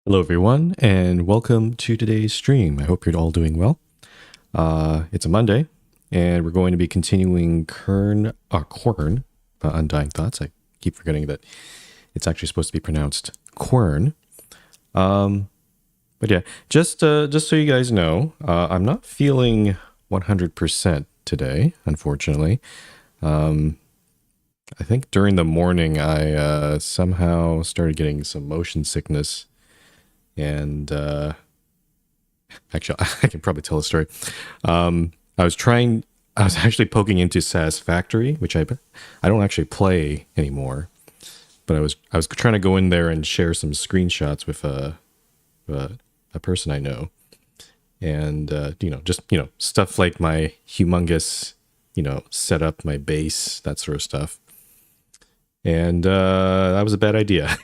Hello, everyone, and welcome to today's stream. I hope you're all doing well. It's a Monday, and we're going to be continuing Quern, Undying Thoughts. I keep forgetting that it's actually supposed to be pronounced Quern. But yeah, just so you guys know, I'm not feeling 100% today, unfortunately. I think during the morning, I somehow started getting some motion sickness. And actually, I can probably tell a story. I was actually poking into Satisfactory, which I don't actually play anymore. But I was trying to go in there and share some screenshots with a person I know, and just stuff like my humongous setup, my base, that sort of stuff. And that was a bad idea.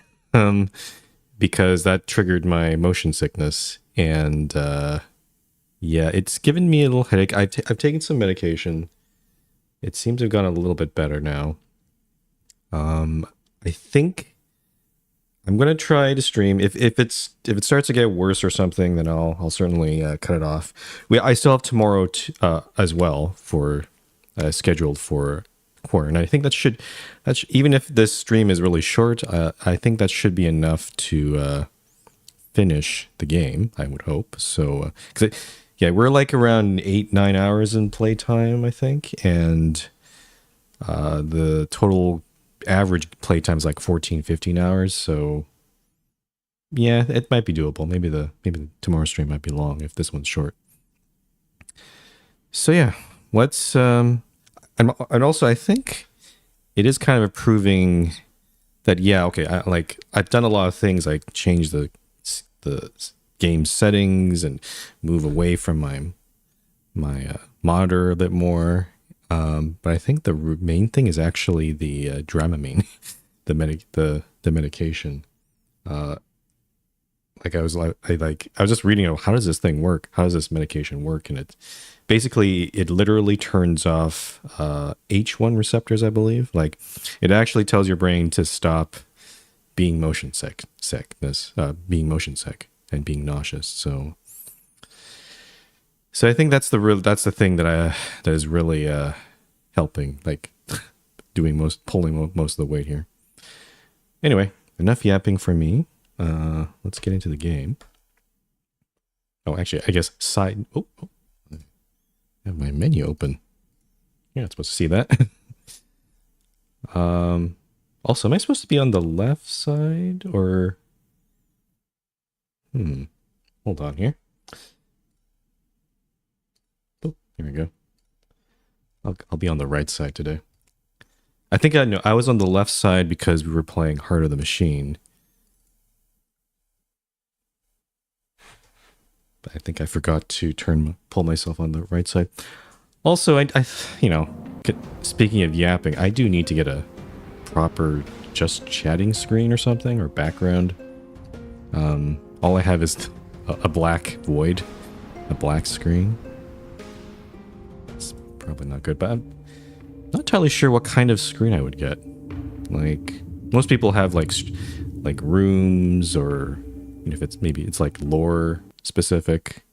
Because that triggered my motion sickness, and yeah, it's given me a little headache. I've taken some medication. It seems to have gone a little bit better now. I think I'm gonna try to stream. If it starts to get worse or something, then I'll certainly cut it off. I still have tomorrow as well for scheduled for Quern. I think that's even if this stream is really short, I think that should be enough to finish the game, I would hope. So, we're like around 8-9 hours in playtime, I think, and the total average playtime is like 14-15 hours. So, yeah, it might be doable. Maybe the tomorrow's stream might be long if this one's short. So yeah, let's and also, I think it is kind of proving that, yeah, okay, I've done a lot of things, like change the game settings and move away from my monitor a bit more. But I think the main thing is actually the Dramamine, the medication. I was just reading, how does this thing work? How does this medication work? And it literally turns off H1 receptors, I believe. Like, it actually tells your brain to stop being motion sick and being nauseous. So I think that's the thing that is really helping, like pulling most of the weight here. Anyway, enough yapping for me. Let's get into the game. Oh, actually, I guess Oh, I have my menu open. You're not supposed to see that. Also, am I supposed to be on the left side or? Hold on here. Oh, here we go. I'll be on the right side today. I think I know. I was on the left side because we were playing Heart of the Machine. I think I forgot to pull myself on the right side. Also, I speaking of yapping, I do need to get a proper just chatting screen or something, or background. All I have is a black void, a black screen. It's probably not good, but I'm not entirely sure what kind of screen I would get. Like, most people have like rooms, or if it's like lore specific.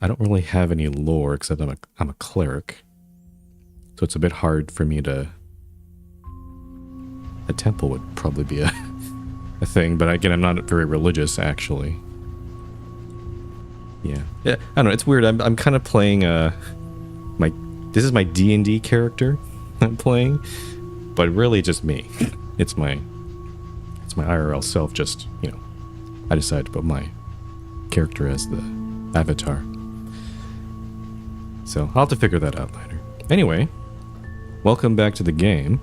I don't really have any lore, except I'm a cleric, so it's a bit hard for me to. A temple would probably be a thing, but again, I'm not very religious, actually. Yeah, I don't know. It's weird. I'm kind of playing this is my D&D character I'm playing, but really just me. It's my IRL self. Just I decided to put my character as the avatar. So I'll have to figure that out later. Anyway, welcome back to the game.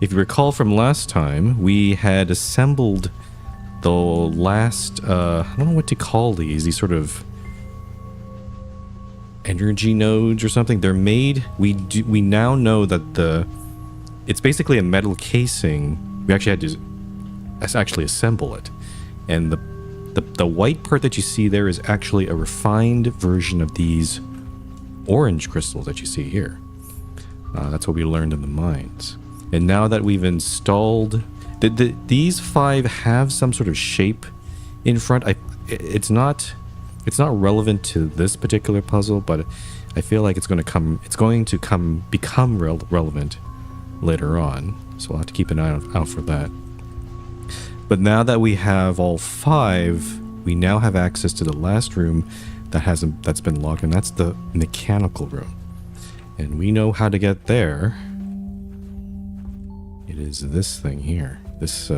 If you recall from last time, we had assembled the last, I don't know what to call these sort of energy nodes or something. They're made, we now know that it's basically a metal casing. We actually had to actually assemble it. And the white part that you see there is actually a refined version of these orange crystals that you see here. That's what we learned in the mines. And now that we've installed... These 5 have some sort of shape in front. It's not relevant to this particular puzzle, but I feel like it's going to become relevant later on. So we'll have to keep an eye out for that. But now that we have all 5, we now have access to the last room that's been locked, and that's the mechanical room. And we know how to get there. It is this thing here, this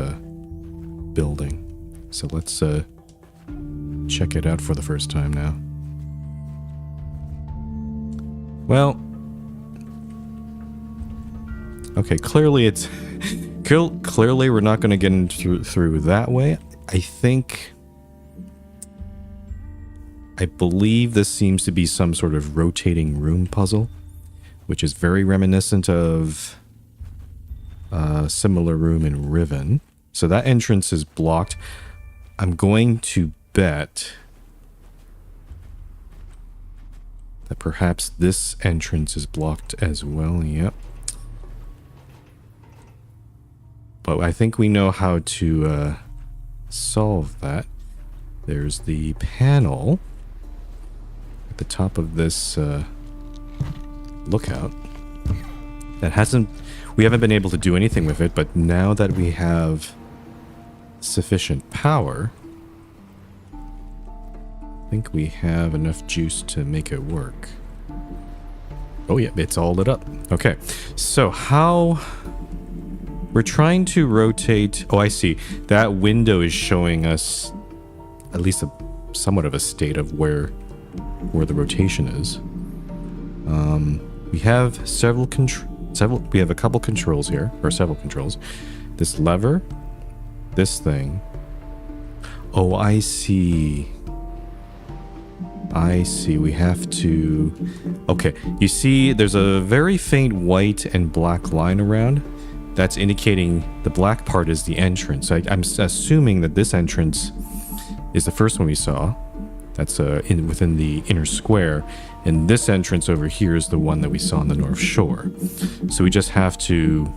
building. So let's check it out for the first time now. Well, okay, clearly clearly we're not going to get through that way. I believe this seems to be some sort of rotating room puzzle, which is very reminiscent of a similar room in Riven. So that entrance is blocked. I'm going to bet that perhaps this entrance is blocked as well. Yep. But I think we know how to solve that. There's the panel at the top of this lookout that we haven't been able to do anything with it, but now that we have sufficient power, I think we have enough juice to make it work. Oh yeah, it's all lit up. Okay, so how we're trying to rotate. Oh, I see. That window is showing us at least somewhat of a state of where the rotation is. We have we have a couple controls here, or several controls. This lever, this thing. Oh, I see. We have to... Okay, you see there's a very faint white and black line around. That's indicating the black part is the entrance. I'm assuming that this entrance is the first one we saw. That's within the inner square. And this entrance over here is the one that we saw on the North Shore. So we just have to...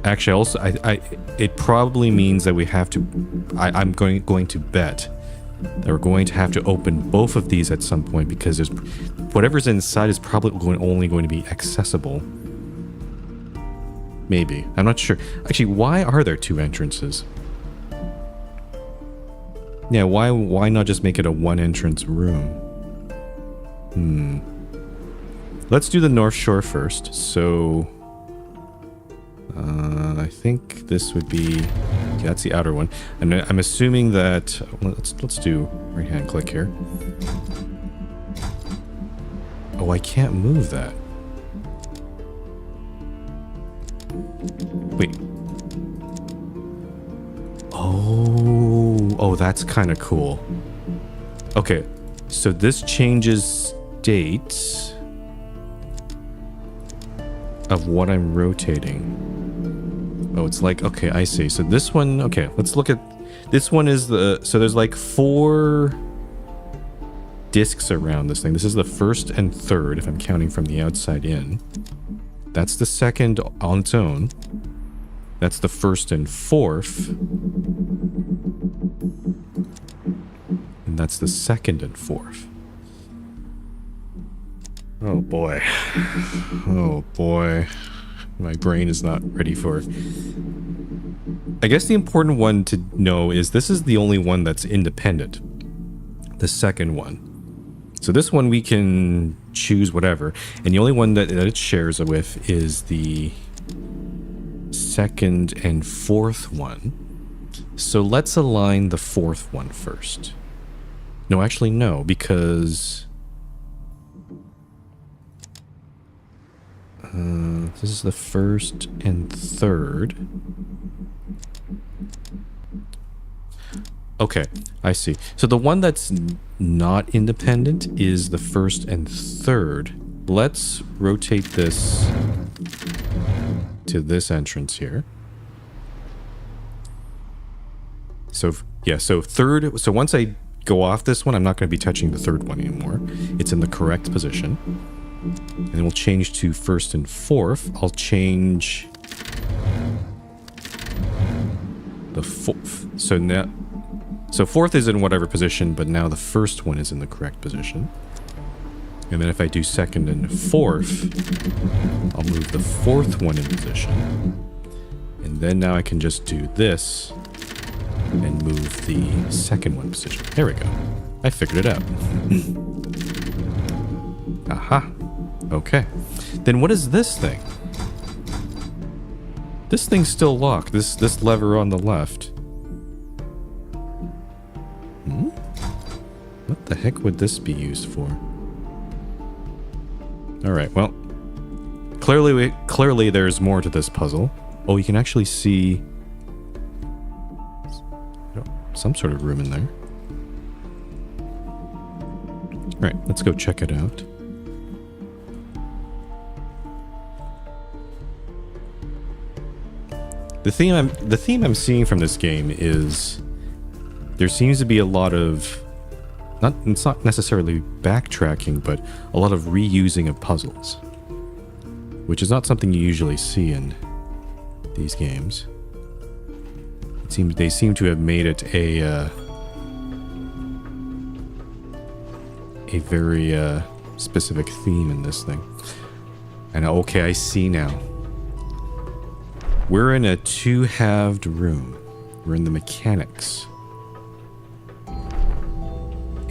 Actually, also, it probably means that we have to... I'm going to bet that we're going to have to open both of these at some point, because whatever's inside is probably only going to be accessible. Maybe. I'm not sure. Actually, why are there 2 entrances? Yeah, why not just make it a 1-entrance room? Let's do the North Shore first. So I think this would be... Yeah, that's the outer one. And I'm assuming that... Let's do right-hand click here. Oh, I can't move that. Wait. Oh, that's kind of cool. Okay, so this changes state of what I'm rotating. Oh, it's like, okay, I see. So this one, okay, let's look at... This one is the... So there's like 4 discs around this thing. This is the first and third, if I'm counting from the outside in. That's the second on its own. That's the first and fourth. And that's the second and fourth. Oh boy. Oh boy. My brain is not ready for it. I guess the important one to know is this is the only one that's independent. The second one. So this one we can choose whatever. And the only one that it shares with is the second and fourth one. So let's align the fourth one first. No, actually no, because this is the first and third. Okay, I see. So the one that's not independent is the first and third. Let's rotate this to this entrance here. So yeah, so third. So once I go off this one, I'm not going to be touching the third one anymore. It's in the correct position. And then we'll change to first and fourth. I'll change the fourth. So fourth is in whatever position, but now the first one is in the correct position. And then if I do second and fourth, I'll move the fourth one in position. And then now I can just do this and move the second one position. There we go. I figured it out. Aha. Okay. Then what is this thing? This thing's still locked. This lever on the left. What the heck would this be used for? Alright, well. Clearly there's more to this puzzle. Oh, you can actually see some sort of room in there. Alright, let's go check it out. The theme I'm seeing from this game is there seems to be a lot of it's not necessarily backtracking, but a lot of reusing of puzzles, which is not something you usually see in these games. They seem to have made it a very specific theme in this thing. And okay, I see now. We're in a two-halved room. We're in the mechanics.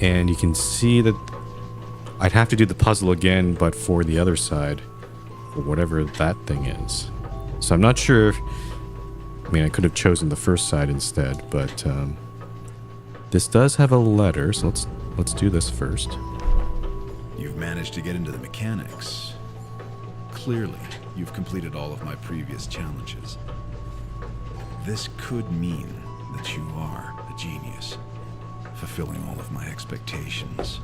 And you can see that I'd have to do the puzzle again, but for the other side, for whatever that thing is. So I'm not sure if, I mean, I could have chosen the first side instead, but this does have a letter, so let's do this first. You've managed to get into the mechanics. Clearly, you've completed all of my previous challenges. This could mean that you are a genius, fulfilling all of my expectations,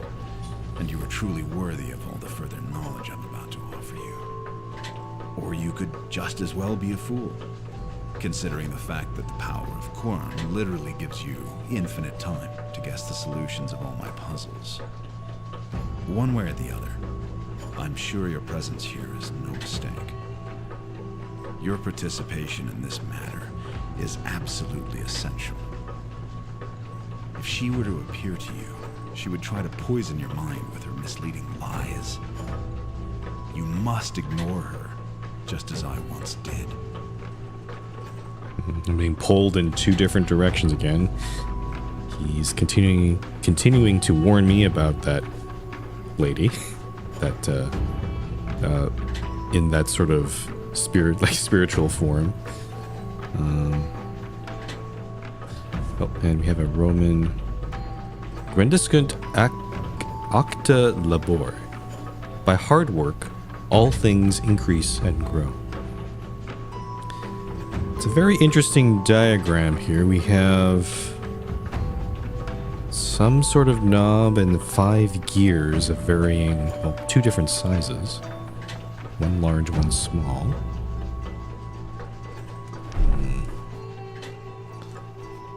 and you are truly worthy of all the further knowledge I'm about to offer you. Or you could just as well be a fool, considering the fact that the power of Quern literally gives you infinite time to guess the solutions of all my puzzles. One way or the other, I'm sure your presence here is no mistake. Your participation in this matter is absolutely essential. If she were to appear to you, she would try to poison your mind with her misleading lies. You must ignore her, just as I once did. I'm being pulled in two different directions again. He's continuing to warn me about that lady, that in that sort of spiritual form. Oh, and we have a Roman Grandiscunt acta labor. By hard work, all things increase and grow. It's a very interesting diagram here. We have some sort of knob and 5 gears of varying, well, 2 different sizes. One large, one small.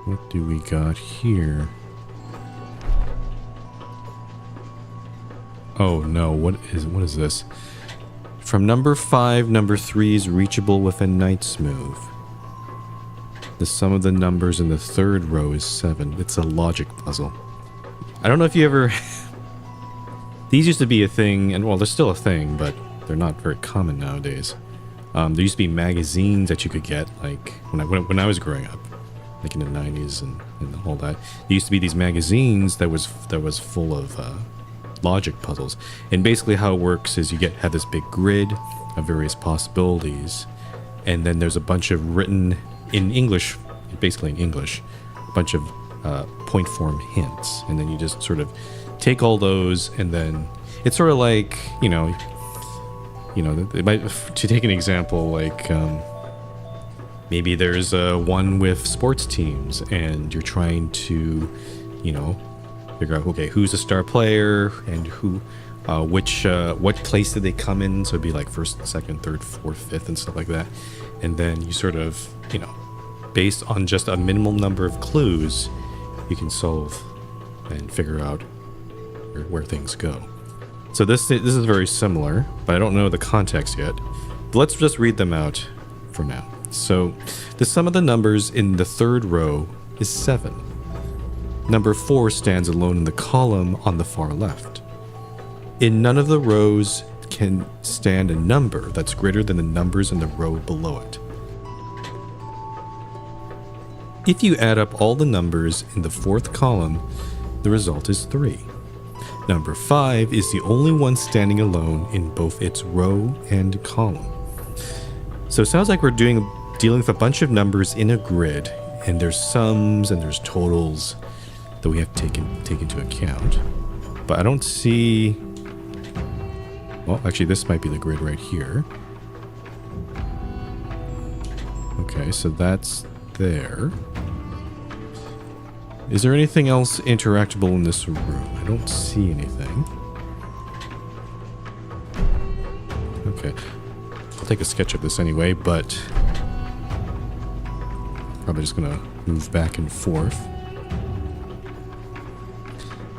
What do we got here? Oh no, what is this? From number 5, number 3 is reachable with a knight's move. The sum of the numbers in the 3rd row is 7. It's a logic puzzle. I don't know if you ever... These used to be a thing, and well, they're still a thing, but they're not very common nowadays. There used to be magazines that you could get, like, when I was growing up, like in the 90s and all that. There used to be these magazines that was full of logic puzzles. And basically how it works is you have this big grid of various possibilities, and then there's a bunch of written in English, basically in English, a bunch of point form hints, and then you just sort of take all those, and then it's sort of like, to take an example, like maybe there's one with sports teams, and you're trying to, figure out, okay, who's a star player and who, what place did they come in? So it'd be like 1st, 2nd, 3rd, 4th, 5th, and stuff like that. And then you sort of, based on just a minimal number of clues, you can solve and figure out where things go. So this is very similar, but I don't know the context yet. But let's just read them out for now. So the sum of the numbers in the third row is 7. Number 4 stands alone in the column on the far left. In none of the rows can stand a number that's greater than the numbers in the row below it. If you add up all the numbers in the fourth column, the result is 3. Number 5 is the only one standing alone in both its row and column. So it sounds like we're dealing with a bunch of numbers in a grid, and there's sums and there's totals that we have to take into account. But I don't see... Well, actually, this might be the grid right here. Okay, so that's there. Is there anything else interactable in this room? I don't see anything. Okay. I'll take a sketch of this anyway, but... probably just gonna move back and forth.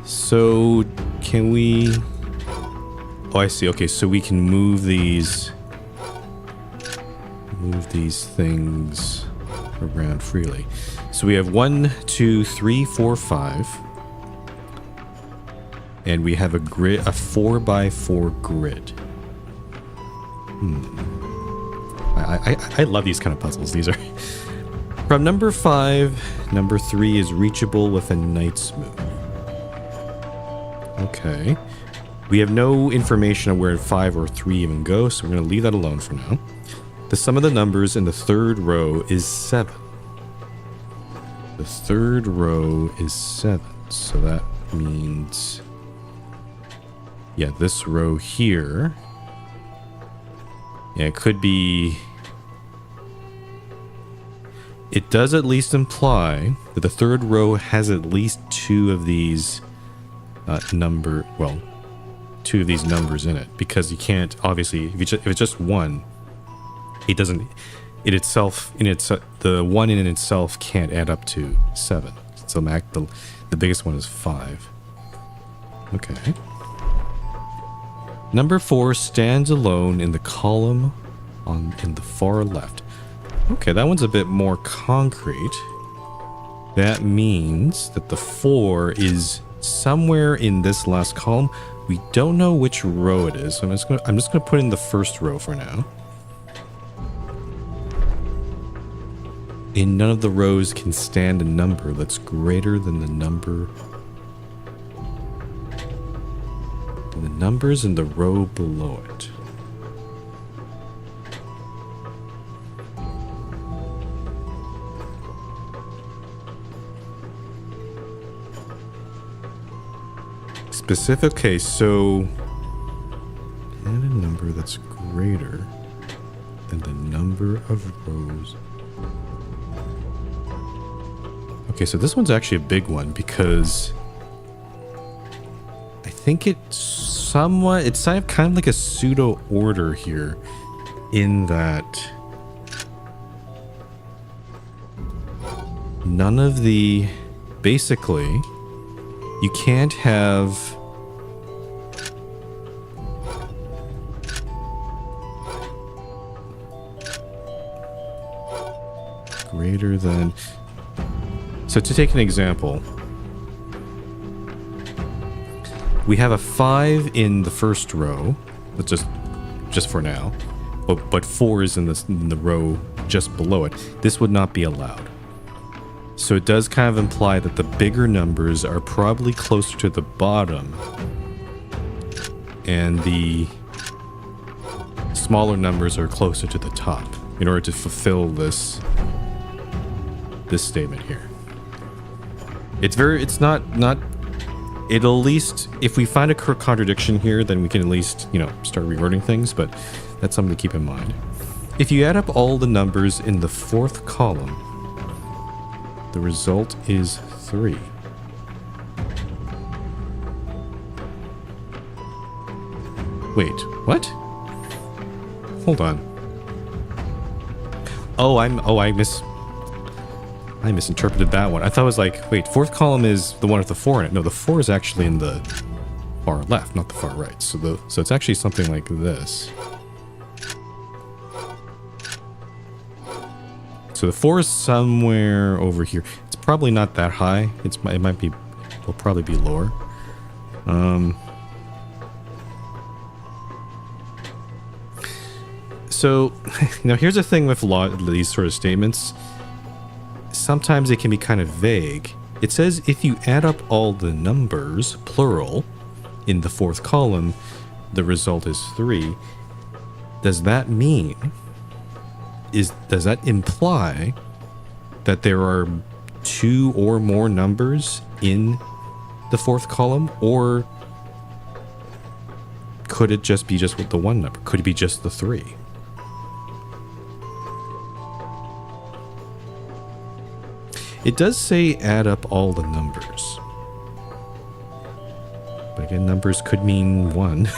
So, can we... Oh, I see. Okay, so we can move these things around freely. So we have 1, 2, 3, 4, 5. And we have a grid, a 4x4 grid. I love these kind of puzzles. These are... From number 5, number 3 is reachable with a knight's move. Okay. We have no information on where 5 or 3 even go, so we're going to leave that alone for now. The sum of the numbers in the third row is 7. The third row is 7, so that means... yeah, this row here... yeah, it could be... it does at least imply that the third row has at least 2 of these two of these numbers in it, because you can't, obviously, if it's just 1, it doesn't, it itself, the 1 in itself can't add up to 7. So the biggest one is 5. Okay. Number 4 stands alone in the column in the far left. Okay, that one's a bit more concrete. That means that the 4 is somewhere in this last column. We don't know which row it is, so I'm just gonna put in the first row for now. In none of the rows can stand a number that's greater than the number... the numbers in the row below it. Specific case, so... add a number that's greater than the number of rows. Okay, so this one's actually a big one because I think it's kind of like a pseudo order here, in that none of the, basically, you can't have greater than... So to take an example, we have a 5 in the first row, but just for now, but 4 is in the row just below it. This would not be allowed. So it does kind of imply that the bigger numbers are probably closer to the bottom, and the smaller numbers are closer to the top, in order to fulfill this statement here. It's not, it'll at least, if we find a contradiction here, then we can at least, start rewording things, but that's something to keep in mind. If you add up all the numbers in the fourth column, the result is 3. Wait, what? Hold on. I misinterpreted that one. I thought it was like, wait, fourth column is the one with the 4 in it. No, the 4 is actually in the far left, not the far right. So it's actually something like this. So the 4 is somewhere over here. It's probably not that high. It might be, will probably be lower. So, now here's the thing with these sort of statements. Sometimes they can be kind of vague. It says if you add up all the numbers, plural, in the 4th column, the result is 3. Does that mean, does that imply that there are 2 or more numbers in the 4th column? Or could it just be just with the 1 number? Could it be just the 3? It does say add up all the numbers. But again, numbers could mean 1.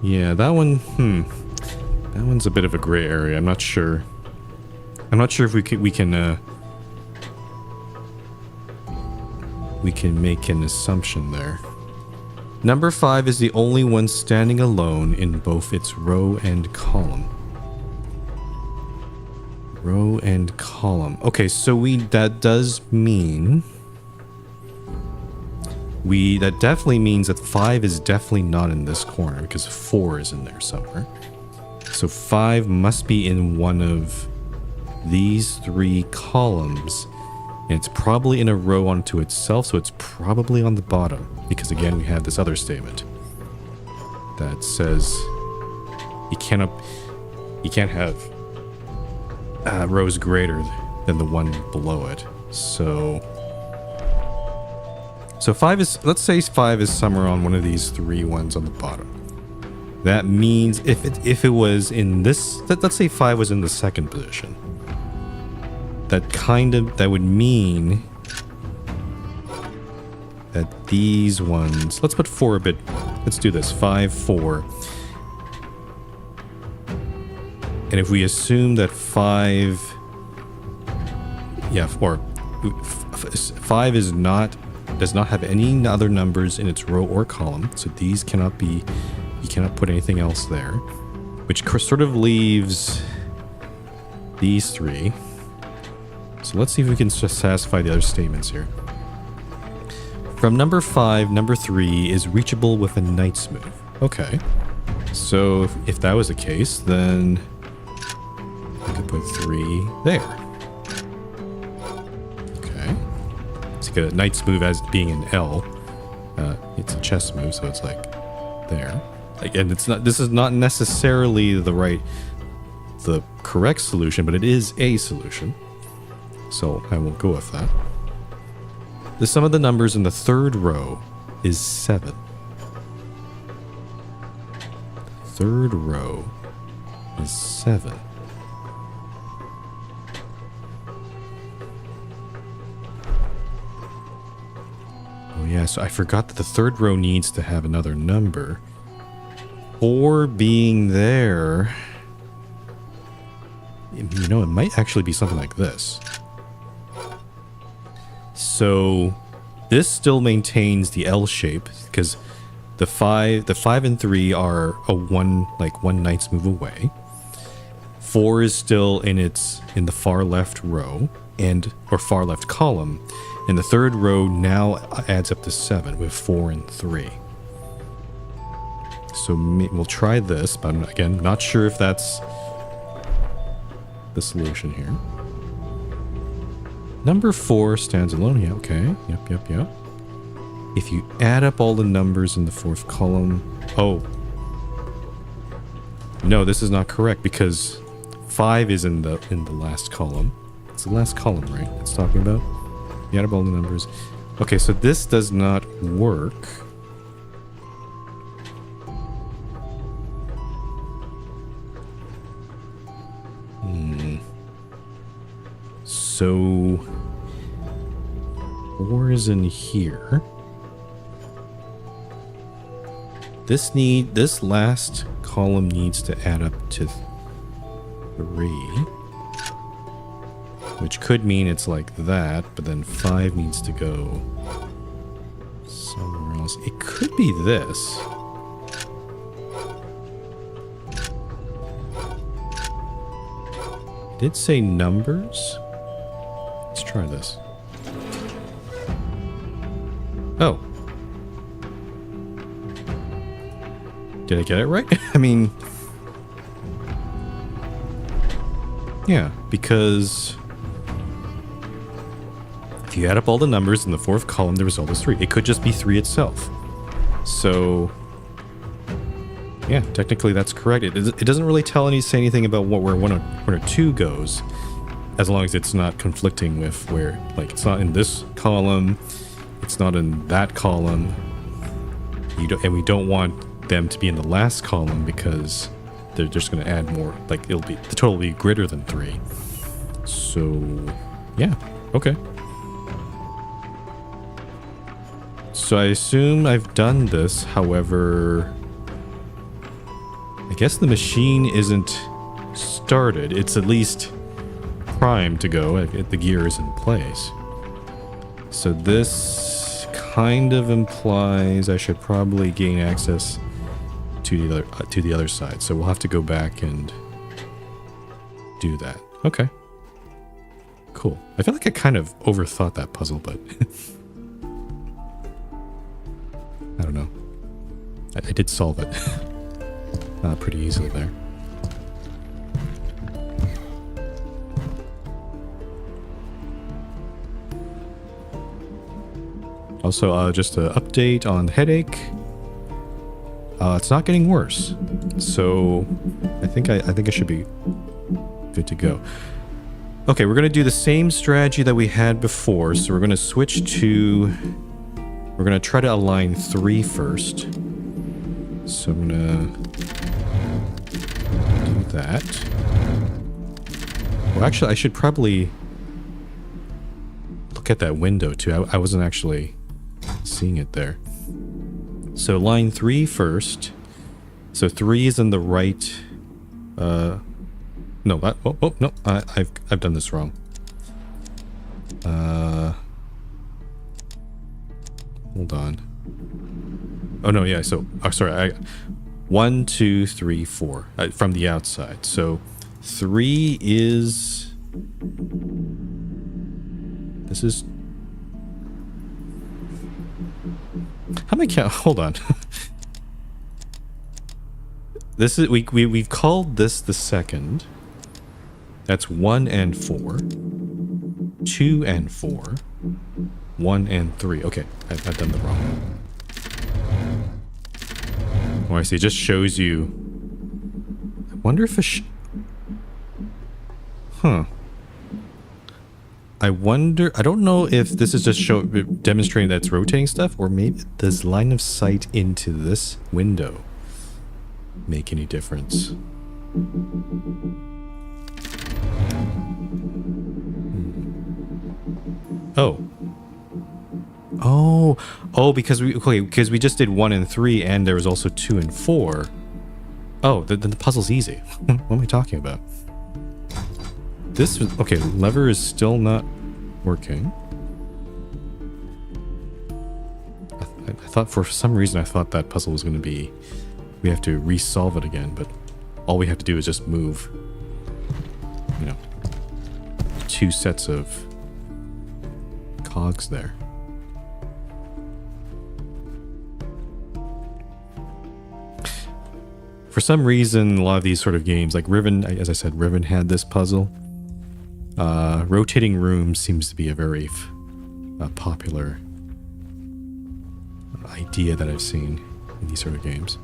Yeah, that one, that one's a bit of a gray area. I'm not sure. I'm not sure if we can make an assumption there. Number 5 is the only one standing alone in both its row and column. Row and column. Okay, so that does mean that definitely means that 5 is definitely not in this corner because 4 is in there somewhere. So 5 must be in one of these 3 columns. And it's probably in a row onto itself, so it's probably on the bottom. Because again, we have this other statement that says you can't have rows greater than the one below it. So 5 is, let's say 5 is somewhere on one of these 3 ones on the bottom. That means if it was in this, let's say 5 was in the 2nd position. That would mean that these ones, let's put 4 a bit, let's do this, 5, 4. And if we assume that 5, yeah, or 5 does not have any other numbers in its row or column, so these cannot be, you cannot put anything else there, which sort of leaves these 3. So let's see if we can just satisfy the other statements here. From number 5, number 3 is reachable with a knight's move. Okay. So if that was the case, then I could put 3 there. Okay. It's like a knight's move as being an L. It's a chess move, so it's like there. Again, it's not. This is not necessarily the correct solution, but it is a solution. So I will go with that. The sum of the numbers in the 3rd row is 7. 3rd row is 7. Oh yeah, so I forgot that the 3rd row needs to have another number. 4 being there, you know, it might actually be something like this. So this still maintains the L shape because the 5 and 3 are one knight's move away. 4 is still in the far left row or far left column, and the 3rd row now adds up to 7 with 4 and 3. So we'll try this, but again, not sure if that's the solution here. Number 4 stands alone. Yeah, okay. Yep. If you add up all the numbers in the 4th column... Oh. No, this is not correct because 5 is in the last column. It's the last column, right? It's talking about. You add up all the numbers. Okay, so this does not work. So 4 is in here. This last column needs to add up to 3, which could mean it's like that, but then 5 needs to go somewhere else. else. It could be this. Did say numbers? Let's try this. Oh. Did I get it right? I mean... Yeah, because... if you add up all the numbers in the fourth column, the result is 3. It could just be 3 itself. So... yeah, technically that's correct. It doesn't really say anything about where 1 or 2 goes, as long as it's not conflicting with where, like, it's not in this column, it's not in that column, and we don't want them to be in the last column because they're just going to add more. Like, the total will be greater than 3. So, yeah, okay. So I assume I've done this, however... I guess the machine isn't started. It's at least primed to go. The gear is in place. So this kind of implies I should probably gain access to the other side. So we'll have to go back and do that. Okay. Cool. I feel like I kind of overthought that puzzle, but I don't know. I did solve it. Pretty easily there. Also, just an update on the headache. It's not getting worse, so I think I should be good to go. Okay, we're gonna do the same strategy that we had before. So we're gonna switch to. We're gonna try to align 3 first. So I'm gonna do that. Well, actually, I should probably look at that window too. I wasn't actually seeing it there. So line 3 first. So 3 is in the right. No, that. Oh no, I've done this wrong. Hold on. Oh no, yeah. So, sorry. 1, 2, 3, 4 from the outside. So 3 is. This is. How many count? Hold on. This is we've called this the second. That's 1 and 4. 2 and 4. 1 and 3. Okay, I've done the wrong. Oh, I see. It just shows you. I wonder if huh. I wonder. I don't know if this is just demonstrating that it's rotating stuff, or maybe does line of sight into this window make any difference? Oh, because we just did 1 and 3, and there was also 2 and 4. Oh, then the puzzle's easy. What am I talking about? This was okay. Lever is still not working. I thought for some reason I thought that puzzle was going to be we have to resolve it again, but all we have to do is just move. 2 sets of cogs there. For some reason, a lot of these sort of games, like Riven, as I said, Riven had this puzzle. Rotating rooms seems to be a very popular idea that I've seen in these sort of games.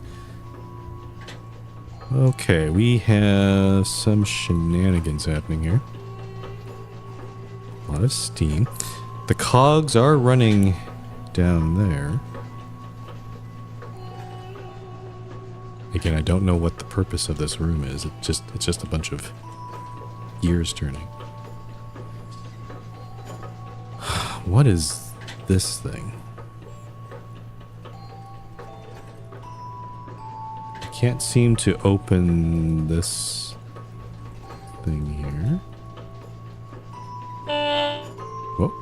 Okay, we have some shenanigans happening here. A lot of steam. The cogs are running down there. Again, I don't know what the purpose of this room is. It's just a bunch of gears turning. What is this thing? I can't seem to open this thing here. Whoa.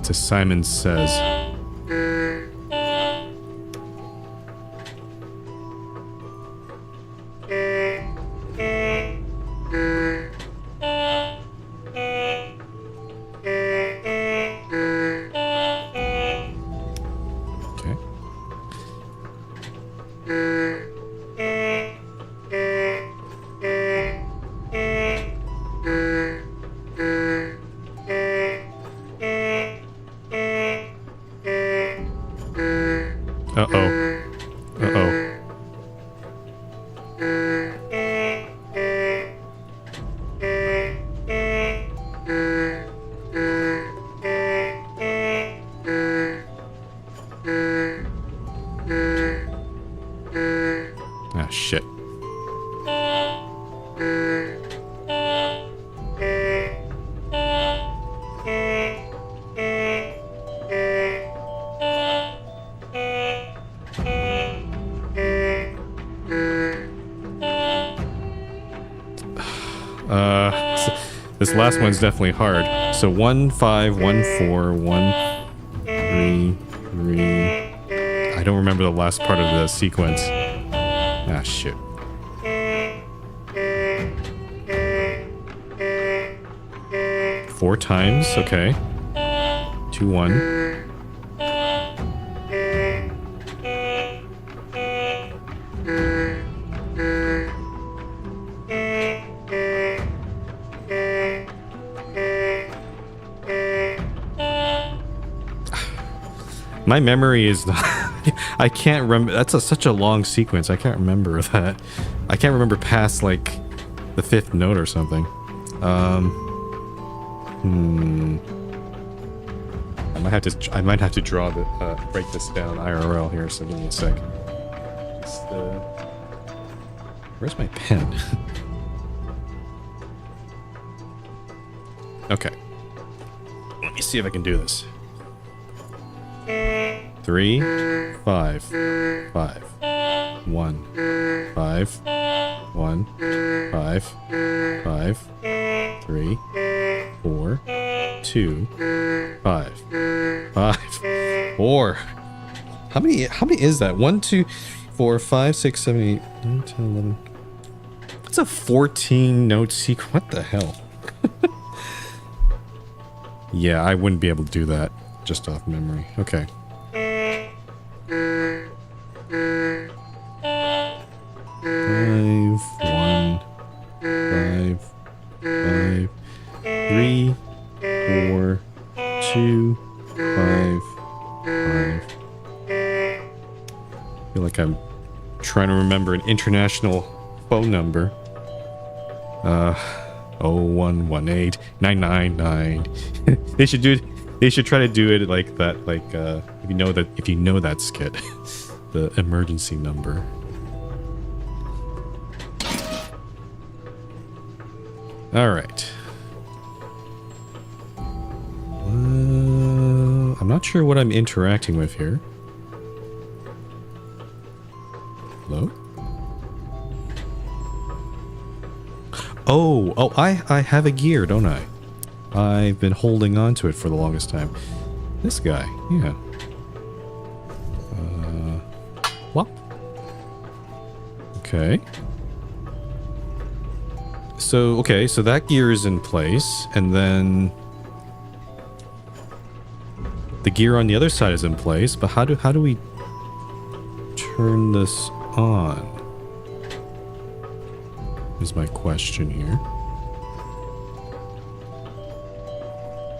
It's a Simon Says. Okay. Uh-oh. Uh-oh. Ah, shit. This last one's definitely hard. So 1, 5, 1, 4, 1, 3, 3. I don't remember the last part of the sequence. Ah, shit. Four times, okay. 2, 1. My memory is not... I can't remember... That's such a long sequence. I can't remember that. I can't remember past, like, the 5th note or something. I might have to draw the... write this down IRL here, so give me a sec. Just, where's my pen? Okay. Let me see if I can do this. 3, 5, 5, 1, 5, 1, 5, 5, 3, 4, 2, 5, 5, 4. How many is that? 1, 2, 4, 5, 6, 7, 8, 9, 10, 11. That's a 14 note sequence. What the hell? Yeah, I wouldn't be able to do that just off memory. Okay. 5, 1, 5, 5, 3, 4, 2, 5, 5. I feel like I'm trying to remember an international phone number. 0118 999. They should do it. They should try to do it like that. Like if you know that skit, the emergency number. All right. I'm not sure what I'm interacting with here. Hello? Oh, I have a gear, don't I? I've been holding on to it for the longest time. This guy, yeah. What? Okay. So that gear is in place, and then the gear on the other side is in place, but how do we turn this on? Is my question here.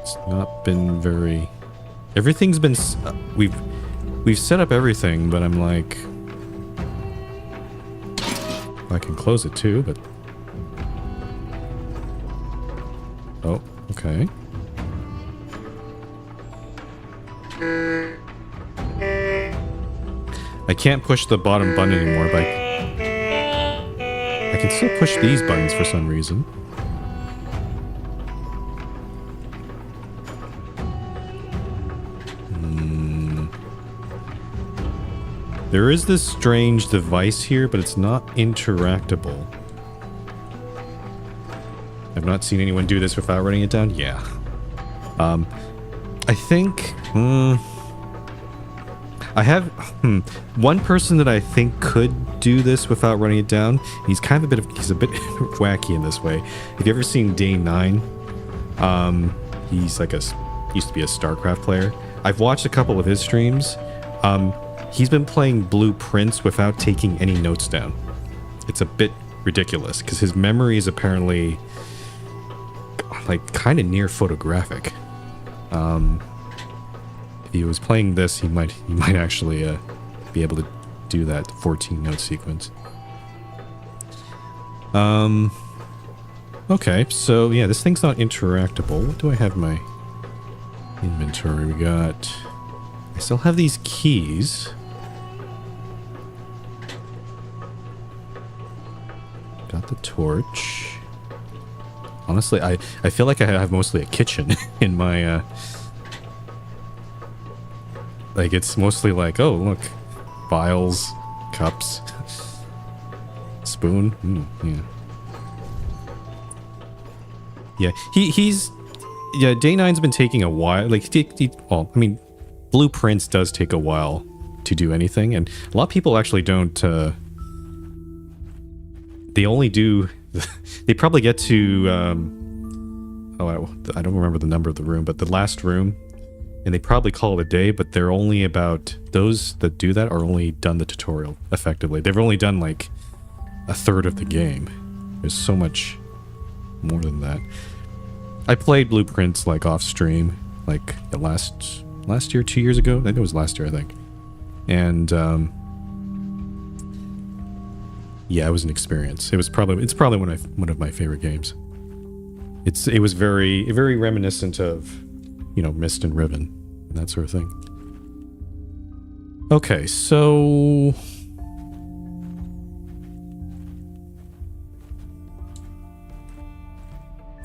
It's not been very... Everything's been... We've set up everything, but I'm like... I can close it too, but... Oh, okay. I can't push the bottom button anymore, but I can still push these buttons for some reason. There is this strange device here, but it's not interactable. I've not seen anyone do this without writing it down. Yeah. I think I have one person that I think could do this without running it down. He's kind of he's a bit wacky in this way. Have you ever seen Day 9? He's like used to be a StarCraft player. I've watched a couple of his streams. He's been playing Blueprints without taking any notes down. It's a bit ridiculous because his memory is apparently like kind of near photographic. If he was playing this, he might actually be able to do that 14 note sequence. Okay, so yeah, this thing's not interactable. What do I have in my inventory? We got... I still have these keys. Got the torch. Honestly, I feel like I have mostly a kitchen in my... like, it's mostly like, oh, look. Vials, cups, spoon. Yeah. Yeah, he's... Yeah, Day 9's been taking a while. Like, well, I mean, Blueprints does take a while to do anything, and a lot of people actually don't... they only do... they probably get to... I don't remember the number of the room, but the last room, and they probably call it a day, but they're only about... Those that do that are only done the tutorial, effectively. They've only done, like, a third of the game. There's so much more than that. I played Blueprints, like, off-stream, like, the last year, 2 years ago? I think it was last year, I think. And, yeah, it was an experience. It's probably one of my favorite games. It was very reminiscent of, you know, Mist and Riven and that sort of thing. Okay, so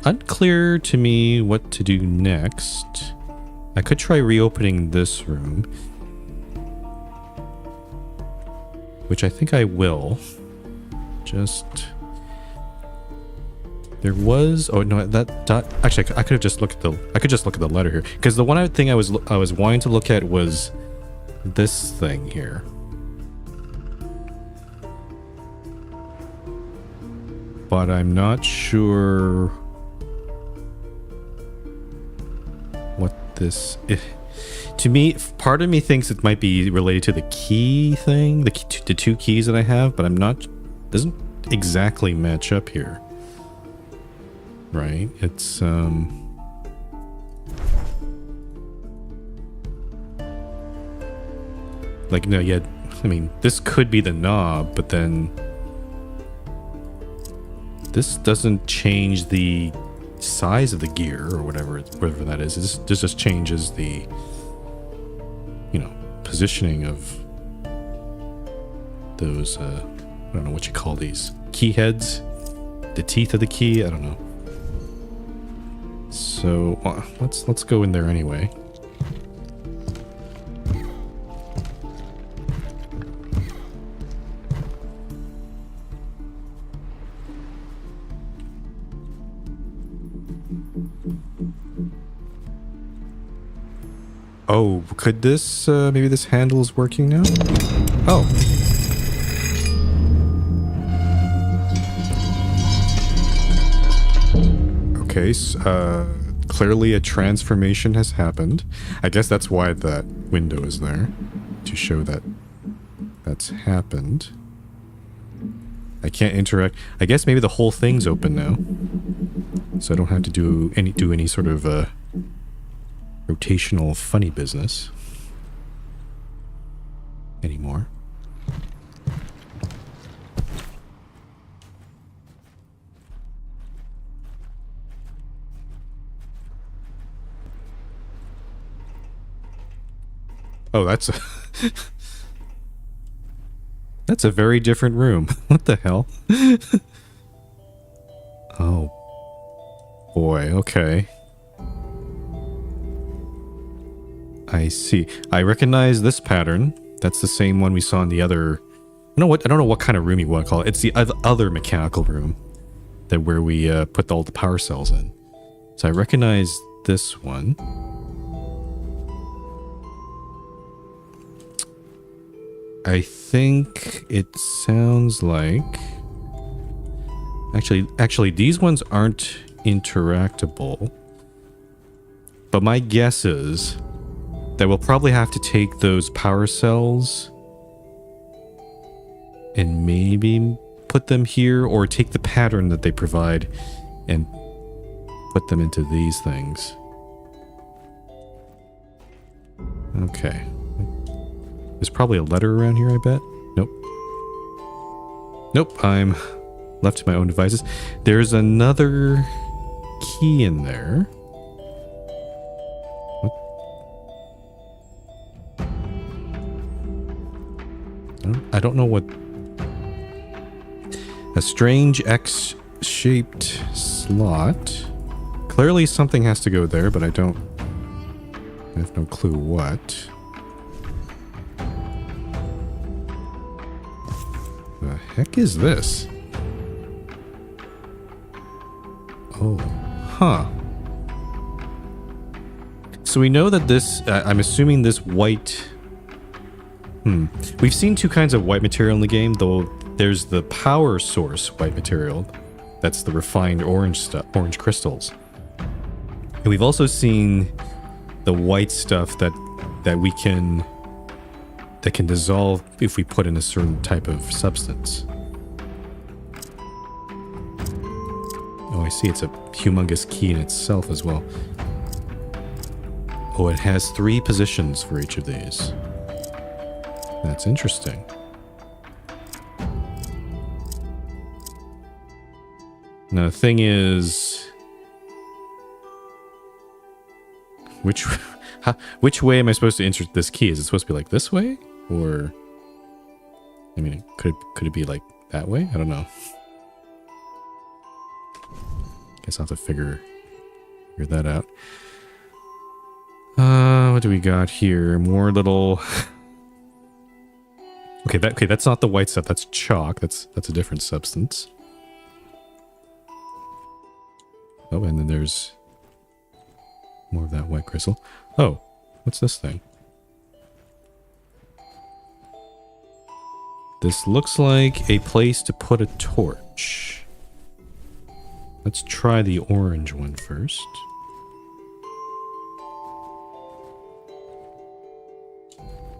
unclear to me what to do next. I could try reopening this room, which I think I will. Just... There was... Oh, no, actually, I could have just looked at the... I could just look at the letter here. Because the one thing I was wanting to look at was this thing here. But I'm not sure what this... To me, part of me thinks it might be related to the key thing, the two keys that I have, but I'm not... Doesn't exactly match up here. Right? It's, like, no, yeah, I mean, this could be the knob, but then this doesn't change the size of the gear or whatever that is. This just changes the, you know, positioning of those, I don't know what you call these, key heads, the teeth of the key, I don't know. So let's go in there anyway. Oh, could this maybe this handle is working now? Oh. Okay, clearly a transformation has happened. I guess that's why that window is there, to show that that's happened. I can't interact. I guess maybe the whole thing's open now, so I don't have to do any sort of rotational funny business anymore. Oh, that's a very different room. What the hell? Oh boy, okay. I see. I recognize this pattern. That's the same one we saw in the other... I don't know what kind of room you want to call it. It's the other mechanical room where we put all the power cells in. So I recognize this one. I think it sounds like... Actually, these ones aren't interactable. But my guess is that we'll probably have to take those power cells and maybe put them here, or take the pattern that they provide and put them into these things. Okay. There's probably a letter around here, I bet. Nope. Nope, I'm left to my own devices. There's another key in there. What? I don't know what... A strange X-shaped slot. Clearly something has to go there, but I have no clue what. The heck is this? Oh, huh. So we know that this, I'm assuming this white... We've seen two kinds of white material in the game, though there's the power source white material. That's the refined orange stuff, orange crystals. And we've also seen the white stuff that can dissolve if we put in a certain type of substance. Oh, I see. It's a humongous key in itself as well. Oh, it has 3 positions for each of these. That's interesting. Now, the thing is... Which way am I supposed to insert this key? Is it supposed to be like this way? Or... I mean, could it be like that way? I don't know. Guess I'll have to figure that out. What do we got here? More little... Okay, that's not the white stuff. That's chalk. That's a different substance. Oh, and then there's more of that white crystal. Oh, what's this thing? This looks like a place to put a torch. Let's try the orange one first.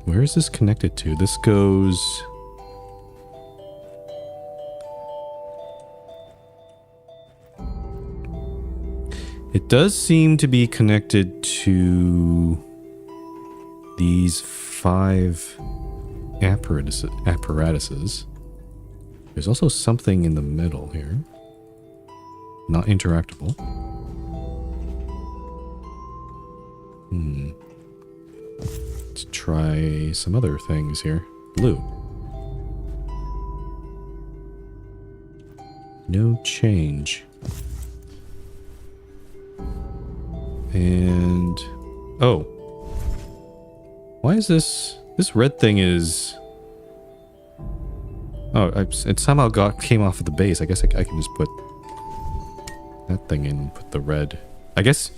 Where is this connected to? This goes... It does seem to be connected to these 5 apparatuses. There's also something in the middle here. Not interactable. Let's try some other things here. Blue. No change. And... Oh. Why is this... This red thing is... Oh, it somehow came off of the base. I guess I can just put that thing in, put the red. I guess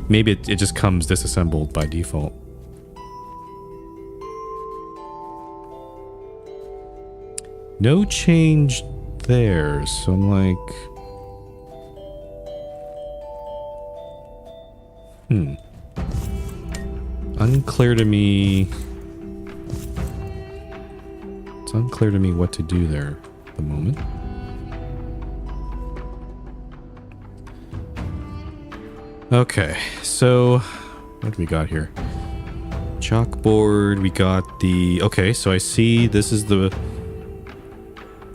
maybe it just comes disassembled by default. No change there, so I'm like... Unclear to me... It's unclear to me what to do there at the moment. Okay, so... What do we got here? Chalkboard, we got the... Okay, so I see this is a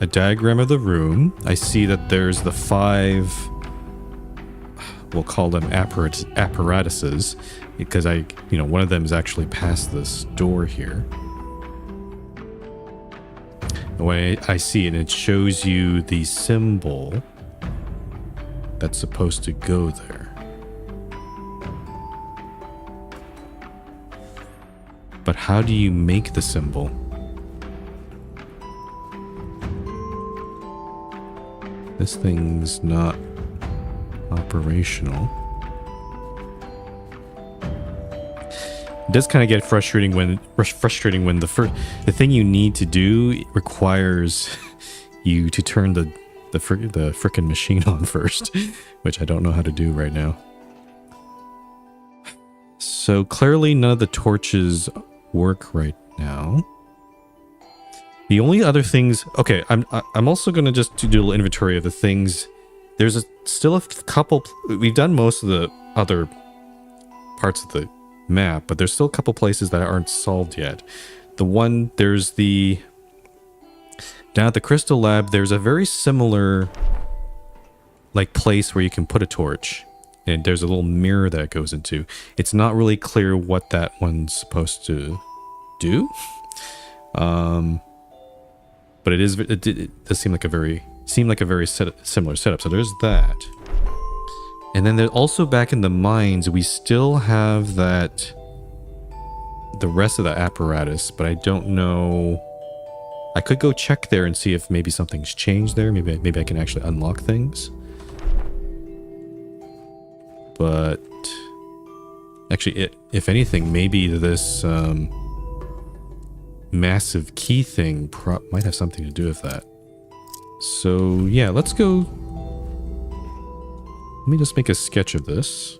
diagram of the room. I see that there's the 5... We'll call them apparatuses, because one of them is actually past this door here. The way I see it, it shows you the symbol that's supposed to go there. But how do you make the symbol? This thing's not operational. It does kind of get frustrating when the thing you need to do requires you to turn the frickin' machine on first, which I don't know how to do right now. So clearly none of the torches work right now. The only other things... Okay, I'm also going to just do a little inventory of the things. There's still a couple... We've done most of the other parts of the map, but there's still a couple places that aren't solved yet. There's the... Down at the Crystal Lab, there's a very similar like place where you can put a torch. And there's a little mirror that it goes into. It's not really clear what that one's supposed to do. But it does seem like a very similar setup. So there's that. And then there's also back in the mines, we still have the rest of the apparatus, but I don't know. I could go check there and see if maybe something's changed there. Maybe I can actually unlock things. But actually, if anything, maybe this massive key thing might have something to do with that. So yeah, let's go. Let me just make a sketch of this.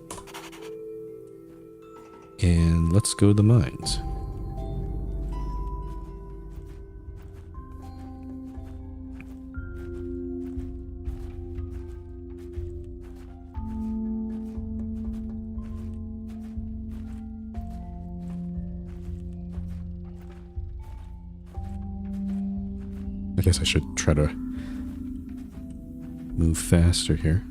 And let's go to the mines. I guess I should try to move faster here.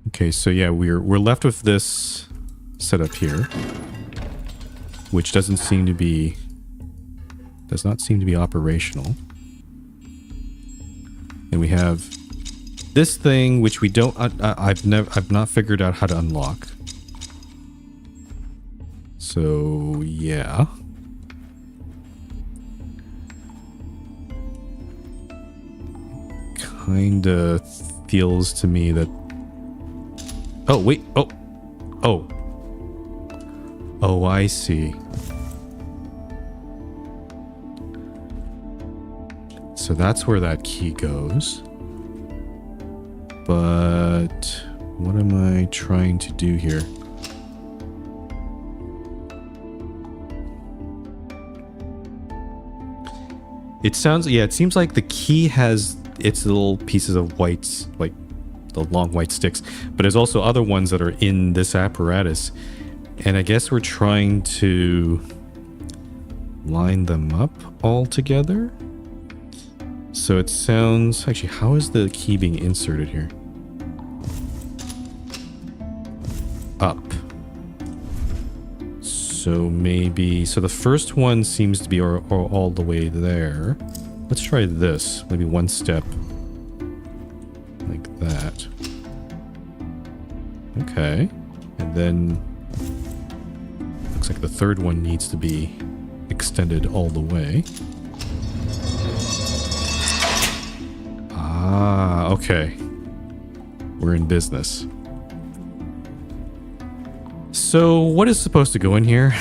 Okay, so yeah, we're left with this setup here, which does not seem to be operational. And we have this thing which we don't I've not figured out how to unlock. So, yeah. Kinda feels to me that... Oh, wait. Oh. Oh. Oh, I see. So that's where that key goes. But what am I trying to do here? It seems like the key has its little pieces of whites, like the long white sticks, but there's also other ones that are in this apparatus. And I guess we're trying to line them up all together. So it sounds... Actually, how is the key being inserted here? Up. So maybe... So the first one seems to be all the way there. Let's try this. Maybe one step. Like that. Okay. And then... Looks like the third one needs to be extended all the way. Ah, okay. We're in business. So, what is supposed to go in here?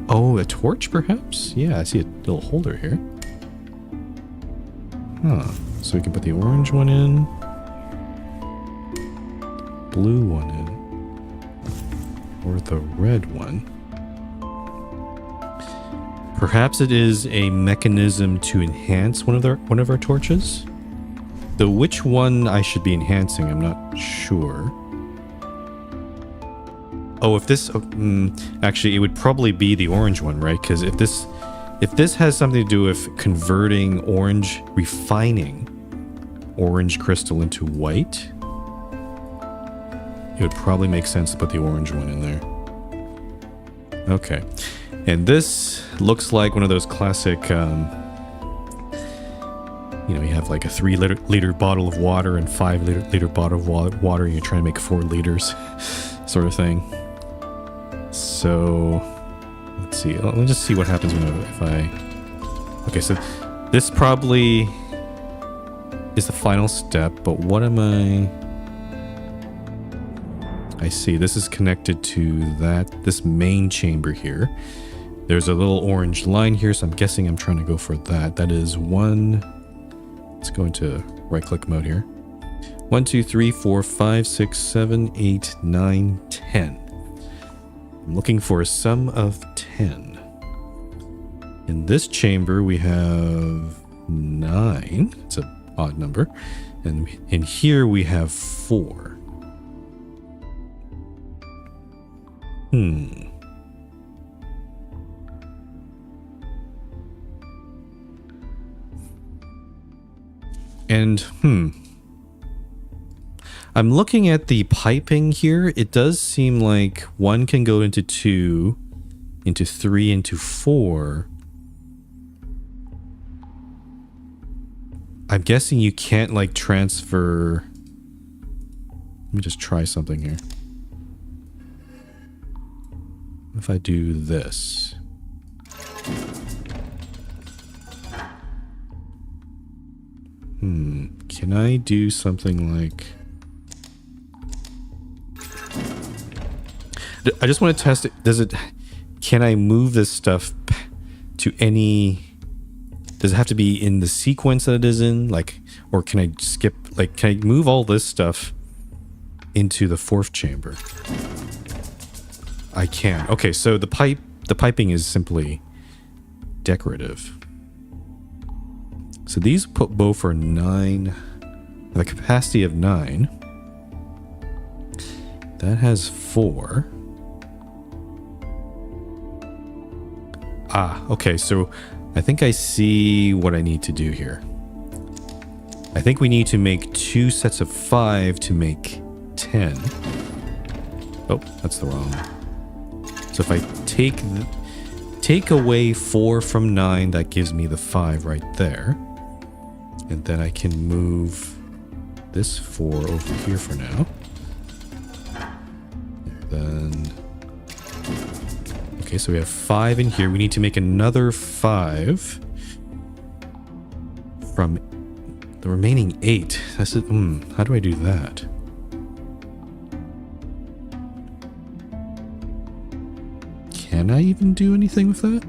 Oh, a torch, perhaps? Yeah, I see a little holder here. Huh. So we can put the orange one in. Blue one in. Or the red one. Perhaps it is a mechanism to enhance one of our torches? Though which one I should be enhancing, I'm not sure. Oh, if this... actually, it would probably be the orange one, right? Because if this has something to do with converting orange, refining orange crystal into white, it would probably make sense to put the orange one in there. Okay. And this looks like one of those classic... you know, you have like a 3-liter bottle of water and 5-liter bottle of water, and you're trying to make 4 liters sort of thing. So, let's see. Let me just see what happens if I... Okay, so this probably is the final step, but what am I... I see. This is connected to this main chamber here. There's a little orange line here, so I'm guessing I'm trying to go for that. That is one. Let's go into right-click mode here. 1, 2, 3, 4, 5, 6, 7, 8, 9, 10. I'm looking for a sum of 10. In this chamber, we have 9. It's an odd number. And in here, we have 4. And, I'm looking at the piping here. It does seem like 1 can go into 2, into 3, into 4. I'm guessing you can't, like, transfer... Let me just try something here. If I do this... Can I do something like... I just want to test it. Can I move this stuff to any... Does it have to be in the sequence that it is in? Like, or can I skip, like, can I move all this stuff into the 4th chamber? I can. Okay, so the piping is simply decorative. So these put both are 9, the capacity of 9. That has 4. Ah, okay, so I think I see what I need to do here. I think we need to make 2 sets of 5 to make 10. Oh, that's the wrong. So if I take away 4 from 9, that gives me the 5 right there. And then I can move this 4 over here for now. And then... Okay, so we have 5 in here. We need to make another 5 from the remaining 8. That's it. How do I do that? Can I even do anything with that?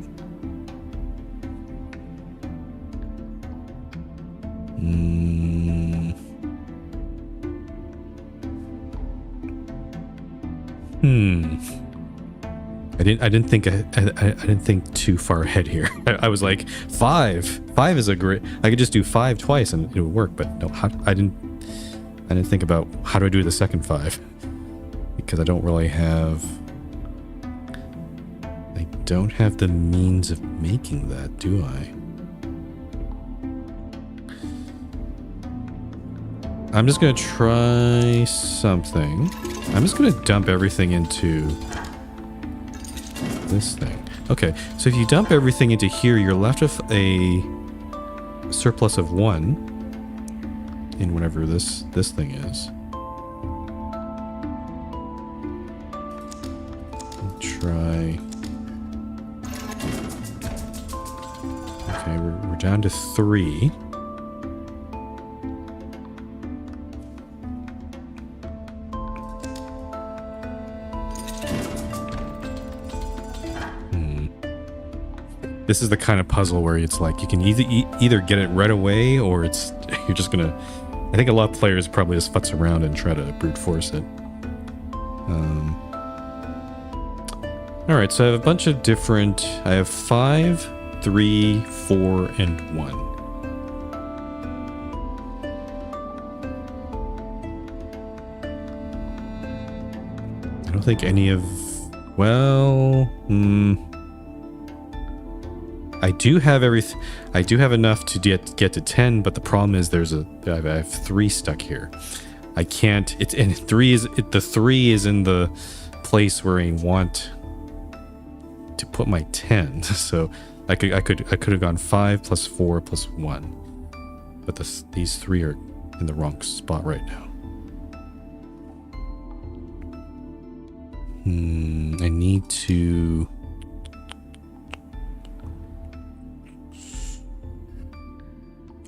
I didn't think too far ahead here. I was like, 5 is a great... I could just do 5 twice and it would work, but no, I didn't think about how do I do the second 5, because I don't really have... I don't have the means of making that, do I? I'm just gonna try something. I'm just gonna dump everything into this thing. Okay, so if you dump everything into here, you're left with a surplus of 1 in whatever this thing is. Try. Okay, we're down to 3. This is the kind of puzzle where it's like you can either get it right away, or it's you're just gonna... I think a lot of players probably just futz around and try to brute force it. All right, so I have a bunch of different... I have 5, 3, 4, and 1. I don't think any of... Well... I do have everything. I do have enough to get to 10, but the problem is I have 3 stuck here. I can't. It's and 3 is the 3 is in the place where I want to put my 10. So I could have gone 5 plus 4 plus 1, but these 3 are in the wrong spot right now. I need to.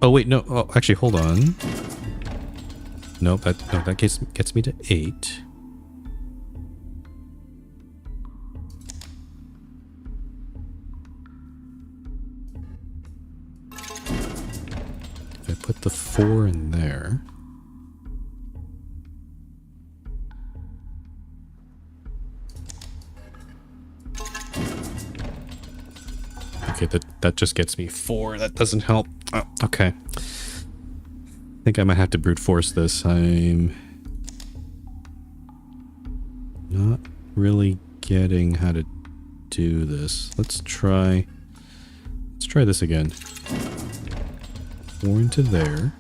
Oh wait, no. Oh, actually, hold on. Nope, that gets me to 8. If I put the 4 in there. Okay, that just gets me 4. That doesn't help. Oh, okay. I think I might have to brute force this. I'm not really getting how to do this. Let's try this again. 4 into there.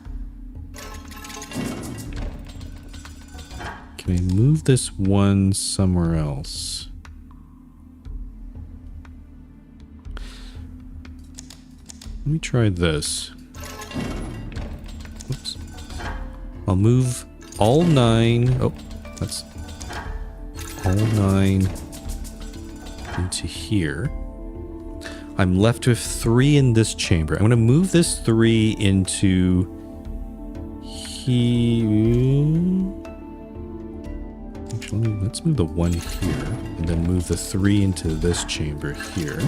Can I move this 1 somewhere else? Let me try this. Oops. I'll move all 9. Oh, that's all 9 into here. I'm left with 3 in this chamber. I'm going to move this 3 into here. Actually, let's move the 1 here and then move the 3 into this chamber here.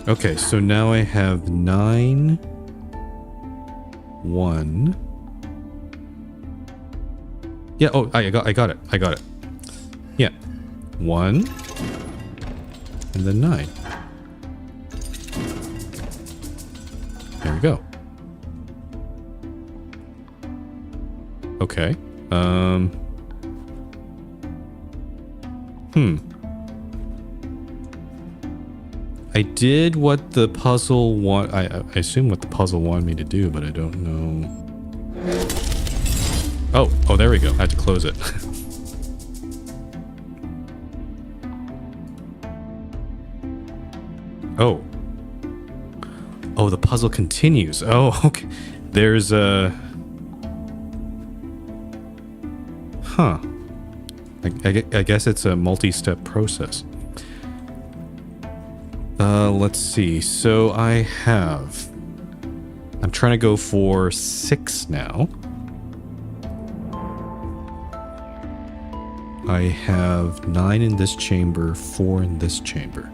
Okay, so now I have 9, 1. Yeah, oh, I got it. Yeah. 1 and then 9. There we go. Okay. I did what the puzzle I assume what the puzzle wanted me to do, but I don't know. Oh, there we go. I had to close it. Oh, the puzzle continues. Oh, okay. There's a... Huh. I guess it's a multi-step process. Let's see. So I'm trying to go for 6 now. I have 9 in this chamber, 4 in this chamber.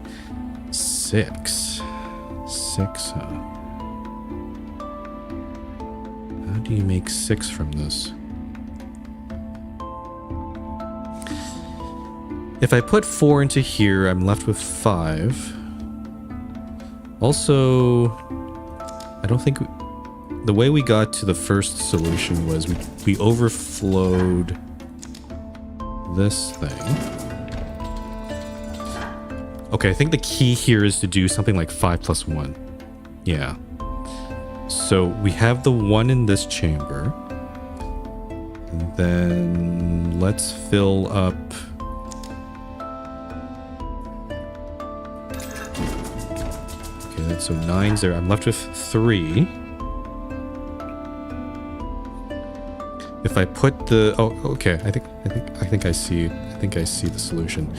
6, huh? How do you make 6 from this? If I put 4 into here, I'm left with 5. Also, I don't think the way we got to the first solution was we overflowed this thing. Okay, I think the key here is to do something like 5 plus 1. Yeah. So we have the 1 in this chamber. And then let's fill up... Okay, so 9's there. I'm left with 3. If I put the... Oh, okay. I think I see the solution.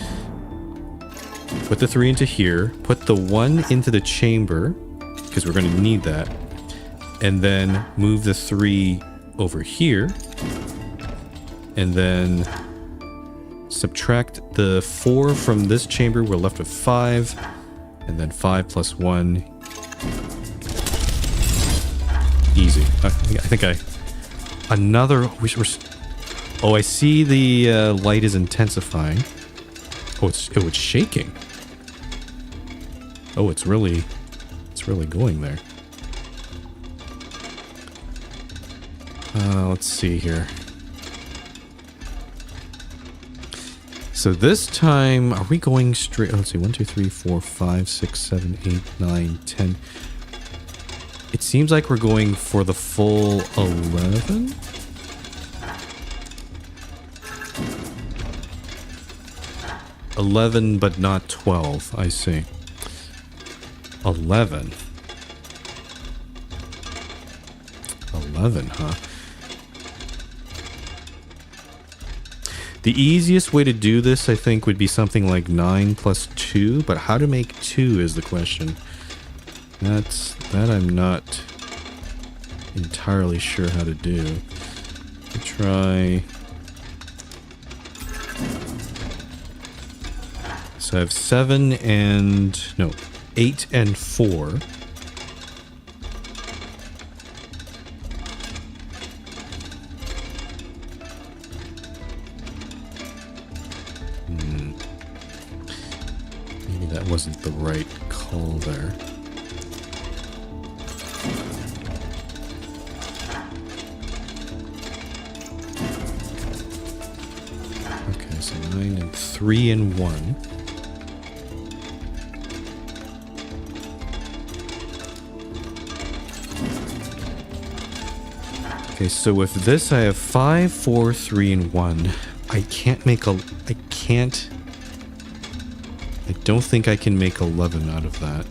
Put the 3 into here. Put the 1 into the chamber, because we're going to need that. And then move the 3 over here. And then subtract the 4 from this chamber. We're left with 5. And then 5 plus 1. Easy. I think another... Oh, I see the light is intensifying. Oh, it's shaking. Oh, it's really going there. Let's see here. So this time, are we going straight? Let's see, 1, 2, 3, 4, 5, 6, 7, 8, 9, 10. It seems like we're going for the full 11. But not 12. I see. 11. 11, huh? The easiest way to do this, I think, would be something like 9 plus 2, but how to make 2 is the question. That I'm not entirely sure how to do. Let me try... So I have 7 and... No, 8 and 4. that wasn't the right call there. Okay, so 9 and 3 and 1. Okay, so with this I have 5, 4, 3, and 1. I don't think I can make 11 out of that.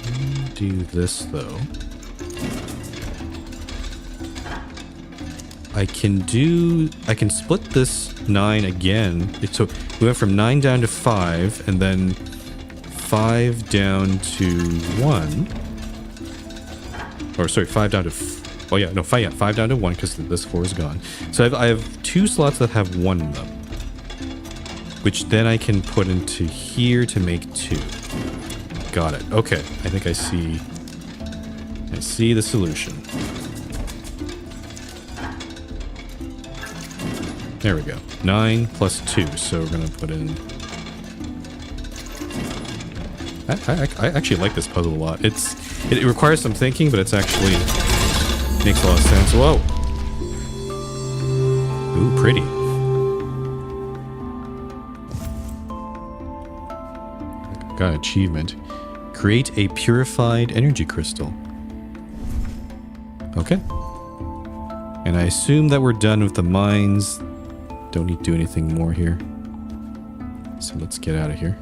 Can do this though. I can split this 9 again. So we went from 9 down to 5 and then 5 down to 1. Or sorry, 5 down to... Oh yeah, no, 5 down to 1 because this 4 is gone. So I have 2 slots that have 1 in them. Which then I can put into here to make 2. Got it. Okay, I think I see the solution. There we go. 9 plus 2. So we're going to put in... I actually like this puzzle a lot. It requires some thinking, but it's actually makes a lot of sense. Whoa! Ooh, pretty. Got an achievement. Create a purified energy crystal. Okay. And I assume that we're done with the mines. Don't need to do anything more here. So let's get out of here.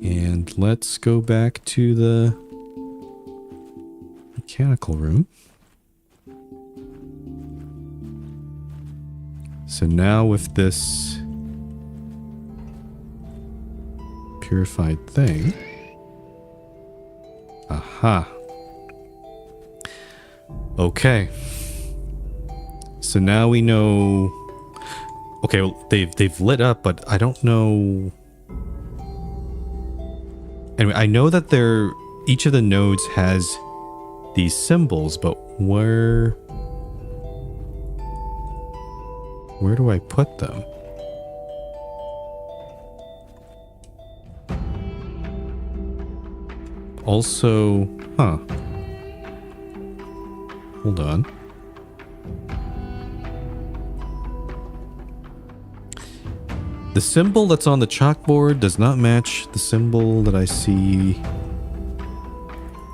And let's go back to the mechanical room. So now with this purified thing. Aha. Okay. So now we know... Okay, well, they've lit up, but I don't know... Anyway, I know that each of the nodes has these symbols, but where do I put them? Also, hold on. The symbol that's on the chalkboard does not match the symbol that I see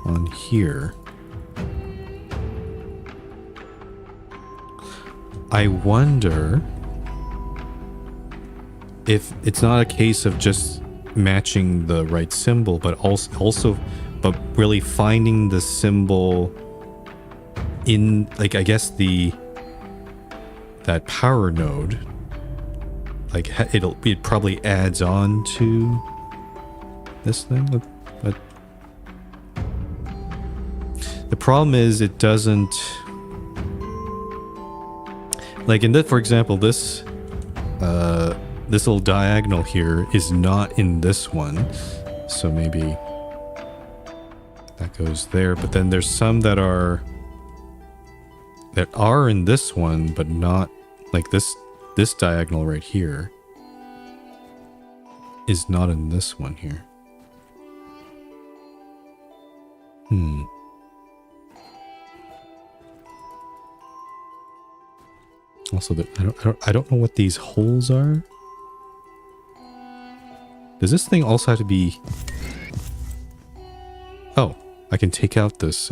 on here. I wonder if it's not a case of just matching the right symbol, but but really finding the symbol in, like, I guess that power node. Like, it probably adds on to this thing, but the problem is it doesn't, like in this, for example, this little diagonal here is not in this one, so maybe that goes there. But then there's some that are in this one, but not, like this diagonal right here is not in this one here. Also, I don't know what these holes are. Does this thing also have to be... Oh, I can take out this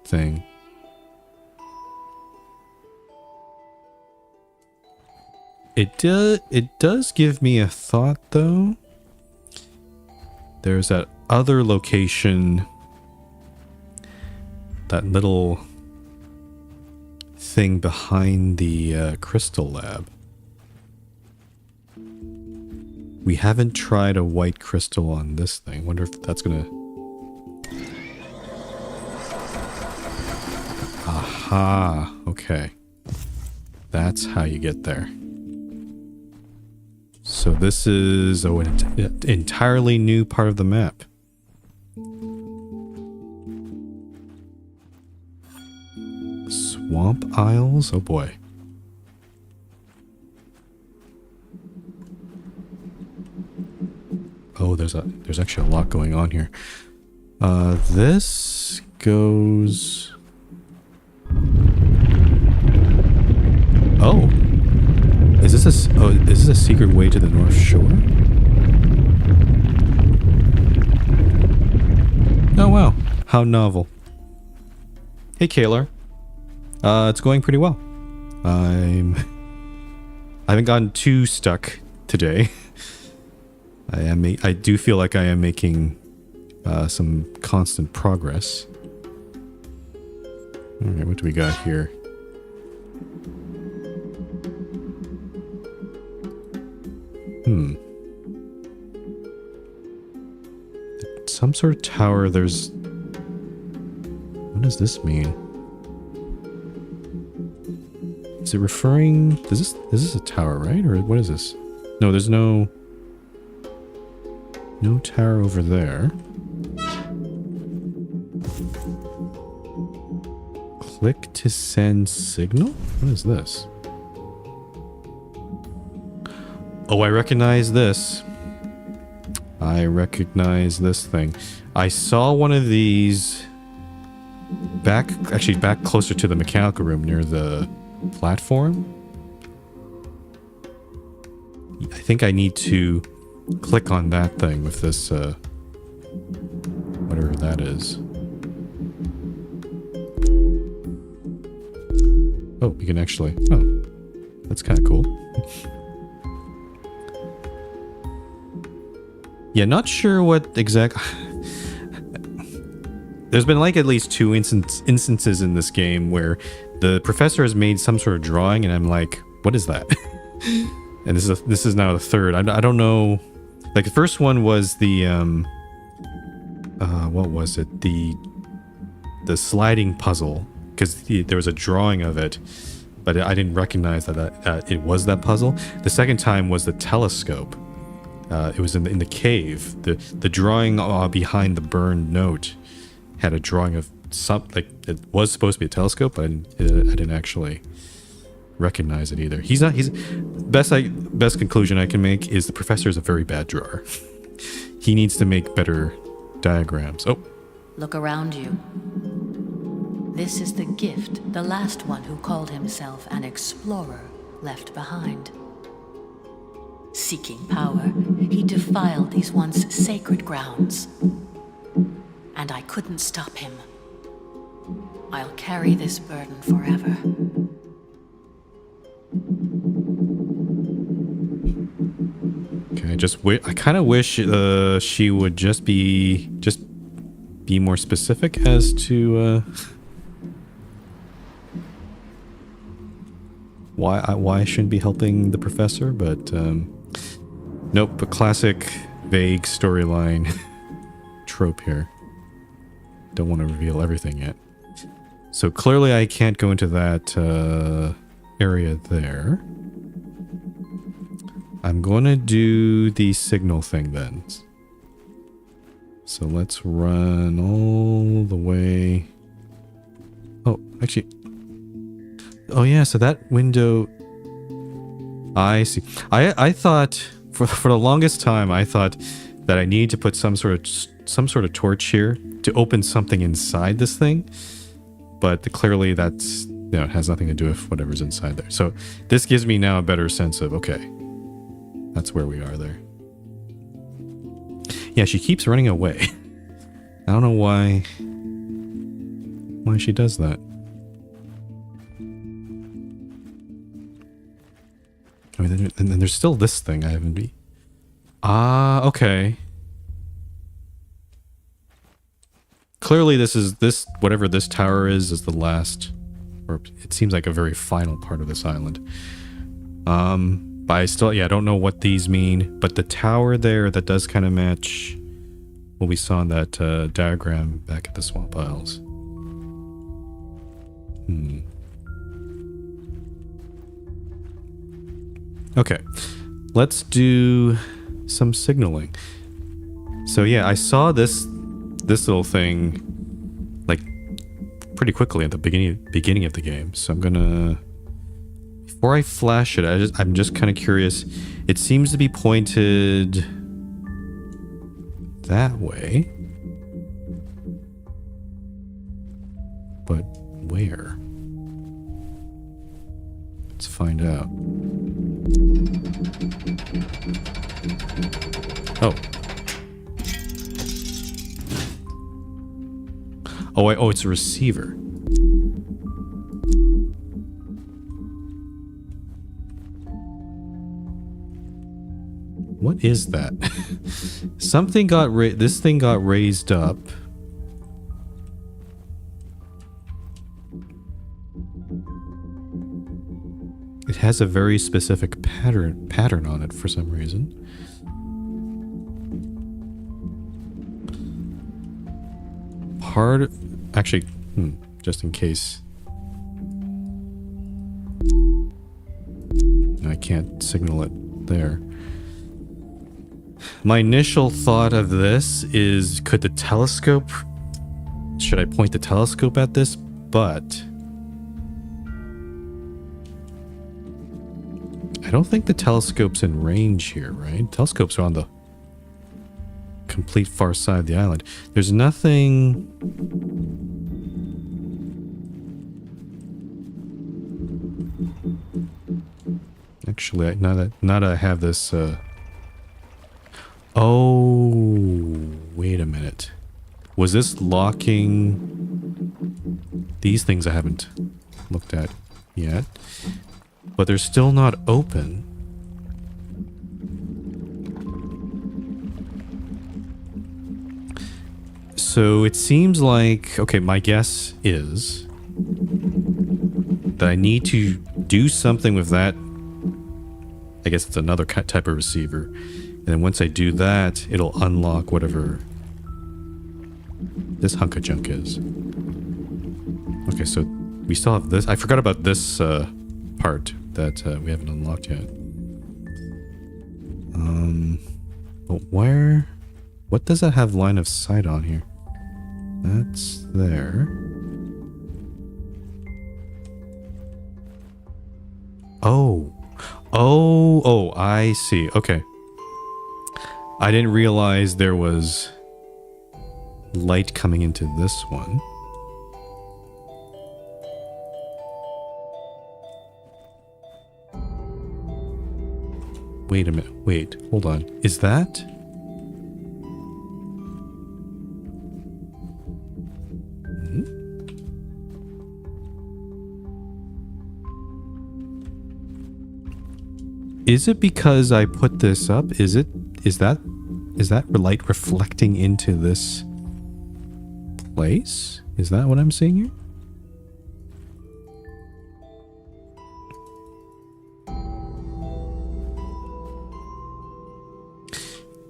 thing. It does give me a thought, though. There's that other location, that little thing behind the crystal lab. We haven't tried a white crystal on this thing. Wonder if that's gonna... Aha, okay. That's how you get there. So this is an entirely new part of the map. Swamp Isles? Oh boy. Oh, there's actually a lot going on here. This goes... Oh. Is this a secret way to the North Shore? Oh wow. How novel. Hey Kalar. It's going pretty well. I haven't gotten too stuck today. I do feel like I am making some constant progress. Alright, what do we got here? Some sort of tower, there's... What does this mean? Is it referring... Is this a tower, right? Or what is this? No, there's no tower over there. Click to send signal? What is this? Oh, I recognize this. I recognize this thing. I saw one of these back closer to the mechanical room near the platform. I think I need to click on that thing with this, whatever that is. Oh, you can actually... Oh, that's kind of cool. Yeah, not sure what exact... There's been like at least two instances in this game where the professor has made some sort of drawing and I'm like, what is that? And this is now the third. I don't know. Like the first one was the what was it? The sliding puzzle, because there was a drawing of it, but I didn't recognize that it was that puzzle. The second time was the telescope. It was in the cave. The drawing behind the burned note had a drawing of something. Like, it was supposed to be a telescope, but I didn't actually recognize it either. He's best conclusion I can make is the professor is a very bad drawer. He needs to make better diagrams. Oh, look around you. This is the gift the last one who called himself an explorer left behind. Seeking power, he defiled these once sacred grounds. And I couldn't stop him. I'll carry this burden forever. Okay, I kind of wish she would just be more specific as to why I shouldn't be helping the professor, but nope, a classic vague storyline trope here. Don't want to reveal everything yet. So clearly I can't go into that area there. I'm going to do the signal thing then. So let's run all the way. Oh, actually. Oh yeah, so that window... I see. I thought, for the longest time, I thought that I needed to put some sort of torch here to open something inside this thing. But clearly that's, it has nothing to do with whatever's inside there. So this gives me now a better sense of, okay, that's where we are there. Yeah, she keeps running away. I don't know why she does that. I mean, and then there's still this thing I haven't be. Ah, okay. Clearly this whatever this tower is the last, or it seems like a very final part of this island. But I still, I don't know what these mean, but the tower there, that does kind of match what we saw in that diagram back at the Swamp Isles. Okay, let's do some signaling. So yeah, I saw this little thing like pretty quickly at the beginning of the game. So I'm gonna, before I flash it, I'm just kind of curious. It seems to be pointed that way, but where? Let's find out. Oh. Oh, it's a receiver. What is that? Something got this thing got raised up. It has a very specific pattern on it for some reason. Actually, just in case. I can't signal it there. My initial thought of this is, could the telescope... Should I point the telescope at this? But... I don't think the telescope's in range here, right? Telescopes are on the complete far side of the island. There's nothing... Actually, now that I have this... Oh, wait a minute. Was this locking these things I haven't looked at yet? But they're still not open. So it seems like, okay, my guess is that I need to do something with that. I guess it's another type of receiver. And then once I do that, it'll unlock whatever this hunk of junk is. Okay, so we still have this. I forgot about this part that we haven't unlocked yet. But where... What does that have line of sight on here? That's there. Oh. Oh, I see. Okay. I didn't realize there was light coming into this one. Wait a minute. Wait, hold on. Is that... Is it because I put this up? Is that light reflecting into this place? Is that what I'm seeing here?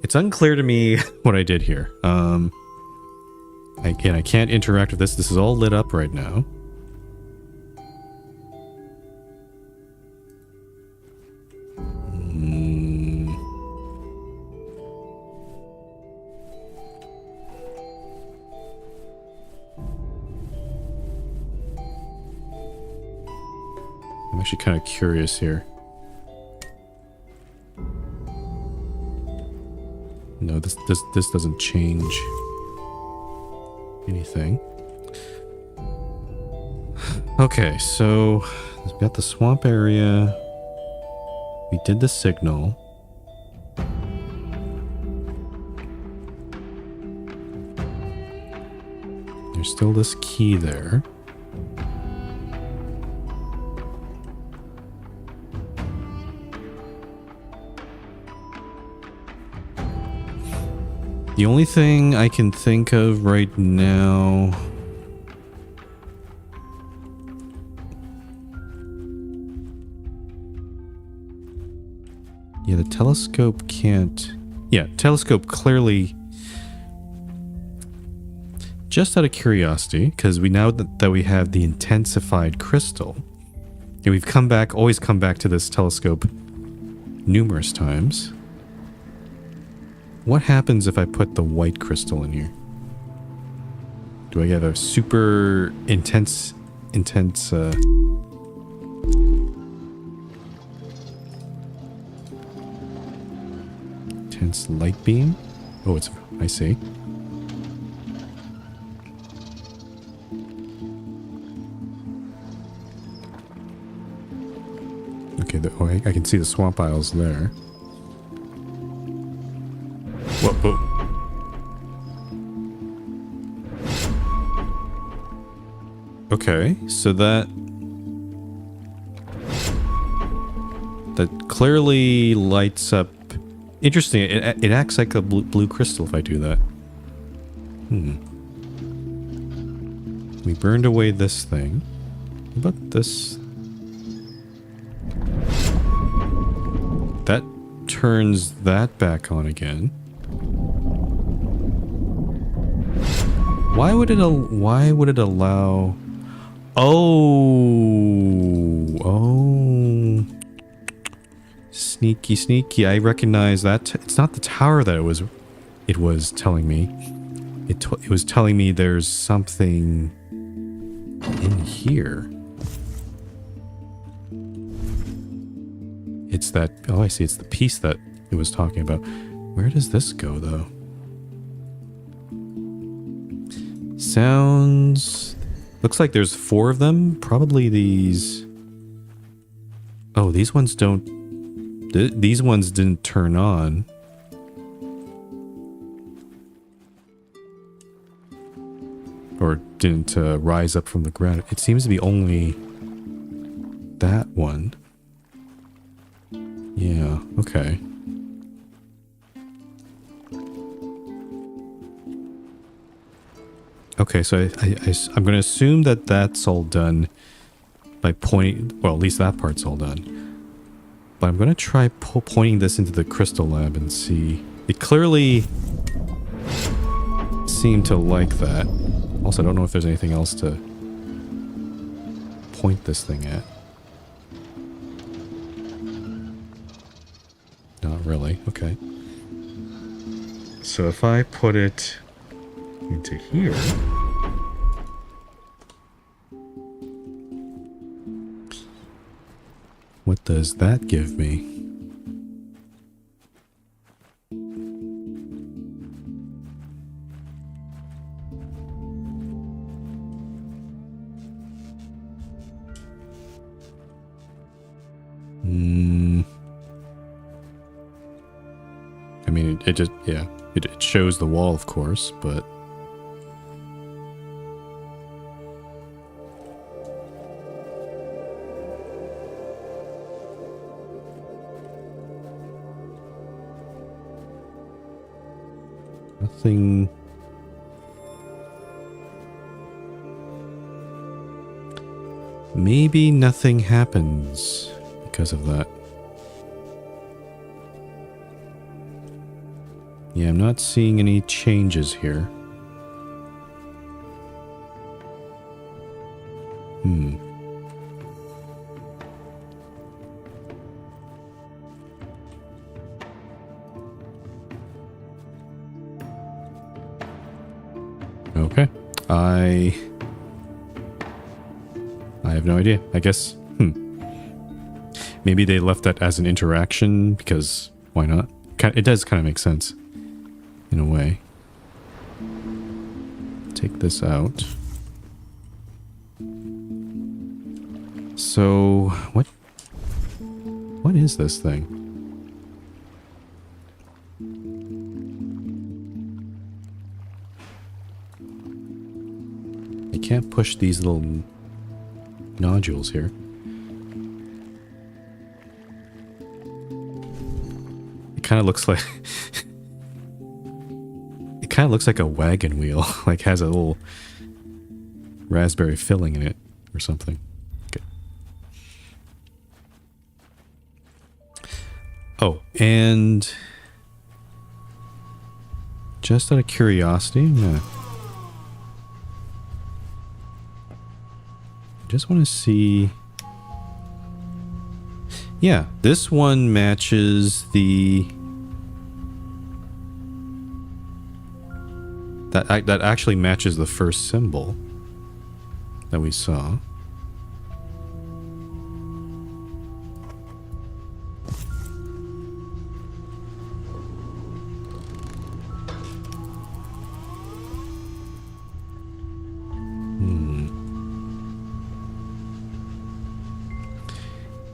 It's unclear to me what I did here. Again, I can't interact with this. This is all lit up right now. I'm actually kind of curious here. No, this doesn't change anything. Okay, so we've got the swamp area. We did the signal. There's still this key there. The only thing I can think of right now... Yeah, the telescope can't... Yeah, telescope clearly... Just out of curiosity, because we now that we have the intensified crystal, and we've always come back to this telescope numerous times. What happens if I put the white crystal in here? Do I get a super intense intense light beam? Oh, it's, I see. Okay, oh, I can see the swamp isles there. Whoa, whoa. Okay, so that clearly lights up. Interesting. It acts like a blue crystal if I do that. We burned away this thing. What about this? That turns that back on again. Why would it allow? Oh. Sneaky, sneaky. I recognize that. It's not the tower that it was telling me. It was telling me there's something in here. It's that, oh, I see. It's the piece that it was talking about. Where does this go, though? Sounds... Looks like there's 4 of them. Probably these... Oh, these ones don't... These ones didn't turn on. Or didn't rise up from the ground. It seems to be only that one. Yeah, okay. Okay, so I'm going to assume that that's all done by pointing... Well, at least that part's all done. But I'm going to try pointing this into the crystal lab and see. It clearly seemed to like that. Also, I don't know if there's anything else to point this thing at. Not really. Okay. So if I put it into here... What does that give me? I mean, it just, yeah, it shows the wall, of course, but... Nothing... Maybe nothing happens because of that. Yeah, I'm not seeing any changes here. Okay. I have no idea. I guess, maybe they left that as an interaction because why not? It does kind of make sense in a way. Take this out. So, what is this thing? I can't push these little nodules here. It kind of looks like it kind of looks like a wagon wheel, like has a little raspberry filling in it or something. Okay. Oh, and just out of curiosity, I'm gonna just want to see. Yeah, this one matches the That actually matches the first symbol that we saw.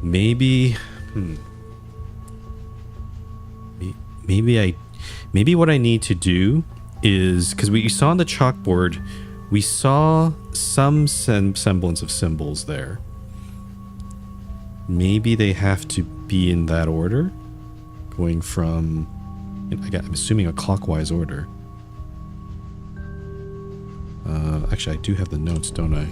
Maybe, maybe what I need to do is, because we saw on the chalkboard, we saw some semblance of symbols there. Maybe they have to be in that order, going from, I'm assuming, a clockwise order. Actually, I do have the notes, don't I?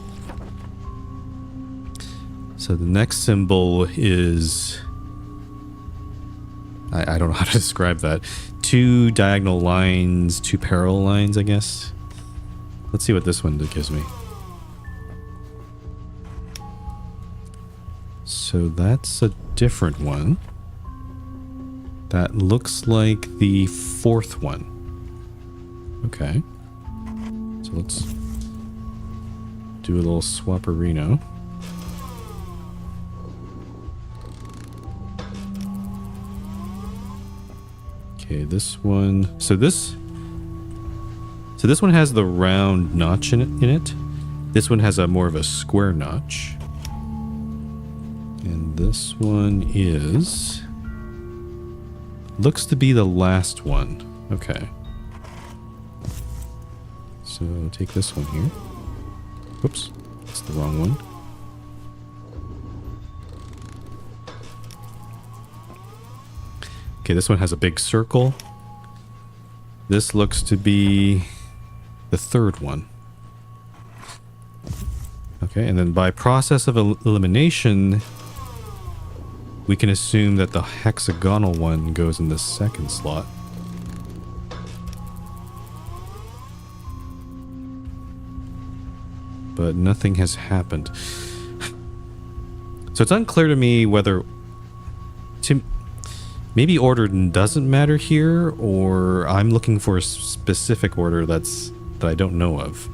So the next symbol is, I don't know how to describe that. 2 diagonal lines, 2 parallel lines, I guess. Let's see what this one gives me. So that's a different one. That looks like the 4th one. Okay. So let's do a little swapperino. Okay, this one. So this one has the round notch in it. This one has a more of a square notch. And this one looks to be the last one. Okay. So take this one here. Whoops, that's the wrong one. Okay, this one has a big circle. This looks to be the 3rd one. Okay, and then by process of elimination, we can assume that the hexagonal one goes in the 2nd slot. But nothing has happened. So it's unclear to me whether... Maybe order doesn't matter here, or I'm looking for a specific order that I don't know of.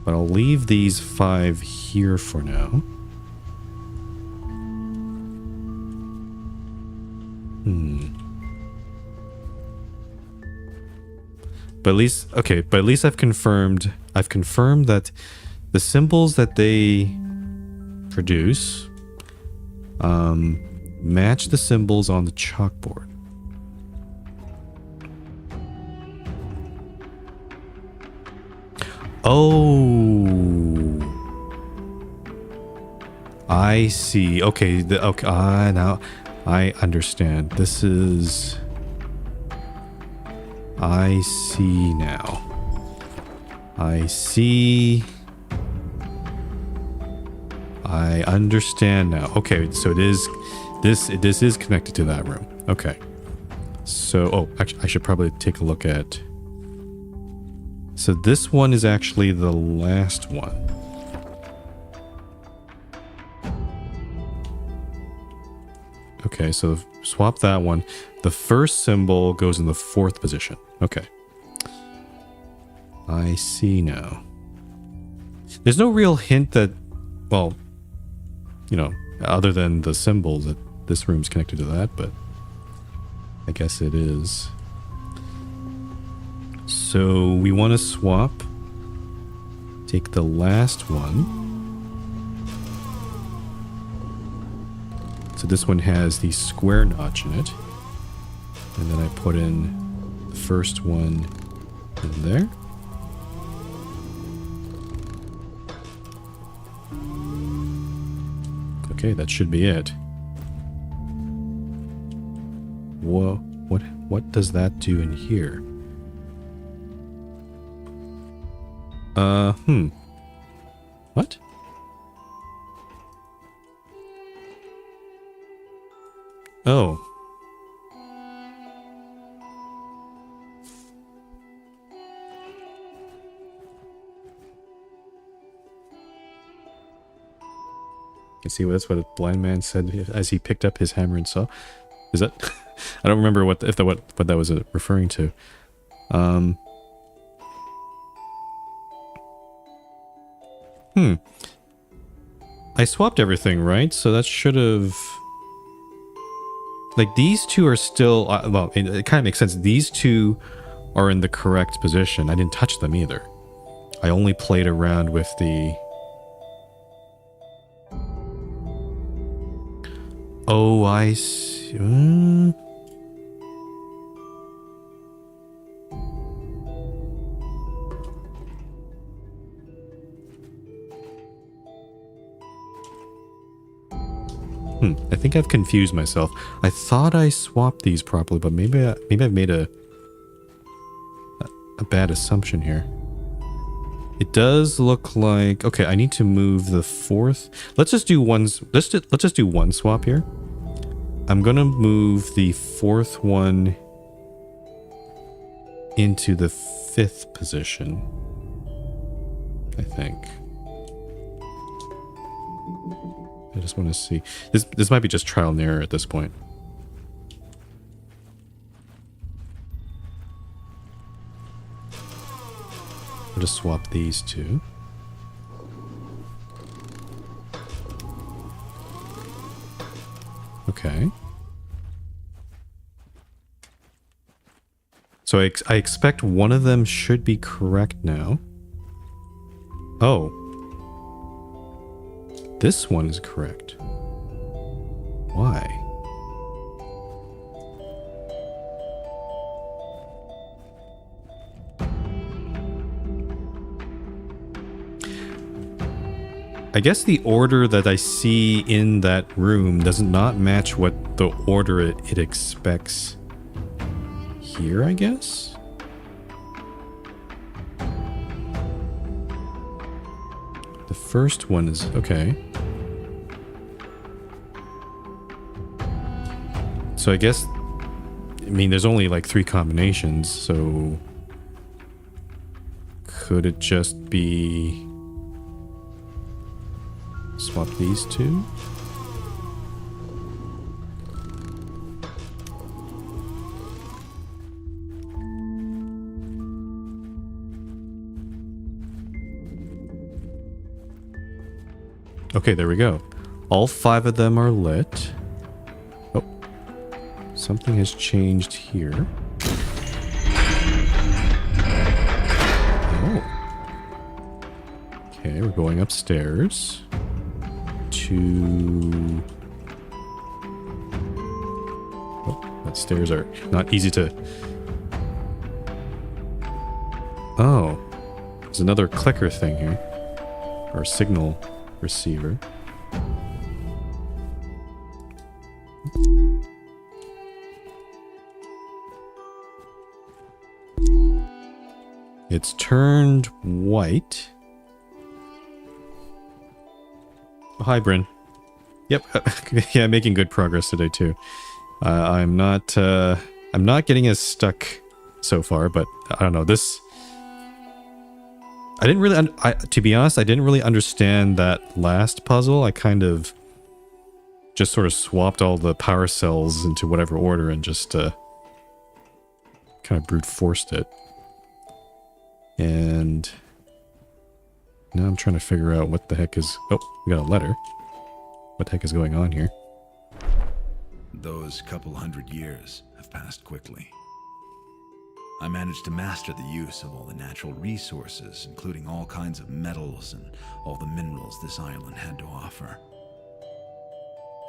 But I'll leave these 5 here for now. But at least, okay, but at least I've confirmed that the symbols that they produce match the symbols on the chalkboard. Oh, I see. Okay, okay. Now I understand. This is. I see now. I see. I understand now. Okay, so it is. This is connected to that room. Okay. So, oh, actually, I should probably take a look at... So this one is actually the last one. Okay, so swap that one. The first symbol goes in the 4th position. Okay. I see now. There's no real hint that, well, you know, other than the symbols, that this room's connected to that, but I guess it is. So we want to swap. Take the last one. So this one has the square notch in it. And then I put in the first one in there. Okay, that should be it. Whoa, what does that do in here? What? Oh. You see, that's what a blind man said as he picked up his hammer and saw. Is that? I don't remember what that was referring to. I swapped everything, right? So that should have... Like, these two are still... well, it kind of makes sense. These two are in the correct position. I didn't touch them either. I only played around with the... Oh, I see. I think I've confused myself. I thought I swapped these properly, but maybe I've made a bad assumption here. It does look like... Okay, I need to move the fourth. Let's just do one... Let's just do one swap here. I'm gonna move the fourth one into the fifth position, I think. I just want to see. This might be just trial and error at this point. I'll just swap these two. Okay. So I expect one of them should be correct now. Oh. This one is correct. Why? I guess the order that I see in that room does not match what the order it expects here, I guess? The first one is... okay. So I guess... I mean, there's only like 3 combinations, so... Could it just be... Swap these two? Okay, there we go. All 5 of them are lit. Oh. Something has changed here. Oh. Okay, we're going upstairs. To... Oh, that stairs are not easy to... Oh. There's another clicker thing here. Or signal receiver. It's turned white. Oh, hi, Bryn. Yep. Yeah, making good progress today too. I'm not getting as stuck so far, but I don't know. This... I didn't really... to be honest, I didn't really understand that last puzzle. I kind of just sort of swapped all the power cells into whatever order and just kind of brute forced it. And now I'm trying to figure out what the heck is... Oh, we got a letter. What the heck is going on here? Those couple hundred years have passed quickly. I managed to master the use of all the natural resources, including all kinds of metals and all the minerals this island had to offer.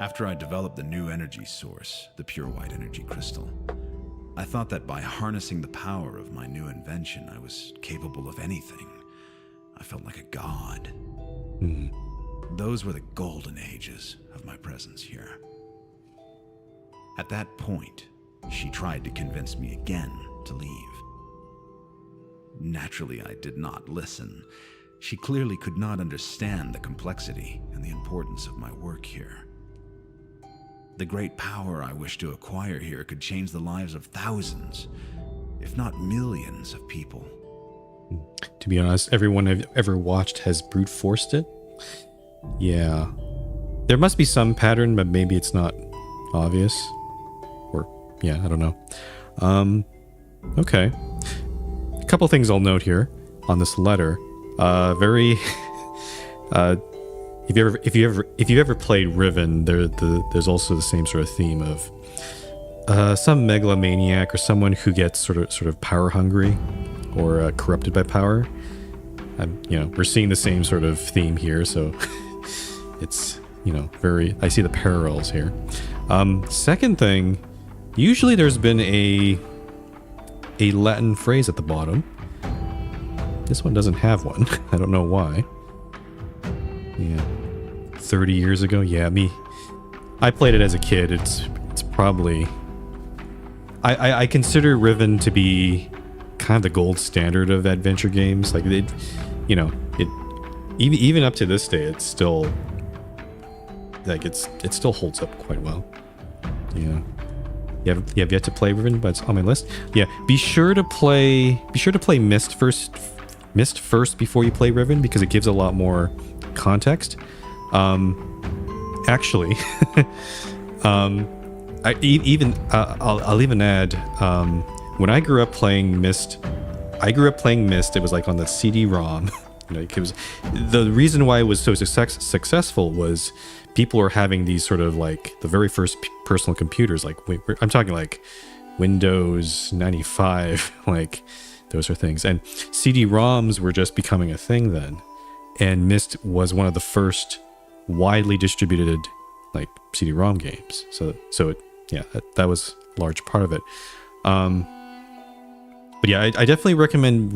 After I developed the new energy source, the pure white energy crystal, I thought that by harnessing the power of my new invention, I was capable of anything. I felt like a god. Those were the golden ages of my presence here. At that point, she tried to convince me again to leave. Naturally, I did not listen. She clearly could not understand the complexity and the importance of my work here. The great power I wished to acquire here could change the lives of thousands, if not millions of people. To be honest, everyone I've ever watched has brute forced it. Yeah. There must be some pattern, but maybe it's not obvious. Or, yeah, I don't know. Okay. A couple things I'll note here on this letter. Very, If you ever played Riven, there's also the same sort of theme of some megalomaniac or someone who gets sort of power hungry or corrupted by power. We're seeing the same sort of theme here, so it's I see the parallels here. Second thing, usually there's been a Latin phrase at the bottom. This one doesn't have one. I don't know why. Yeah, 30 years ago. Yeah, I played it as a kid. It's probably. I consider Riven to be kind of the gold standard of adventure games. Like even up to this day, it's still it still holds up quite well. Yeah. You have yet to play Riven, but it's on my list. Yeah, be sure to play Mist first before you play Riven, because it gives a lot more context. Actually, I'll even add, when I grew up playing Mist, it was like on the CD-ROM. It was, the reason why it was so successful was people were having these sort of like the very first personal computers, like I'm talking like Windows 95, like those are things, and CD-ROMs were just becoming a thing then, and Myst was one of the first widely distributed like CD-ROM games. So it, yeah, that was a large part of it. But yeah, I definitely recommend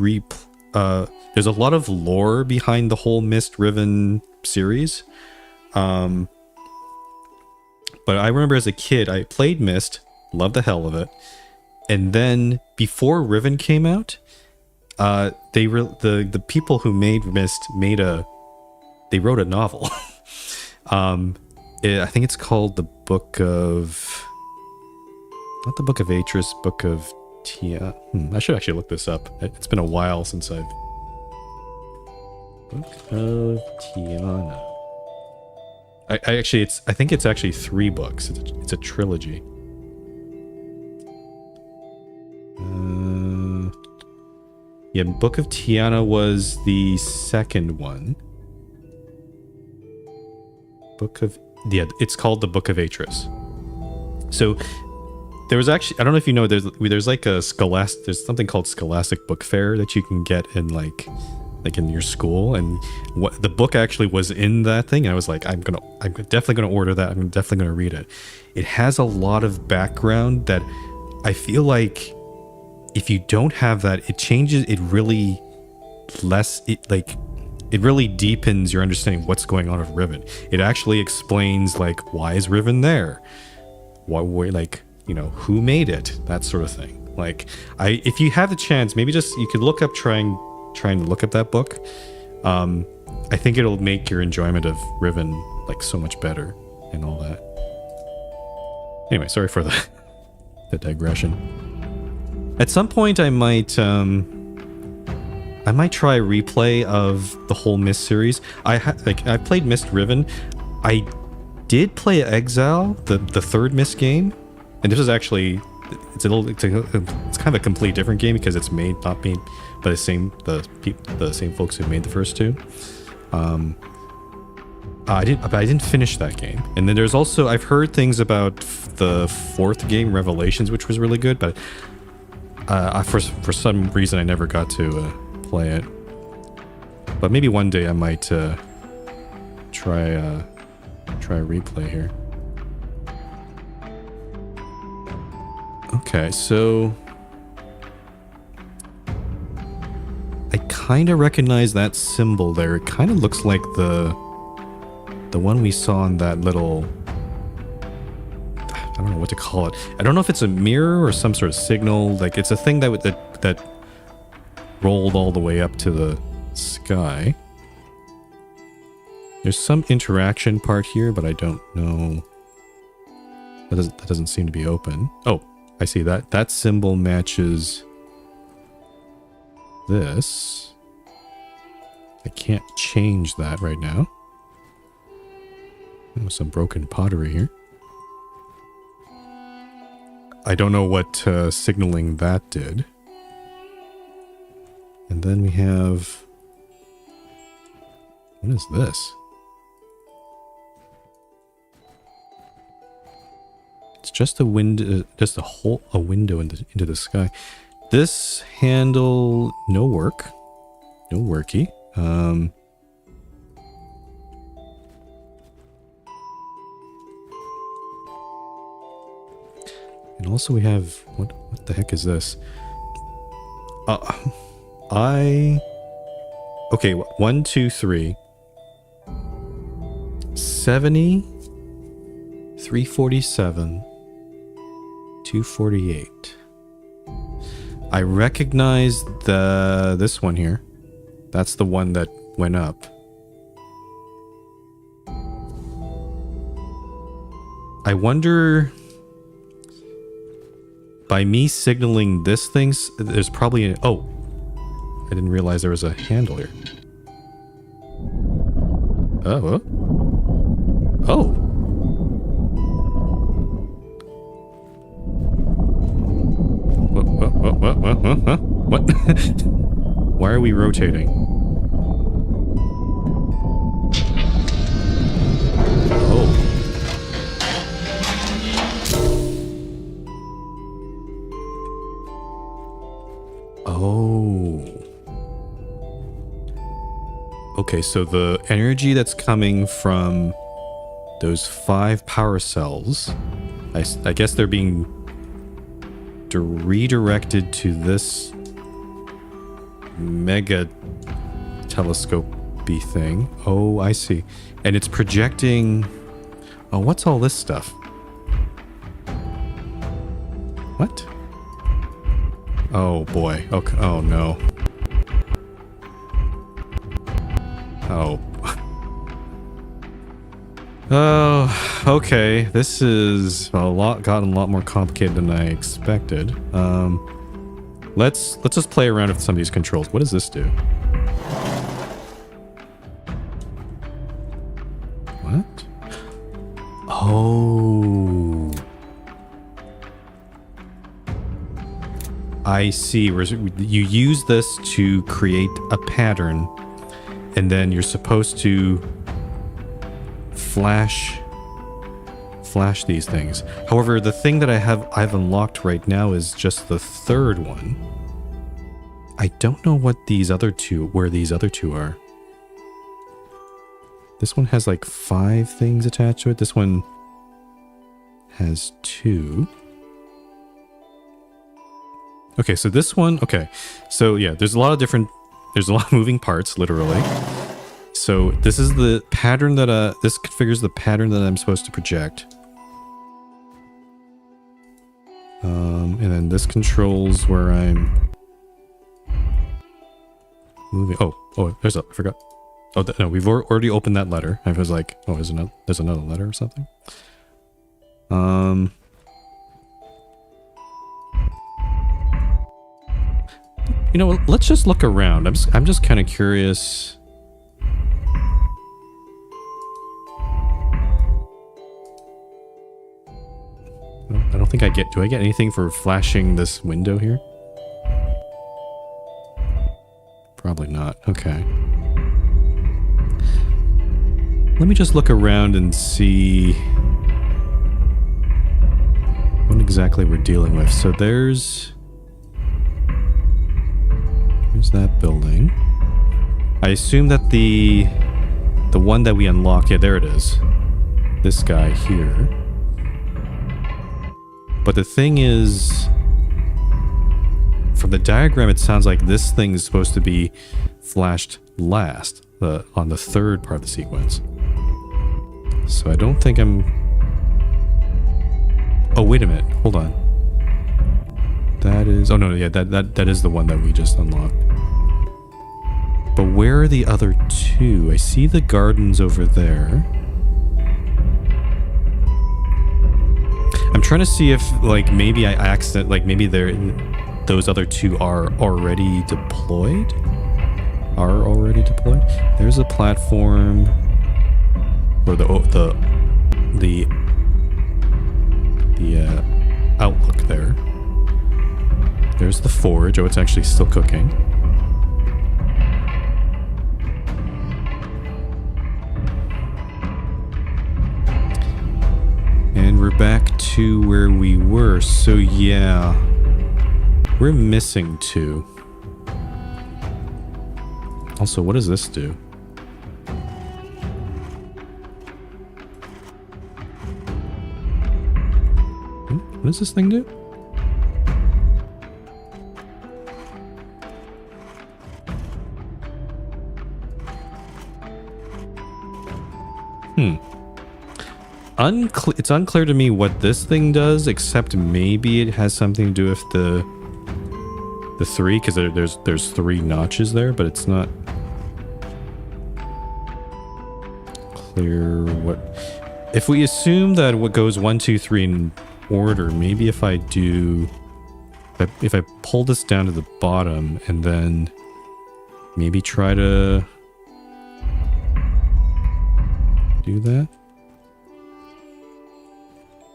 there's a lot of lore behind the whole Myst Riven series. But I remember as a kid, I played Myst, loved the hell of it, and then before Riven came out, the people who made Myst they wrote a novel. I think it's called the Book of, not the Book of Atris, Book of Tia. I should actually look this up. It's been a while since I've. Book of Tiana. I think it's actually 3 books. It's a trilogy. Yeah, Book of Tiana was the second one. It's called the Book of Atris. So there was actually, I don't know if you know, there's like a there's something called Scholastic Book Fair that you can get in like in your school, and what the book actually was in that thing, and I was like, I'm definitely gonna order that. I'm definitely gonna read it. It has a lot of background that I feel like if you don't have that, it changes it really it really deepens your understanding of what's going on with Riven. It actually explains like, why is Riven there? Who made it? That sort of thing. Like, if you have the chance, maybe just you could look up trying to look up that book. I think it'll make your enjoyment of Riven like so much better and all that. Anyway, sorry for the digression. At some point, I might try a replay of the whole Myst series. I played Myst Riven. I did play Exile, the third Myst game, and this is actually it's kind of a complete different game because it's not made by the same folks who made the first two. I didn't finish that game. And then there's also, I've heard things about the fourth game, Revelations, which was really good, but for some reason I never got to play it. But maybe one day I might try a replay here. Okay, so I kind of recognize that symbol there. It kind of looks like the one we saw in that little, I don't know what to call it. I don't know if it's a mirror or some sort of signal. Like, it's a thing that rolled all the way up to the sky. There's some interaction part here, but I don't know. That doesn't seem to be open. Oh, I see that. That symbol matches this. I can't change that right now. There's some broken pottery here. I don't know what signaling that did. And then we have What is this? It's just a window, just a window into the sky. This handle, no work. No worky. And also we have, what the heck is this? Okay, 1, 2, 3. 70, 347, 248. I recognize this one here. That's the one that went up. I wonder, by me signaling this thing, there's probably oh, I didn't realize there was a handle here. Oh. Oh. What? Why are we rotating? Oh. Oh. Okay, so the energy that's coming from those 5 power cells, I guess they're being redirected to this mega telescope-y thing. Oh, I see. And it's projecting... Oh, what's all this stuff? What? Oh, boy. Okay. Oh, no. Oh. Oh, okay. This is gotten a lot more complicated than I expected. Let's just play around with some of these controls. What does this do? What? Oh. I see. You use this to create a pattern, and then you're supposed to flash these things. However, the thing that I've unlocked right now is just the 3rd one. I don't know where these other two are. This one has like 5 things attached to it. This one has 2. Okay, so this one, okay. So yeah, there's a lot of moving parts, literally. So this is the pattern that, this configures the pattern that I'm supposed to project. And then this controls where I'm moving. Oh, I forgot. Oh, no, we've already opened that letter. I was like, oh, there's another letter or something. You know, let's just look around. I'm just kind of curious. I don't think do I get anything for flashing this window here? Probably not. Okay. Let me just look around and see what exactly we're dealing with. So there's that building. I assume that the one that we unlocked, yeah, there it is. This guy here. But the thing is, from the diagram, it sounds like this thing is supposed to be flashed last, on the 3rd part of the sequence. So I don't think I'm... Oh, wait a minute. Hold on. That is... Oh, no, yeah, that is the one that we just unlocked. But where are the other 2? I see the gardens over there. I'm trying to see if, like, maybe I accident, like, maybe those other 2 are already deployed. There's a platform, or the outlook there. There's the forge. Oh, it's actually still cooking. back to where we were. So yeah, we're missing 2. Also, what does this do? What does this thing do? It's unclear to me what this thing does, except maybe it has something to do with the 3, because there's 3 notches there, but it's not clear what. If we assume that what goes 1, 2, 3 in order, maybe if I pull this down to the bottom and then maybe try to do that.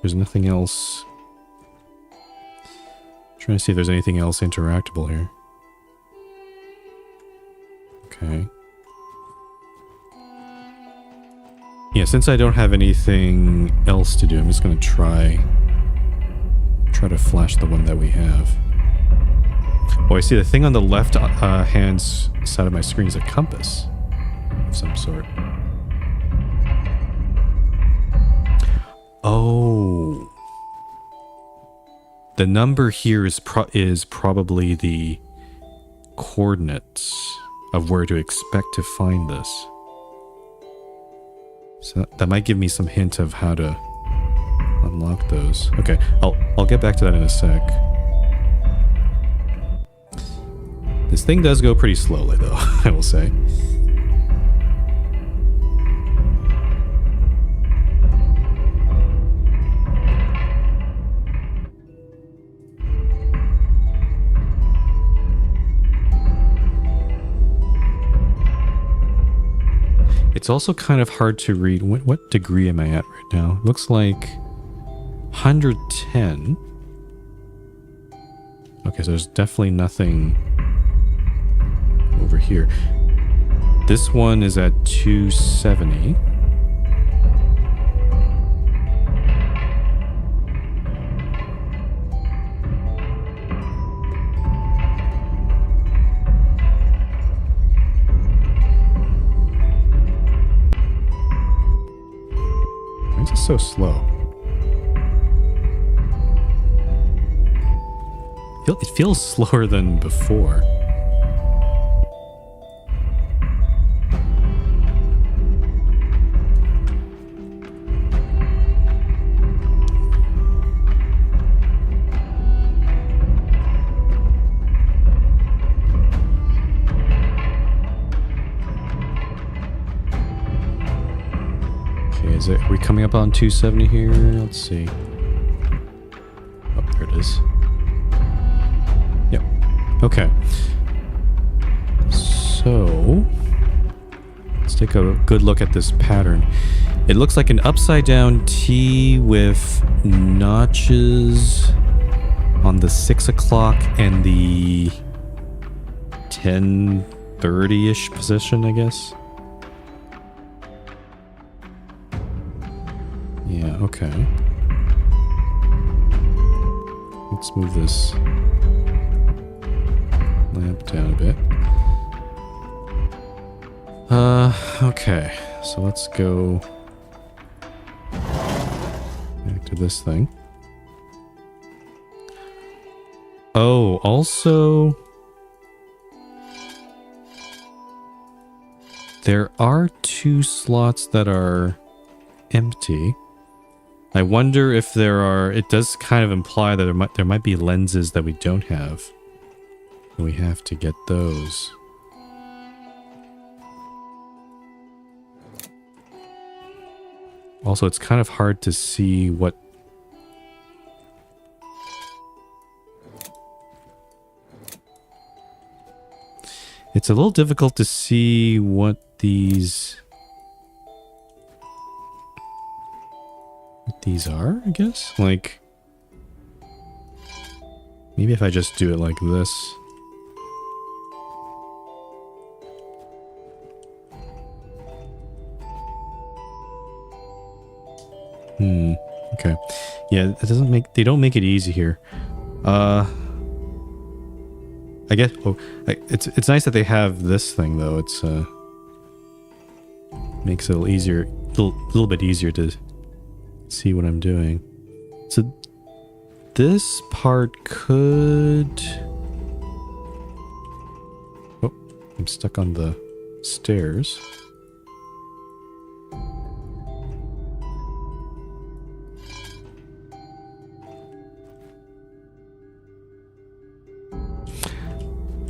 There's nothing else. I'm trying to see if there's anything else interactable here. Okay. Yeah, since I don't have anything else to do, I'm just going to try to flash the one that we have. Oh, I see the thing on the left hand side of my screen is a compass of some sort. Oh. The number here is probably the coordinates of where to expect to find this. So that might give me some hint of how to unlock those. Okay, I'll get back to that in a sec. This thing does go pretty slowly though, I will say. It's also kind of hard to read. What degree am I at right now? It looks like 110. Okay, so there's definitely nothing over here. This one is at 270. Why is it so slow? It feels slower than before. Are we coming up on 270 here? Let's see. Oh, there it is. Yep. Okay. So, let's take a good look at this pattern. It looks like an upside down T with notches on the 6 o'clock and the 10:30-ish position, I guess. Yeah, okay. Let's move this lamp down a bit. Okay. So let's go back to this thing. Oh, also there are 2 slots that are empty. I wonder if there are. It does kind of imply that there might be lenses that we don't have. And we have to get those. Also, it's kind of hard to see what. It's a little difficult to see what these are, I guess? Like, maybe if I just do it like this. Okay. Yeah, it doesn't make... They don't make it easy here. I guess... Oh, it's nice that they have this thing, though. It's, makes it a little easier... little bit easier to see what I'm doing. So, this part could... Oh, I'm stuck on the stairs.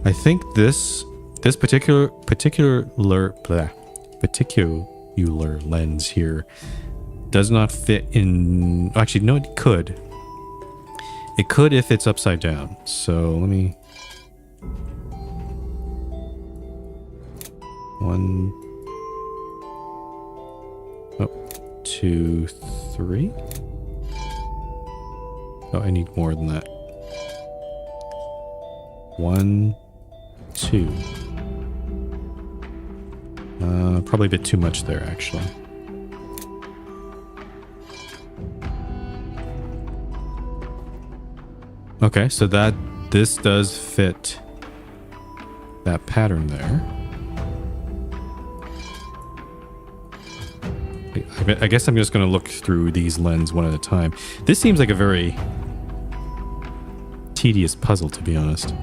I think this particular lens here does not fit in. Actually, no, it could. It could if it's upside down. So let me. 1, 2, 3. Oh, I need more than that. 1, 2. Probably a bit too much there, actually. Okay, so this does fit that pattern there. I guess I'm just going to look through these lenses one at a time. This seems like a very tedious puzzle, to be honest.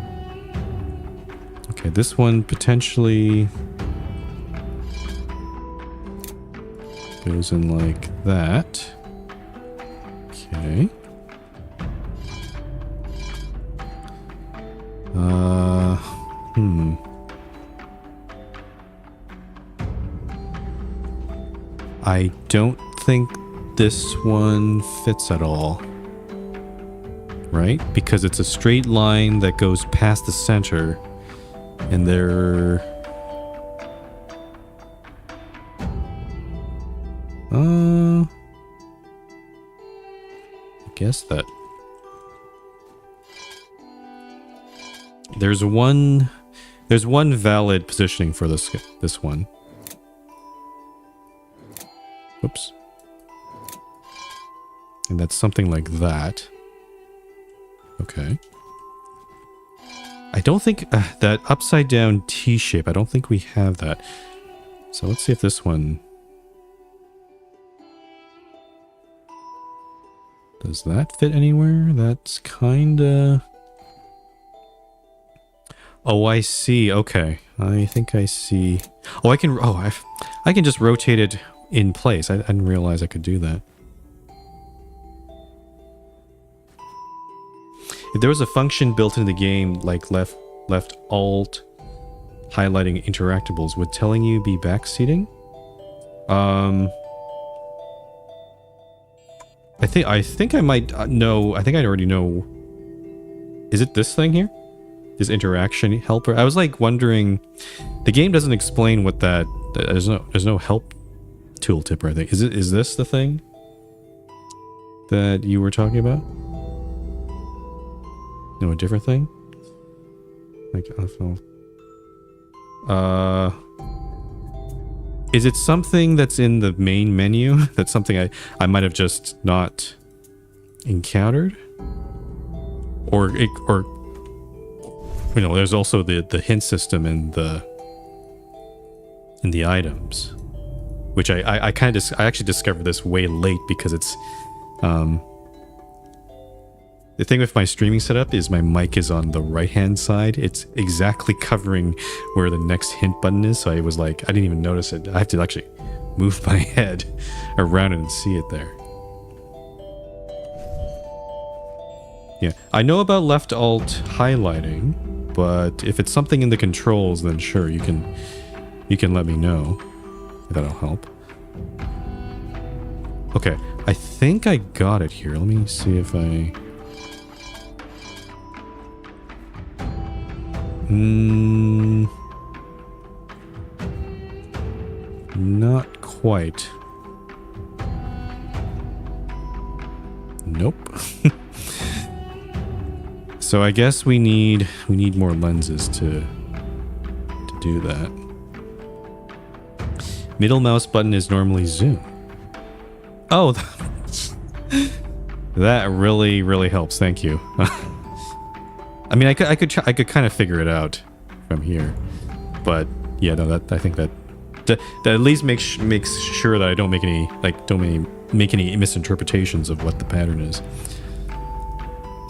Okay, this one potentially goes in like that. Okay. I don't think this one fits at all. Right? Because it's a straight line that goes past the center. And there... I guess that... There's one valid positioning for this one. Oops. And that's something like that. Okay. I don't think that upside down T shape, I don't think we have that. So let's see if this one... Does that fit anywhere? That's kinda... Oh, I see. Okay. I think I see... Oh, I can... Oh, I can just rotate it in place. I didn't realize I could do that. If there was a function built into the game like left alt highlighting interactables, would telling you be backseating? I think I might know. I think I already know. Is it this thing here? This interaction helper? I was like wondering. The game doesn't explain what that. There's no help tooltip or anything. Is this the thing that you were talking about? No, a different thing? Like, is it something that's in the main menu? That's something I might have just not encountered? Or you know, there's also the hint system in the items, which I actually discovered this way late because it's the thing with my streaming setup is my mic is on the right-hand side. It's exactly covering where the next hint button is. So I was like, I didn't even notice it. I have to actually move my head around it and see it there. Yeah, I know about left alt highlighting, but if it's something in the controls, then sure, you can let me know. That'll help. Okay, I think I got it here. Let me see if I... Not quite. Nope. So I guess we need more lenses to do that. Middle mouse button is normally zoom. Oh, That really, really helps. Thank you. I mean, I could kind of figure it out from here, but yeah, no, that I think that at least makes sure that I don't make any misinterpretations of what the pattern is.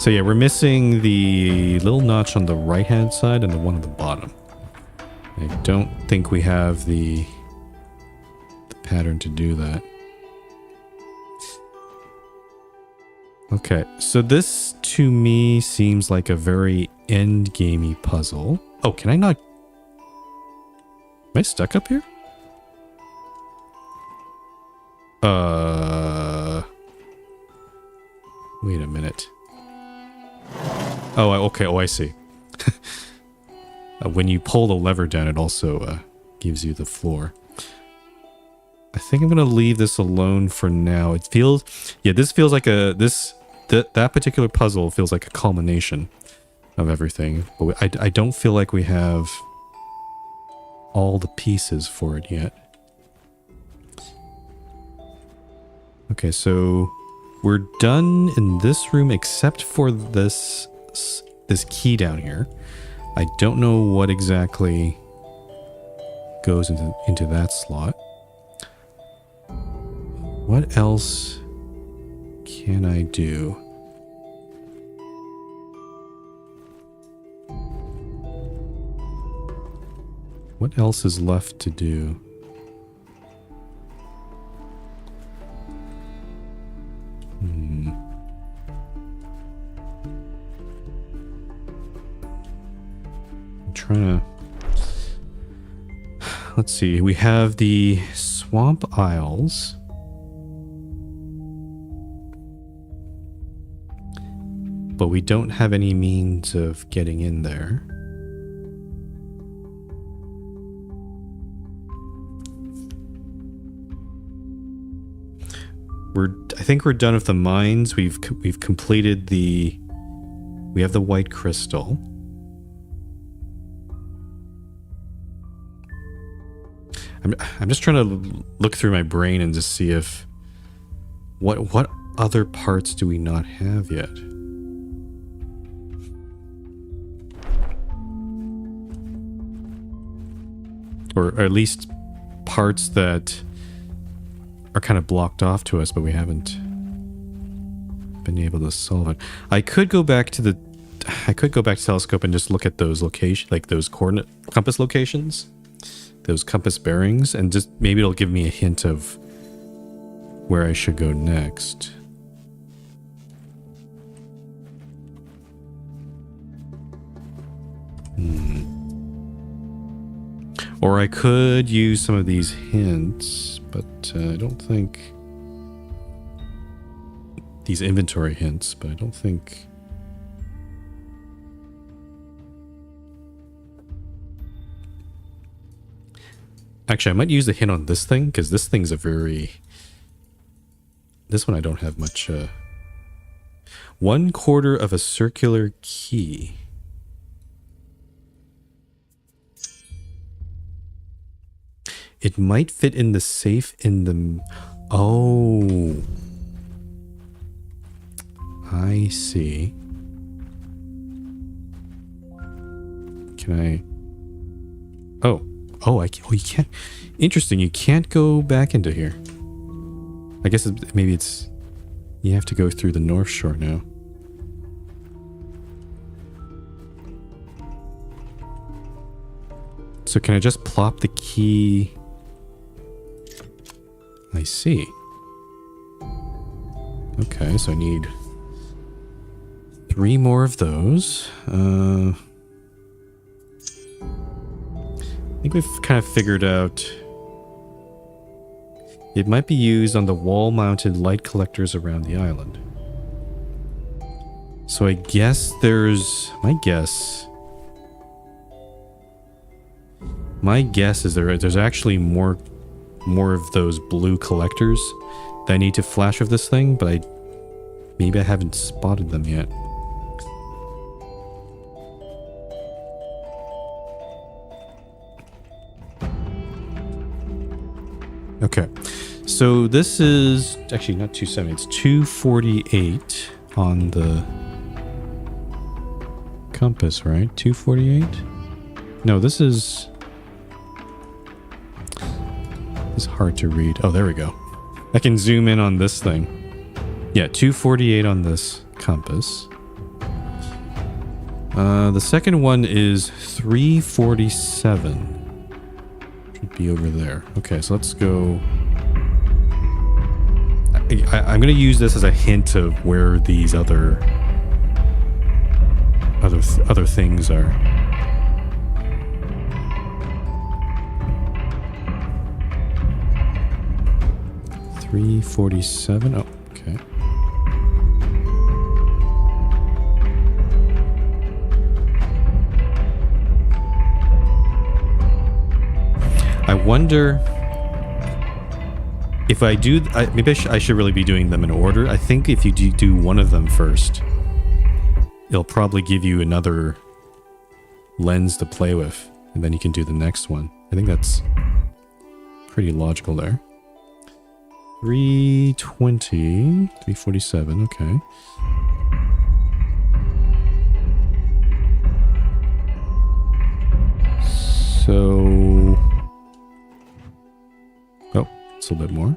So yeah, we're missing the little notch on the right hand side and the one at the bottom. I don't think we have the pattern to do that. Okay, so this to me seems like a very end-gamey puzzle. Oh, can I not? Am I stuck up here? Wait a minute. Oh, okay. Oh, I see. When you pull the lever down, it also gives you the floor. I think I'm gonna leave this alone for now. It feels, yeah, this feels like that particular puzzle feels like a culmination of everything. But I don't feel like we have all the pieces for it yet. Okay, so we're done in this room except for this key down here. I don't know what exactly goes into that slot. What else can I do? What else is left to do? I'm trying to... Let's see. We have the Swamp Isles. But we don't have any means of getting in there. I think we're done with the mines. We've completed the... We have the white crystal. I'm just trying to look through my brain and just see if... What other parts do we not have yet? Or at least parts that are kind of blocked off to us, but we haven't been able to solve it. I could go back to Telescope and just look at those locations, like those coordinate compass locations, those compass bearings, and just maybe it'll give me a hint of where I should go next. Or I could use some of these hints, but I don't think... These inventory hints, but I don't think... Actually, I might use the hint on this thing, because this thing's a very... This one I don't have much... 1/4 of a circular key. It might fit in the safe in the... Oh. I see. Can I... Oh. Oh, you can't... Interesting, you can't go back into here. I guess maybe it's... You have to go through the North Shore now. So can I just plop the key... I see. Okay, so I need 3 more of those. I think we've kind of figured out... It might be used on the wall-mounted light collectors around the island. So I guess there's... My guess is there's actually more of those blue collectors that I need to flash of this thing, but maybe I haven't spotted them yet. Okay, So this is actually not 270, it's 248 on the compass, right? 248? No, this is... It's hard to read. Oh, there we go. I can zoom in on this thing. Yeah, 248 on this compass. The second one is 347. Should be over there. Okay, so let's go... I'm going to use this as a hint of where these other things are. $347. Oh, okay. I wonder if I do. Maybe I should really be doing them in order. I think if you do one of them first, it'll probably give you another lens to play with, and then you can do the next one. I think that's pretty logical there. 320, 347, okay. So... Oh, it's a little bit more.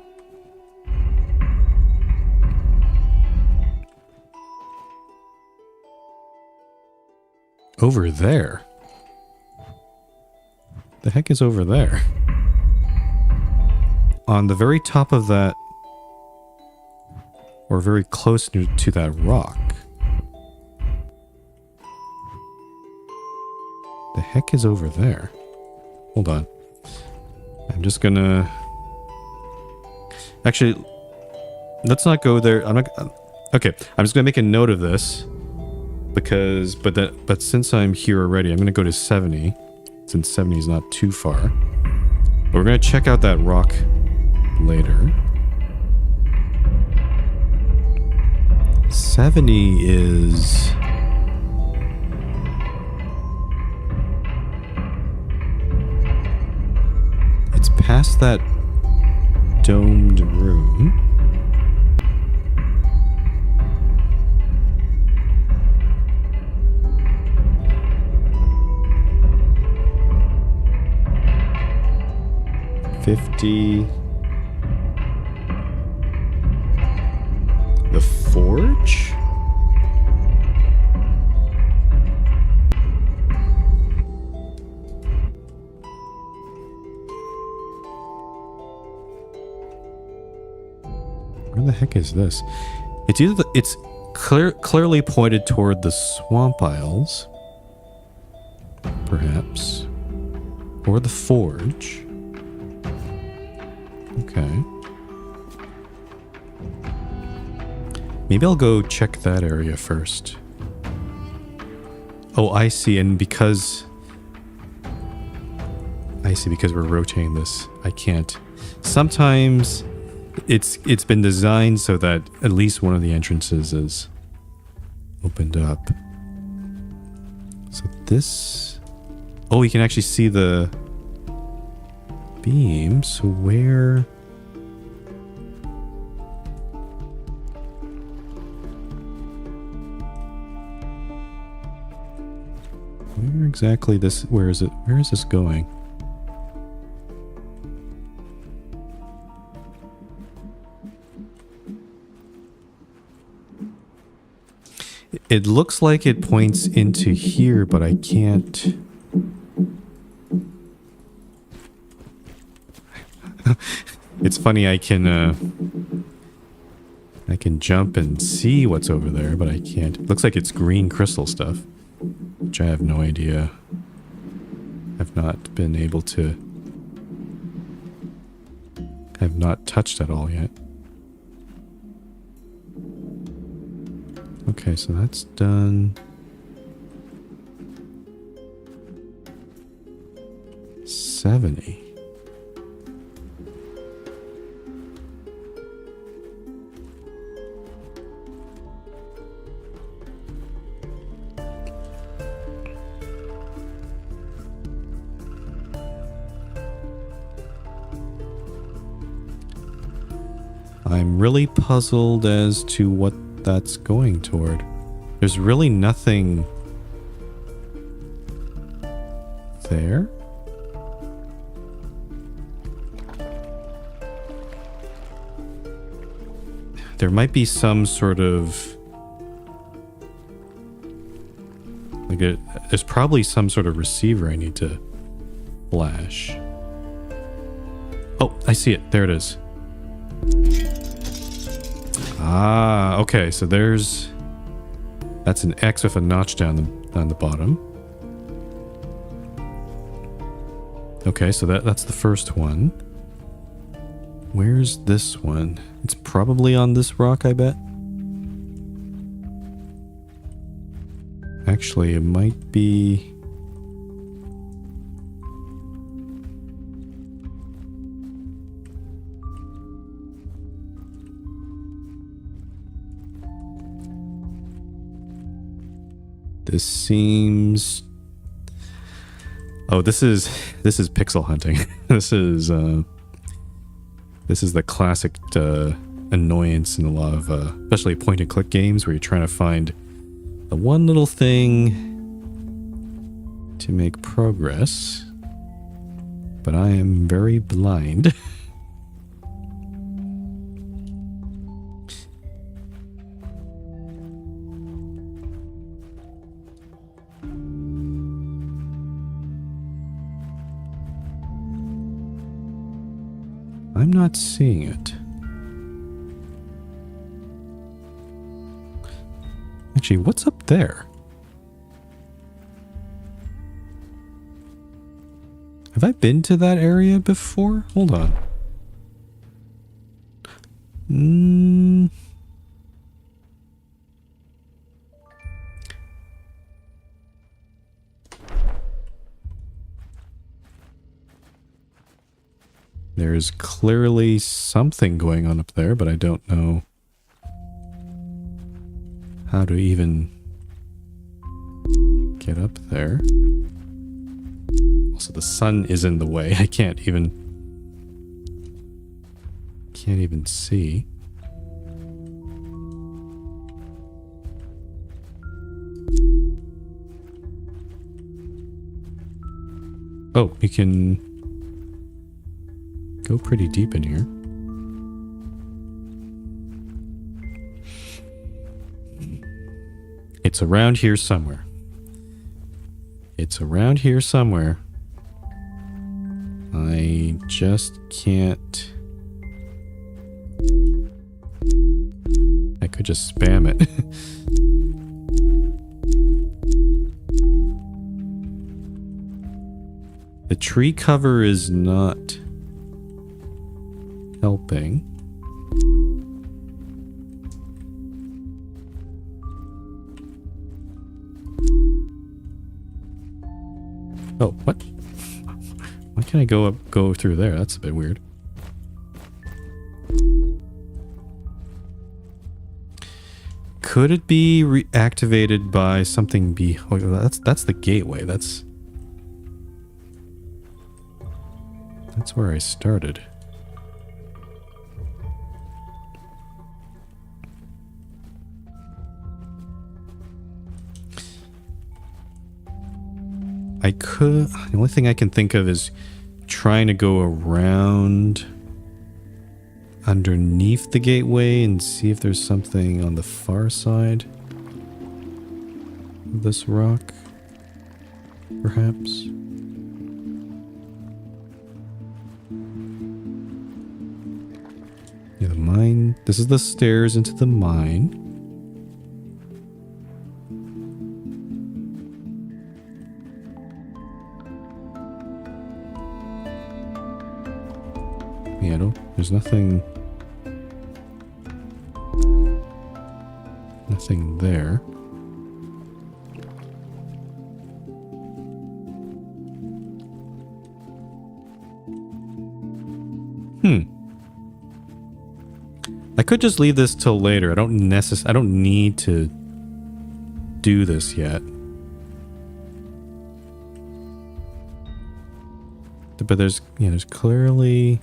Over there? The heck is over there? On the very top of that, or very close to that rock. The heck is over there? Hold on. I'm just gonna... Actually, let's not go there. I'm not... Okay, I'm just gonna make a note of this. Because... But since I'm here already, I'm gonna go to 70. Since 70 is not too far. But we're gonna check out that rock later. 70 is... It's past that domed room. $50... The forge? Where the heck is this? It's either it's clearly pointed toward the swamp isles, perhaps, or the forge. Okay. Maybe I'll go check that area first. Oh, I see. And because... I see, because we're rotating this, I can't. Sometimes it's been designed so that at least one of the entrances is opened up. So this... Oh, you can actually see the beam. So where... Where exactly this... Where is it? Where is this going? It looks like it points into here, but I can't... It's funny, I can jump and see what's over there, but I can't. It looks like it's green crystal stuff, which I have no idea. I've not been able to... I've not touched at all yet. Okay, so that's done. 70. I'm really puzzled as to what that's going toward. There's really nothing there. There might be some sort of like there's probably some sort of receiver I need to flash. Oh, I see it. There it is. Ah, okay. So that's an X with a notch down the bottom. Okay, so that's the first one. Where's this one? It's probably on this rock, I bet. Actually, it might be... This seems... Oh, this is pixel hunting. This is the classic annoyance in a lot of, especially point-and-click games where you're trying to find the one little thing to make progress. But I am very blind. I'm not seeing it. Actually, what's up there? Have I been to that area before? Hold on. There's clearly something going on up there, but I don't know how to even get up there. Also, the sun is in the way. I can't even see. Oh, you can go pretty deep in here. It's around here somewhere. It's around here somewhere. I just can't... I could just spam it. The tree cover is not helping. Oh, what? Why can't I go through there? That's a bit weird. Could it be reactivated by something oh, that's the gateway. That's where I started. The only thing I can think of is trying to go around underneath the gateway and see if there's something on the far side of this rock, perhaps. Yeah, the mine. This is the stairs into the mine. Yeah, there's nothing there. I could just leave this till later. I don't need to do this yet. But there's clearly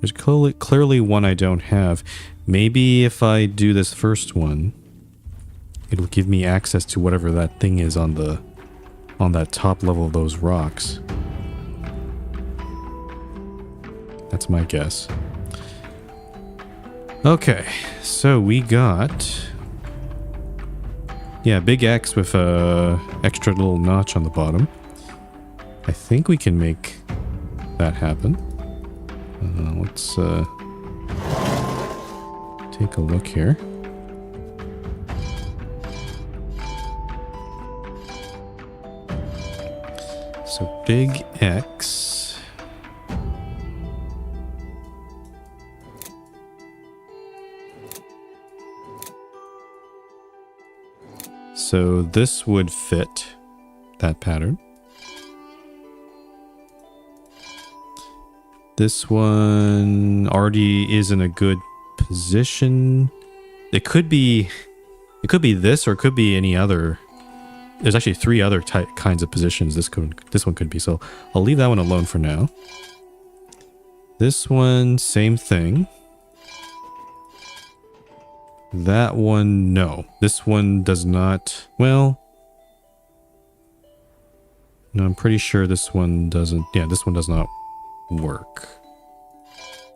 There's clearly one I don't have. Maybe if I do this first one, it'll give me access to whatever that thing is on that top level of those rocks. That's my guess. Okay, so we got... yeah, big X with a extra little notch on the bottom. I think we can make that happen. Let's take a look here. So big X. So this would fit that pattern. This one already is in a good position. It could be this, or it could be any other. There's actually 3 other kinds of positions this one could be. So I'll leave that one alone for now. This one, same thing. That one, no. This one does not. Well, no, I'm pretty sure this one doesn't. Yeah, this one does not work.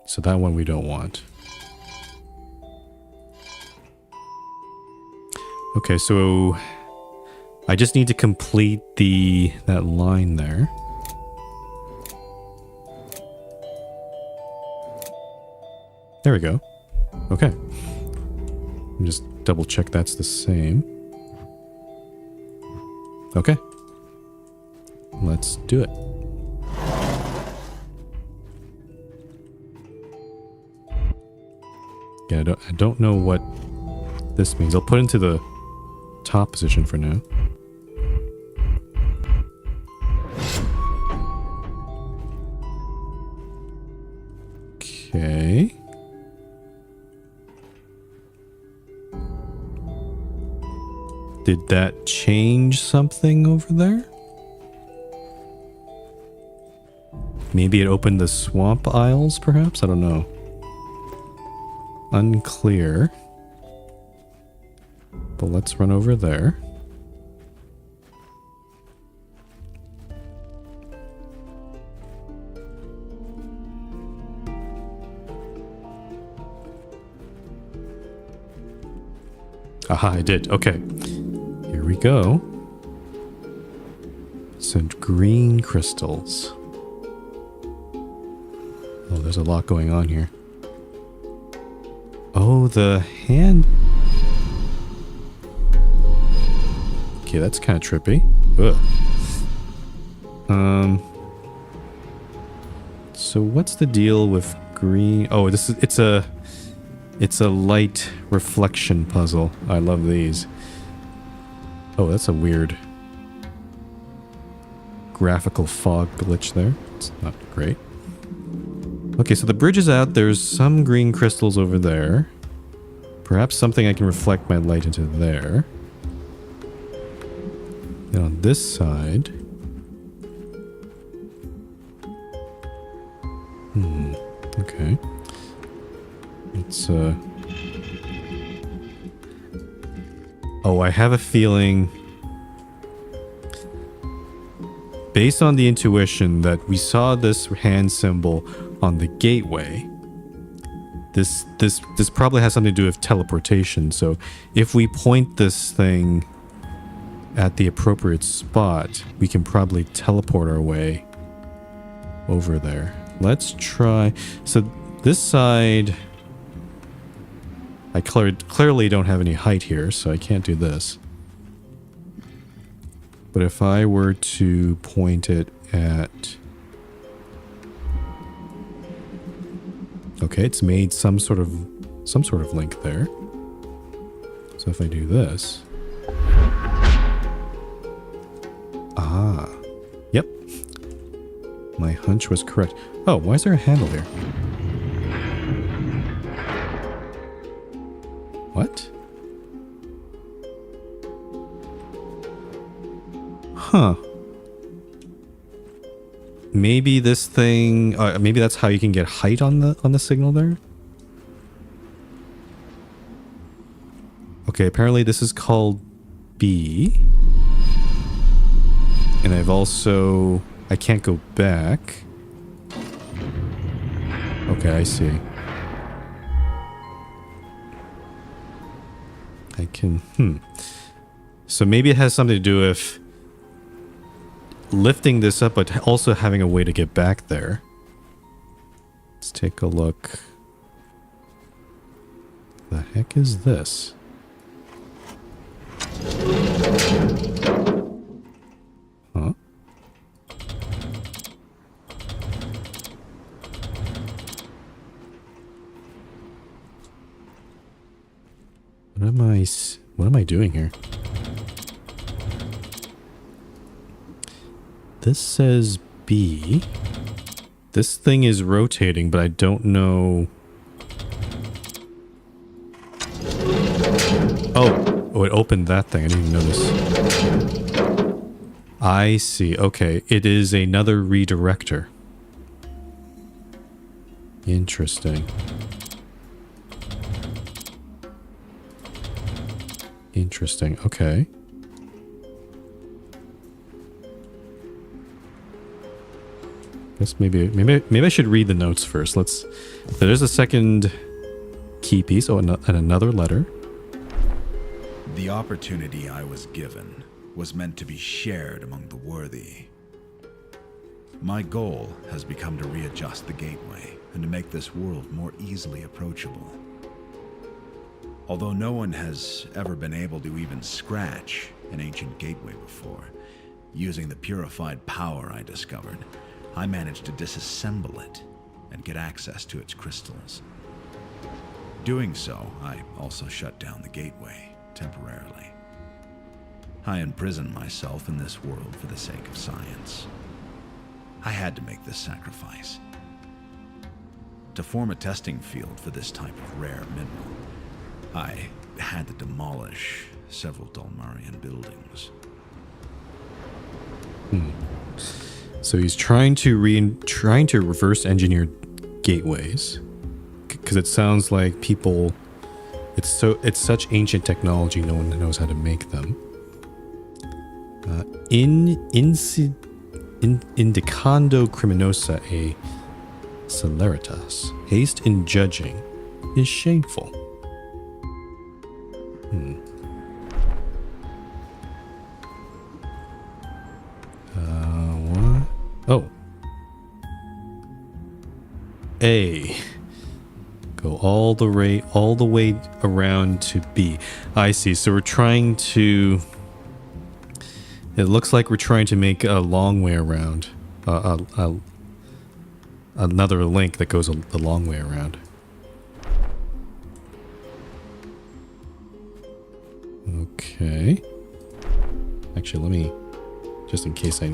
So that one we don't want. Okay, so I just need to complete that line there. There we go. Okay. Just double check that's the same. Okay. Let's do it. Yeah, I don't know what this means. I'll put into the top position for now. Okay. Did that change something over there? Maybe it opened the swamp aisles, perhaps? I don't know. Unclear. But let's run over there. Aha, I did. Okay. Here we go. Some green crystals. Oh, there's a lot going on here. Oh, the hand. Okay, that's kind of trippy. Ugh. So what's the deal with green? Oh, it's a light reflection puzzle. I love these. Oh, that's a weird graphical fog glitch there. It's not great. Okay, so the bridge is out. There's some green crystals over there. Perhaps something I can reflect my light into there. And on this side... okay. It's, oh, I have a feeling... based on the intuition that we saw this hand symbol on the gateway, this probably has something to do with teleportation. So if we point this thing at the appropriate spot, we can probably teleport our way over there. Let's try. So this side, I clearly don't have any height here, so I can't do this. But if I were to point it at... okay, it's made some sort of link there. So if I do this... ah. Yep. My hunch was correct. Oh, why is there a handle here? What? Huh. maybe this thing, maybe that's how you can get height on the signal there. Okay, apparently this is called B. And I've also, I can't go back. Okay, I see. I can, So maybe it has something to do with lifting this up, but also having a way to get back there. Let's take a look. The heck is this? Huh? What am I doing here? This says B. This thing is rotating, but I don't know. Oh, it opened that thing. I didn't even notice. I see. Okay, it is another redirector. Interesting. Interesting. Okay. Guess maybe I should read the notes first. There's a second key piece. Oh, and another letter. The opportunity I was given was meant to be shared among the worthy. My goal has become to readjust the gateway and to make this world more easily approachable. Although no one has ever been able to even scratch an ancient gateway before, using the purified power I discovered, I managed to disassemble it and get access to its crystals. Doing so, I also shut down the gateway temporarily. I imprisoned myself in this world for the sake of science. I had to make this sacrifice. To form a testing field for this type of rare mineral, I had to demolish several Dalmarian buildings. So he's trying to reverse engineer gateways, because it sounds like people. It's such ancient technology. No one knows how to make them. Indicando criminosa e celeritas. Haste in judging is shameful. What? Oh. A. Go all the way around to B. I see. So we're trying to. It looks like we're trying to make a long way around. Another link that goes the long way around. Okay. Actually, let me, just in case I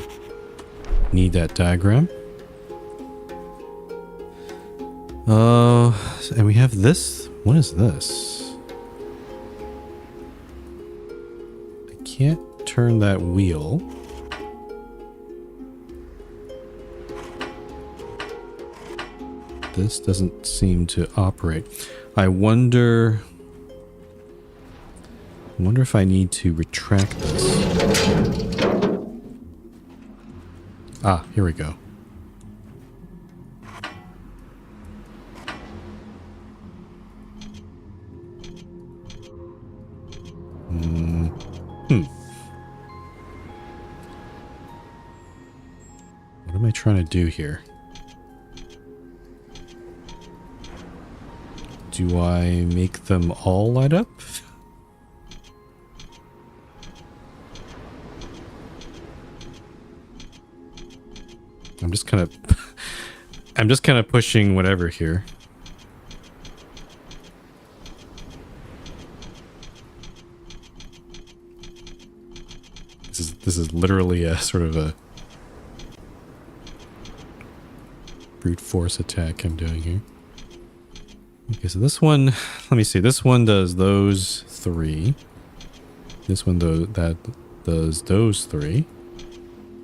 need that diagram. And we have this. What is this? I can't turn that wheel. This doesn't seem to operate. I wonder if I need to retract this. Ah, here we go. What am I trying to do here? Do I make them all light up? I'm just kind of pushing whatever here. This is literally a sort of a brute force attack I'm doing here. Okay, so this one, let me see. This one does those three. This one that does those three.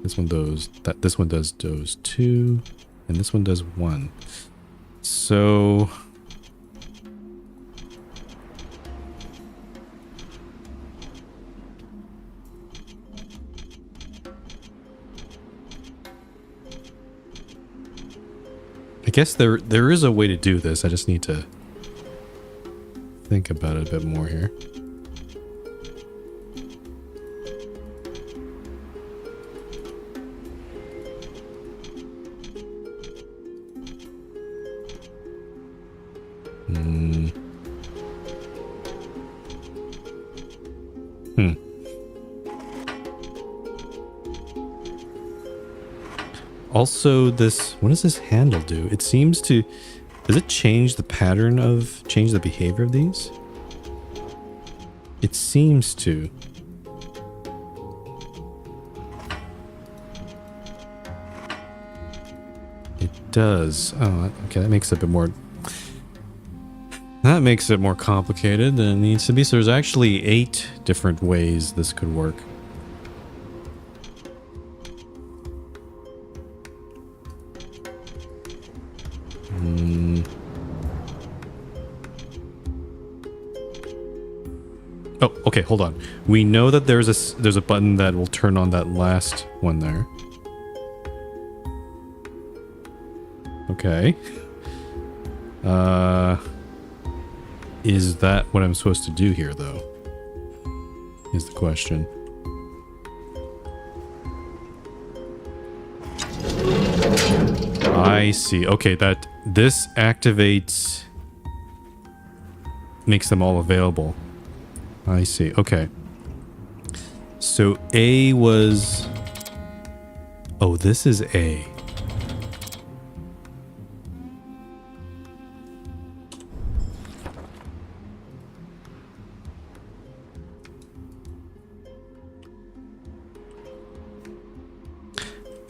This one does that. This one does those 2, and this one does 1. So I guess there is a way to do this. I just need to think about it a bit more here. Also, this, what does this handle do? It seems to, does it change the pattern of, change the behavior of these? It seems to. It does. Oh, okay, that makes it a bit more, that makes it more complicated than it needs to be. So there's actually 8 different ways this could work. Oh, okay, hold on. We know that there's a button that will turn on that last one there. Okay. Is that what I'm supposed to do here, though? Is the question. I see. Okay, that this activates, makes them all available. I see. Okay. So A was... Oh, this is A.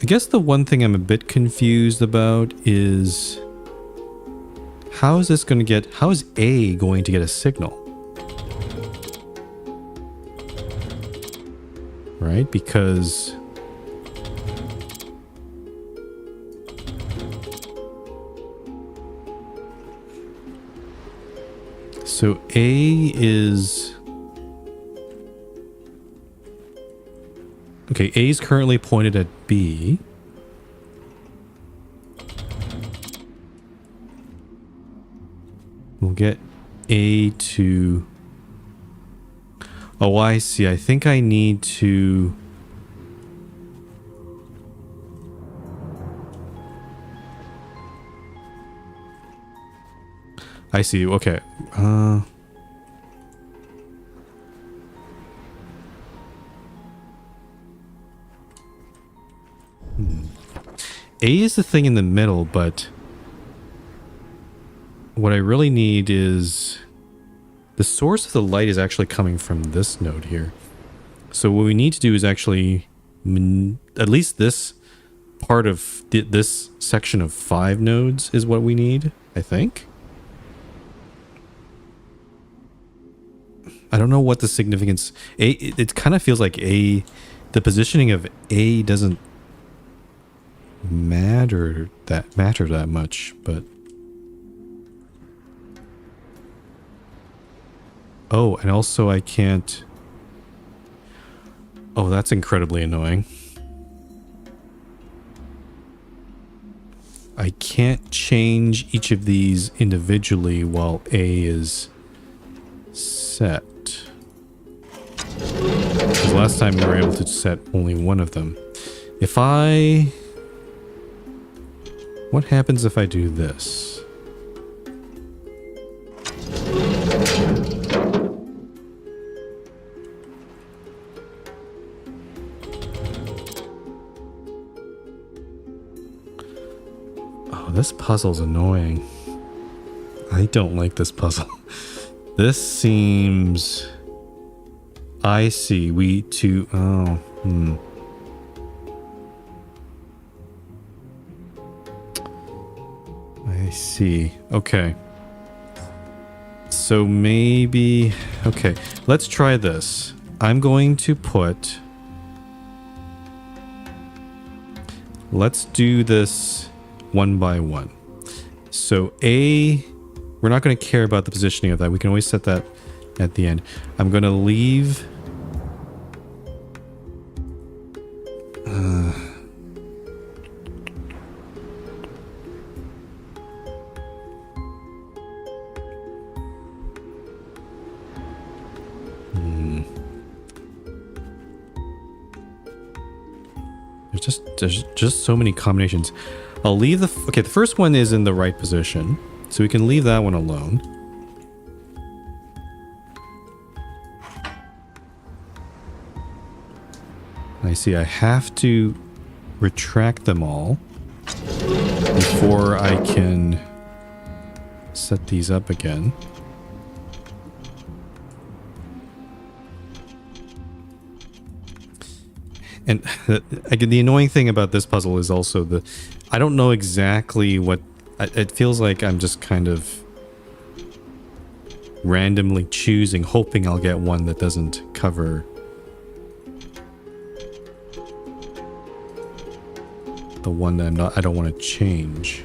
I guess the one thing I'm a bit confused about is... How is this going to get... How is A going to get a signal? Right? Because... So A is... Okay, A is currently pointed at B. We'll get A to... Oh, I see. I think I need to... I see. Okay. A is the thing in the middle, but what I really need is the source of the light is actually coming from this node here. So what we need to do is actually at least this part of this section of 5 nodes is what we need, I think. I don't know what the significance... It kind of feels like the positioning of A doesn't matter that much, but... Oh, and also I can't... Oh, that's incredibly annoying. I can't change each of these individually while A is set. Because last time we were able to set only one of them. If I... What happens if I do this? Oh, this puzzle's annoying. I don't like this puzzle. This seems... I see. I see. Okay. So maybe... Okay, let's try this. I'm going to put... let's do this one by one. So A, we're not going to care about the positioning of that. We can always set that at the end. I'm going to leave... There's just so many combinations. I'll leave the... Okay, the first one is in the right position. So we can leave that one alone. I see I have to retract them all before I can set these up again. And again, the annoying thing about this puzzle is also I don't know exactly what... It feels like I'm just kind of randomly choosing, hoping I'll get one that doesn't cover the one that I don't want to change.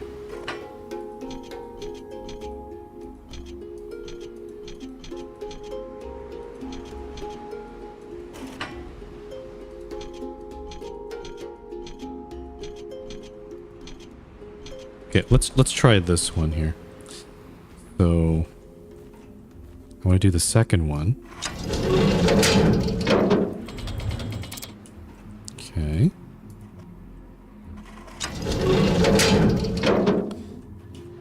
Okay, let's try this one here. So I want to do the second one. Okay.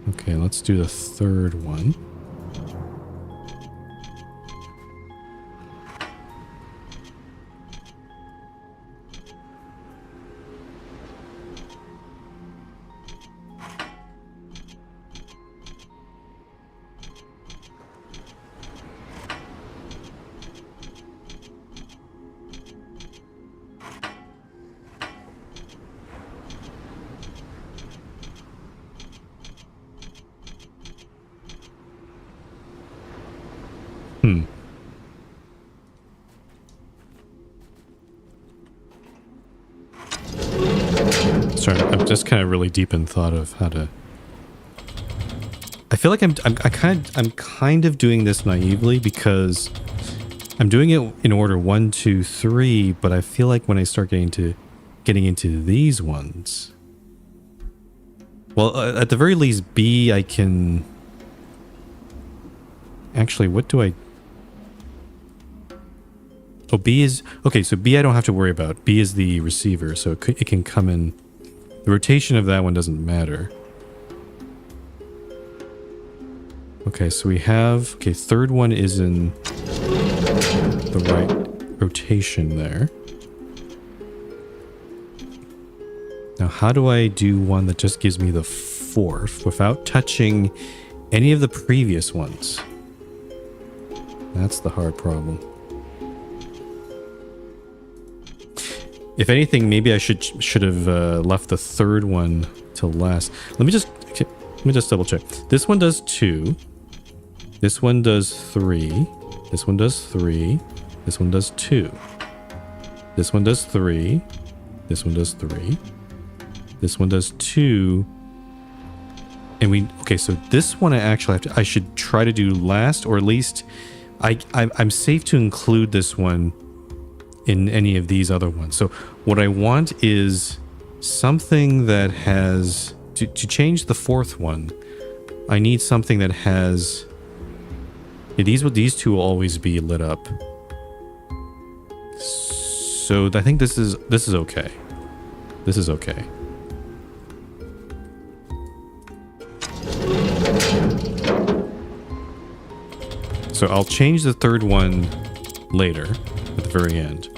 Okay, let's do the third one. Sorry, I'm just kind of really deep in thought of how to... I feel like I'm kind of doing this naively because I'm doing it in order 1, 2, 3, but I feel like when I start getting into these ones, well, at the very least, B I can... Actually, what do I... Oh, B is... Okay, so B I don't have to worry about. B is the receiver, so it can come in... The rotation of that one doesn't matter. Okay, so we have... Okay, third one is in the right rotation there. Now, how do I do one that just gives me the fourth without touching any of the previous ones? That's the hard problem. If anything, maybe I should have left the third one till last. Let me just double check. This one does 2. This one does 3. This one does 3. This one does 2. This one does 3. This one does 3. This one does 2. And okay, so this one I should try to do last, or at least I'm safe to include this one in any of these other ones. So what I want is something that has... To change the fourth one, I need something that has... Yeah, these two will always be lit up. So I think this is okay. This is okay. So I'll change the third one later at the very end.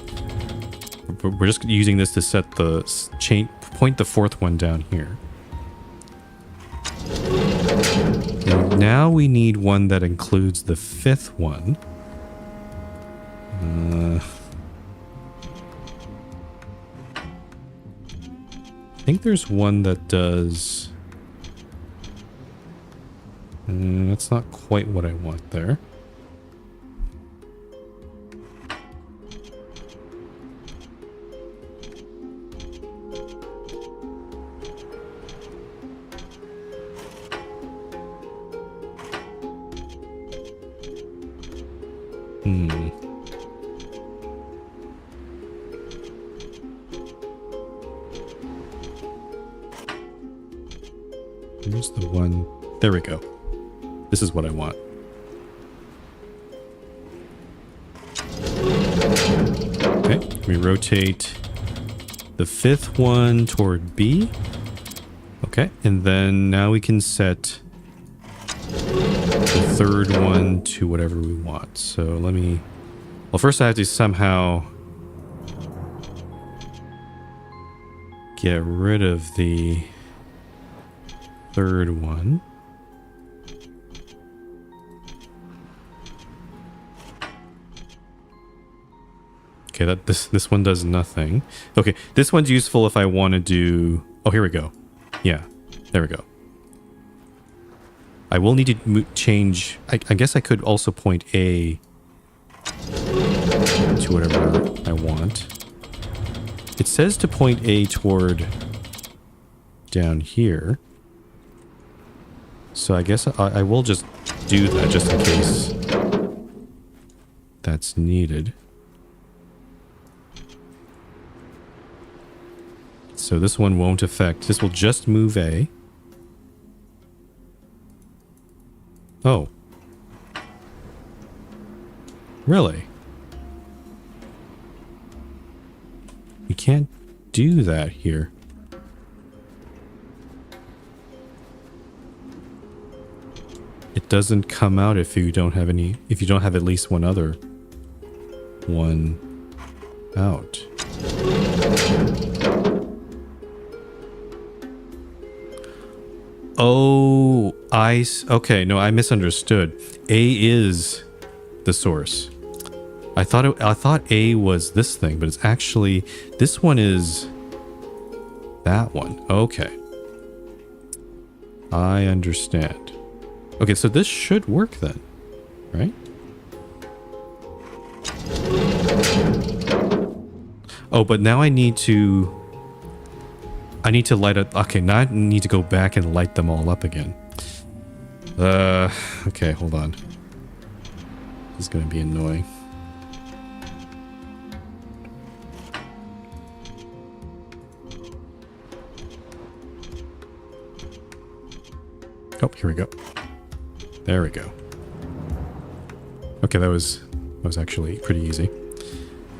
We're just using this to set the point the fourth one down here. And now we need one that includes the fifth one. I think there's one that does... that's not quite what I want there. Hmm. Here's the one. There we go. This is what I want. Okay, we rotate the 5th one toward B. Okay, and then now we can set the 3rd one to whatever we want. So let me... Well, first I have to somehow get rid of the 3rd one. Okay, this one does nothing. Okay, this one's useful if I want to do... Oh, here we go. Yeah, there we go. I will need to change... I guess I could also point A to whatever I want. It says to point A toward down here. So I guess I will just do that just in case that's needed. So this one won't affect. This will just move A. Oh. Really? We can't do that here. It doesn't come out if you don't have any, if you don't have at least one other one out. Oh, okay, no, I misunderstood. A is the source. I thought A was this thing, but it's actually, this one is that one. Okay. I understand. Okay, so this should work then, right? Oh, but now I need to light up. Okay, now I need to go back and light them all up again. Okay, hold on. This is gonna be annoying. Oh, here we go. There we go. Okay, that was actually pretty easy.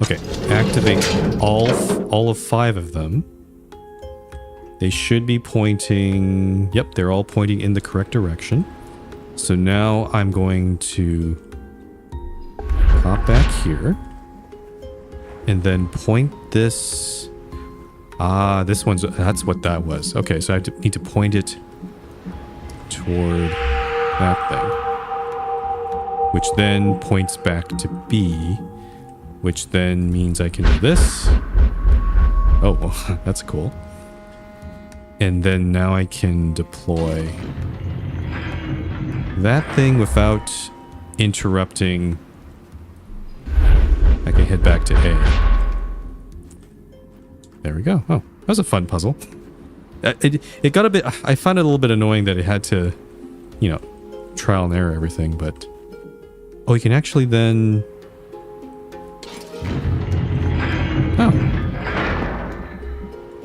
Okay, activate all of 5 of them. They should be pointing... Yep, they're all pointing in the correct direction. So now I'm going to pop back here. And then point this... Ah, this one's... That's what that was. Okay, so I need to point it toward that thing. Which then points back to B. Which then means I can do this. Oh, well, that's cool. And then now I can deploy that thing without interrupting. I can head back to A. There we go. Oh, that was a fun puzzle. It got a bit... I found it a little bit annoying that it had to, you know, trial and error everything, but... Oh, you can actually then... Oh.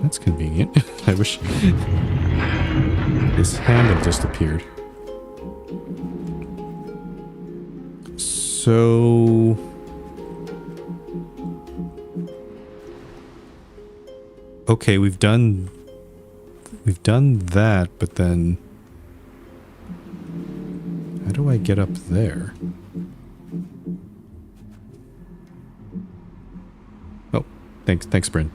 That's convenient. I wish this handle just appeared. So... Okay, we've done that, but then... How do I get up there? Oh, thanks, Bryn.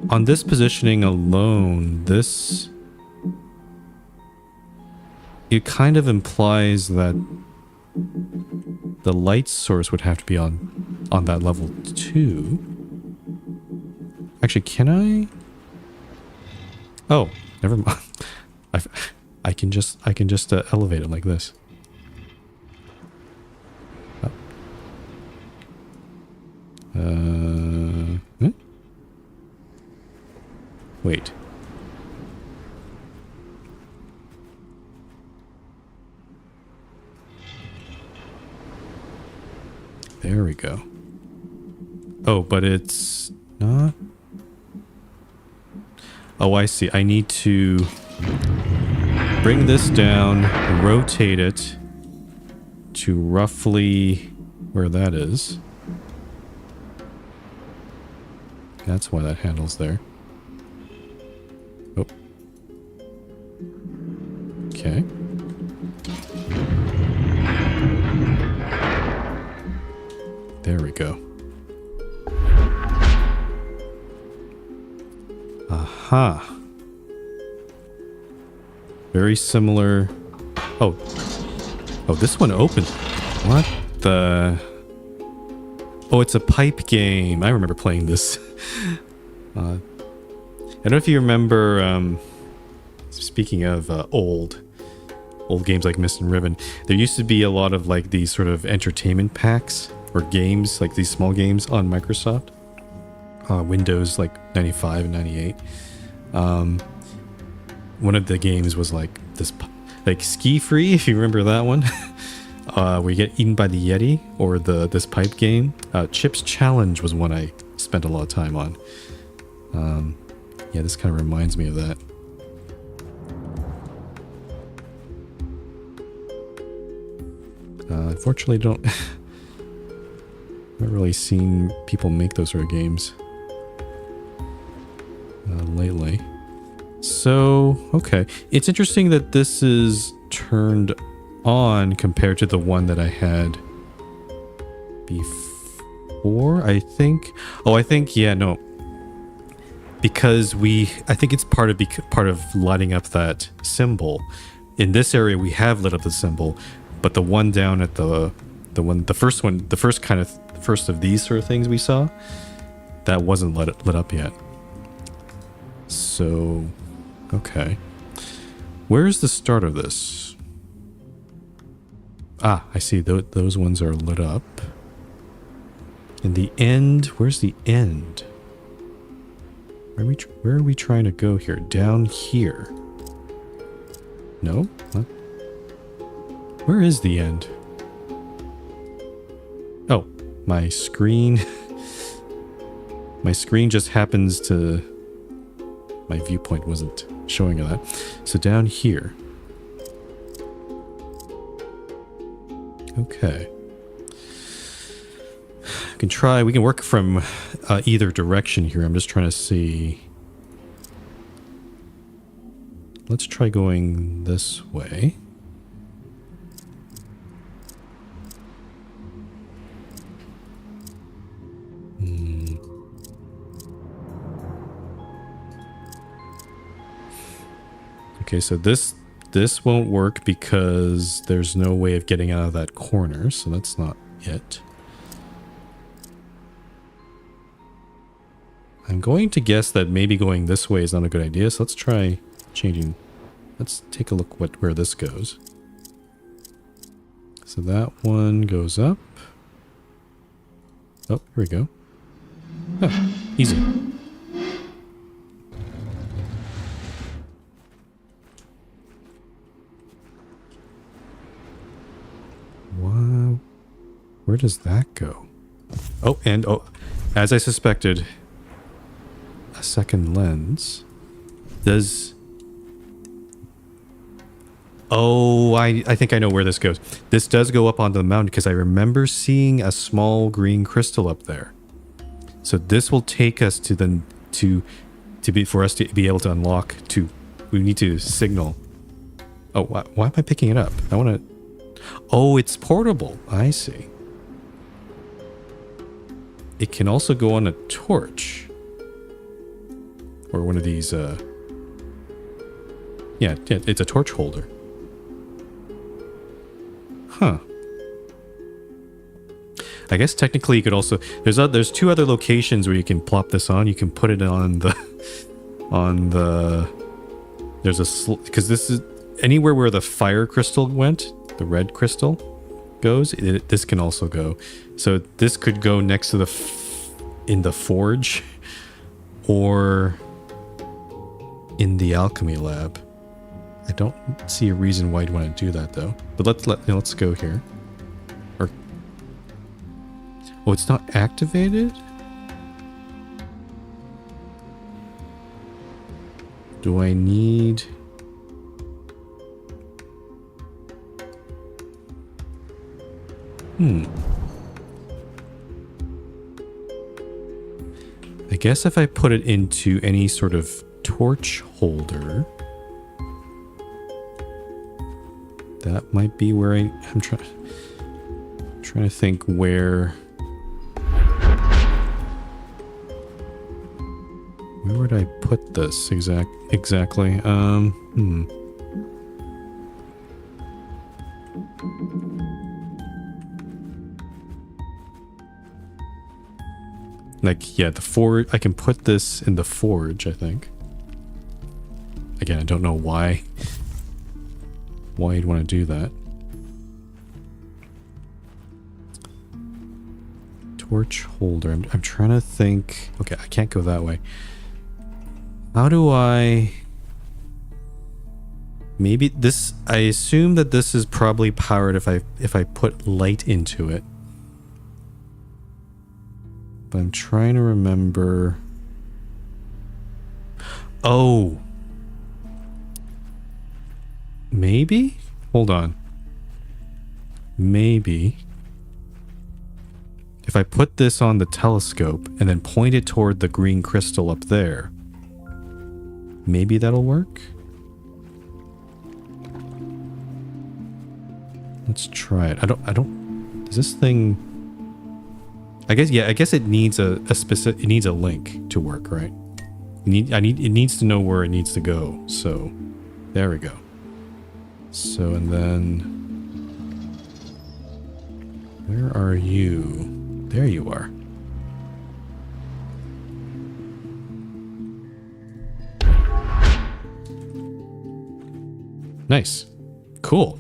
On this positioning alone, this... It kind of implies that the light source would have to be on that level too. Actually, can I? Oh, never mind. I can just elevate it like this. Oh. Wait. There we go. Oh, but it's not. Oh, I see. I need to bring this down, rotate it to roughly where that is. That's why that handle's there. Oh. Okay. There we go. Aha. Very similar. Oh. Oh, this one opened. What the? Oh, it's a pipe game. I remember playing this. I don't know if you remember, speaking of old games like Mist and Ribbon, there used to be a lot of like these sort of entertainment packs or games, like these small games on Microsoft. Windows like 95 and 98. One of the games was like this, like Ski Free, if you remember that one. Where you get eaten by the Yeti, or this pipe game. Chip's Challenge was one I spent a lot of time on. Yeah, this kind of reminds me of that. Unfortunately, don't haven't really seen people make those sort of games lately. So, okay. It's interesting that this is turned on compared to the one that I had before, I think. Oh, I think, yeah, no. Because I think it's part of lighting up that symbol. In this area, we have lit up the symbol, but the one down at the first of these sort of things we saw, that wasn't lit up yet. So, okay. Where's the start of this? Ah, I see. Those ones are lit up. And the end, where's the end? Where are we trying to go here? Down here. No? What? Where is the end? Oh, my screen. My screen just happens to... My viewpoint wasn't showing that. So down here. Okay. We can work from either direction here. I'm just trying to see. Let's try going this way. Okay, so this won't work because there's no way of getting out of that corner, so that's not it. I'm going to guess that maybe going this way is not a good idea, so let's try changing. Let's take a look where this goes. So that one goes up. Oh, here we go. Oh, easy. Wow. Where does that go? Oh, and as I suspected, a second lens does... Oh, I think I know where this goes. This does go up onto the mountain because I remember seeing a small green crystal up there. So this will take us for us to be able to unlock we need to signal. Oh, why am I picking it up? I want to... Oh, it's portable. I see. It can also go on a torch. Or one of these, yeah, it's a torch holder. Huh. I guess technically you could also... There's two other locations where you can plop this on. You can put it on the... There's a... Because this is... Anywhere where the fire crystal went, the red crystal goes, this can also go. So this could go next to in the forge, or in the alchemy lab. I don't see a reason why you'd want to do that though. But let's go here. Or oh, it's not activated? Do I need... I guess if I put it into any sort of torch holder, that might be where I'm trying to think where would I put this exactly? Like, yeah, the forge, I can put this in the forge, I think. Again, I don't know why you'd want to do that. Torch holder. I'm trying to think. Okay, I can't go that way. How do I... Maybe this... I assume that this is probably powered if I put light into it. But I'm trying to remember... Oh! Maybe? Hold on. Maybe... If I put this on the telescope and then point it toward the green crystal up there, maybe that'll work? Let's try it. I don't... Does this thing... I guess it needs a specific... It needs a link to work, right? It needs to know where it needs to go. So, there we go. So, and then... Where are you? There you are. Nice. Cool.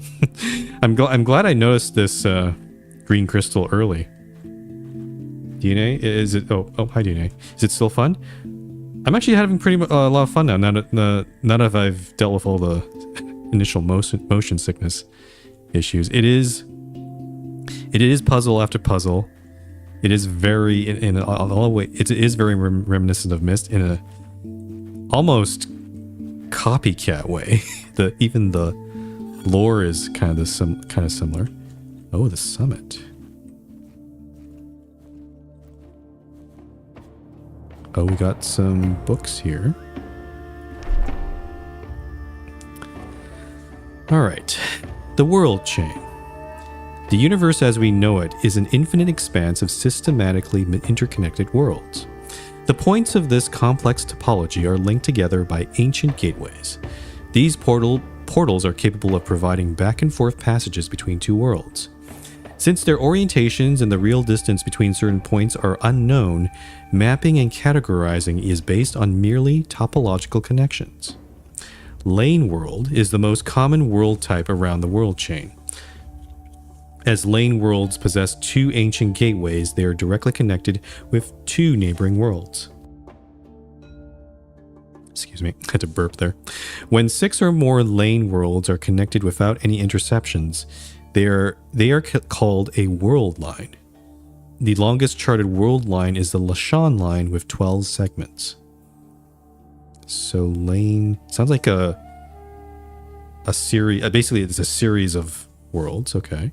I'm glad I noticed this green crystal early. DNA, is it... Oh, hi DNA. Is it still fun? I'm actually having a lot of fun now. Now that I've dealt with all the initial motion sickness issues. It is puzzle after puzzle. It is very in a way. It is very reminiscent of Myst in a almost copycat way. Even the lore is kind of similar. Oh, the summit. Oh, we got some books here. All right, the world chain. The universe as we know it is an infinite expanse of systematically interconnected worlds. The points of this complex topology are linked together by ancient gateways. These portals are capable of providing back and forth passages between two worlds. Since their orientations and the real distance between certain points are unknown, mapping and categorizing is based on merely topological connections. Lane world is the most common world type around the world chain. As lane worlds possess two ancient gateways, they are directly connected with two neighboring worlds. Excuse me, I had to burp there. When 6 or more lane worlds are connected without any interceptions, they are called a world line. The longest charted world line is the Lashan line with 12 segments. So lane sounds like a series. Basically, it's a series of worlds. Okay.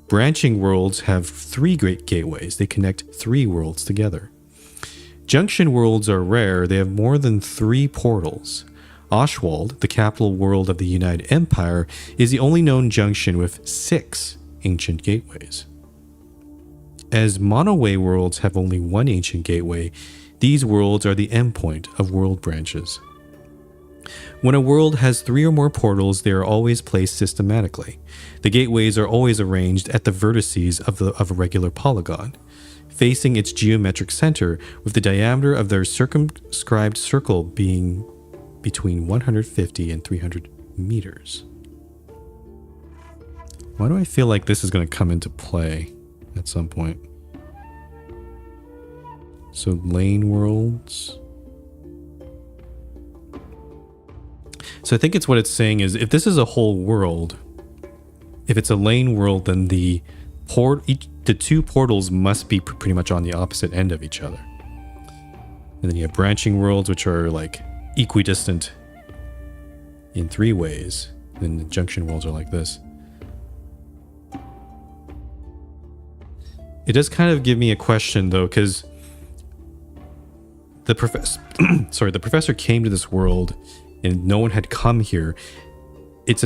Branching worlds have 3 great gateways. They connect 3 worlds together. Junction worlds are rare. They have more than 3 portals. Oshwald, the capital world of the United Empire, is the only known junction with 6 ancient gateways. As monoway worlds have only 1 ancient gateway, these worlds are the endpoint of world branches. When a world has 3 or more portals, they are always placed systematically. The gateways are always arranged at the vertices of a regular polygon, facing its geometric center, with the diameter of their circumscribed circle being between 150 and 300 meters. Why do I feel like this is going to come into play at some point? So lane worlds. So I think it's what it's saying is if this is a whole world, if it's a lane world, then the two portals must be pretty much on the opposite end of each other. And then you have branching worlds, which are like equidistant in 3 ways. And the junction worlds are like this. It does kind of give me a question though, because the professor came to this world and no one had come here. It's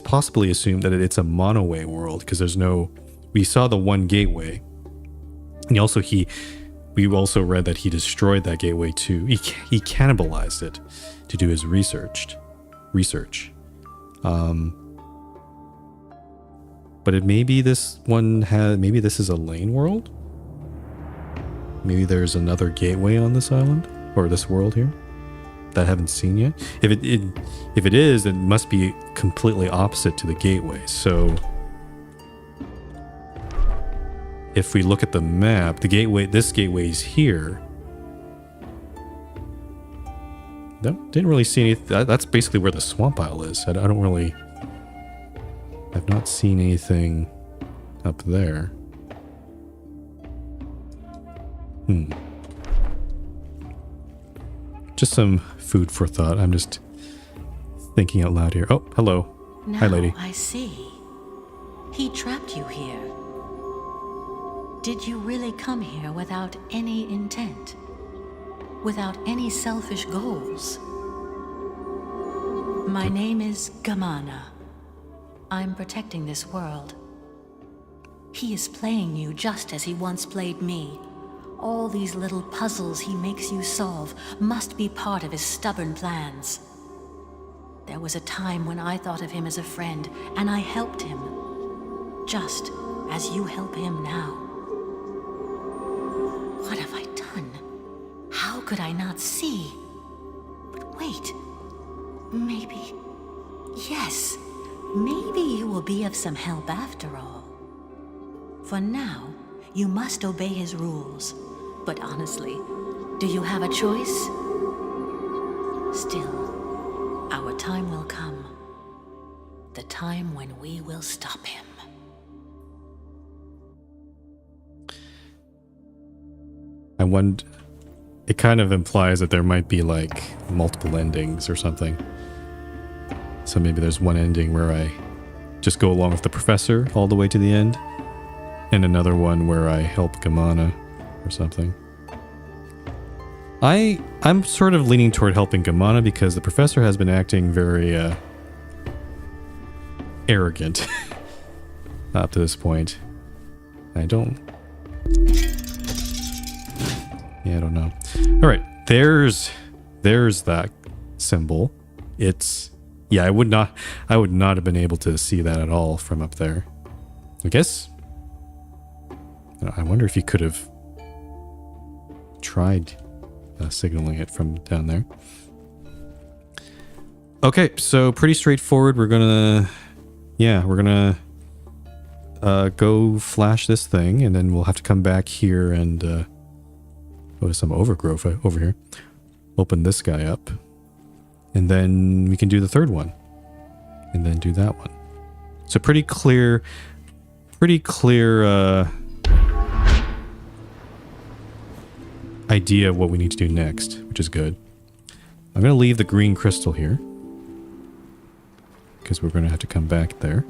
possibly assumed that it's a monoway world because we saw the one gateway. And we also read that he destroyed that gateway too. He cannibalized it to do his research. But maybe this is a lane world? Maybe there's another gateway on this island or this world here that I haven't seen yet. If it is, it must be completely opposite to the gateway. So if we look at the map, this gateway is here. No, didn't really see any. That's basically where the swamp isle is. I've not seen anything up there. Just some food for thought. I'm just thinking out loud here. Oh, hello. Now Hi, lady. I see. He trapped you here. Did you really come here without any intent? Without any selfish goals? My name is Gamana. I'm protecting this world. He is playing you just as he once played me. All these little puzzles he makes you solve must be part of his stubborn plans. There was a time when I thought of him as a friend, and I helped him. Just as you help him now. What have I done? How could I not see? But wait. Maybe... Yes. Maybe you will be of some help after all. For now, you must obey his rules. But honestly, do you have a choice? Still, our time will come. The time when we will stop him. I wonder... It kind of implies that there might be like multiple endings or something. So maybe there's one ending where I just go along with the professor all the way to the end, and another one where I help Gamana or something. I'm sort of leaning toward helping Gamana because the professor has been acting very arrogant up to this point. I don't know. All right, there's that symbol. I would not have been able to see that at all from up there. I guess. I wonder if you could have tried signaling it from down there. Okay, so pretty straightforward. We're gonna go flash this thing, and then we'll have to come back here and go to some overgrowth over here. Open this guy up. And then we can do the third one. And then do that one. So pretty clear idea of what we need to do next, which is good. I'm going to leave the green crystal here. Because we're going to have to come back there.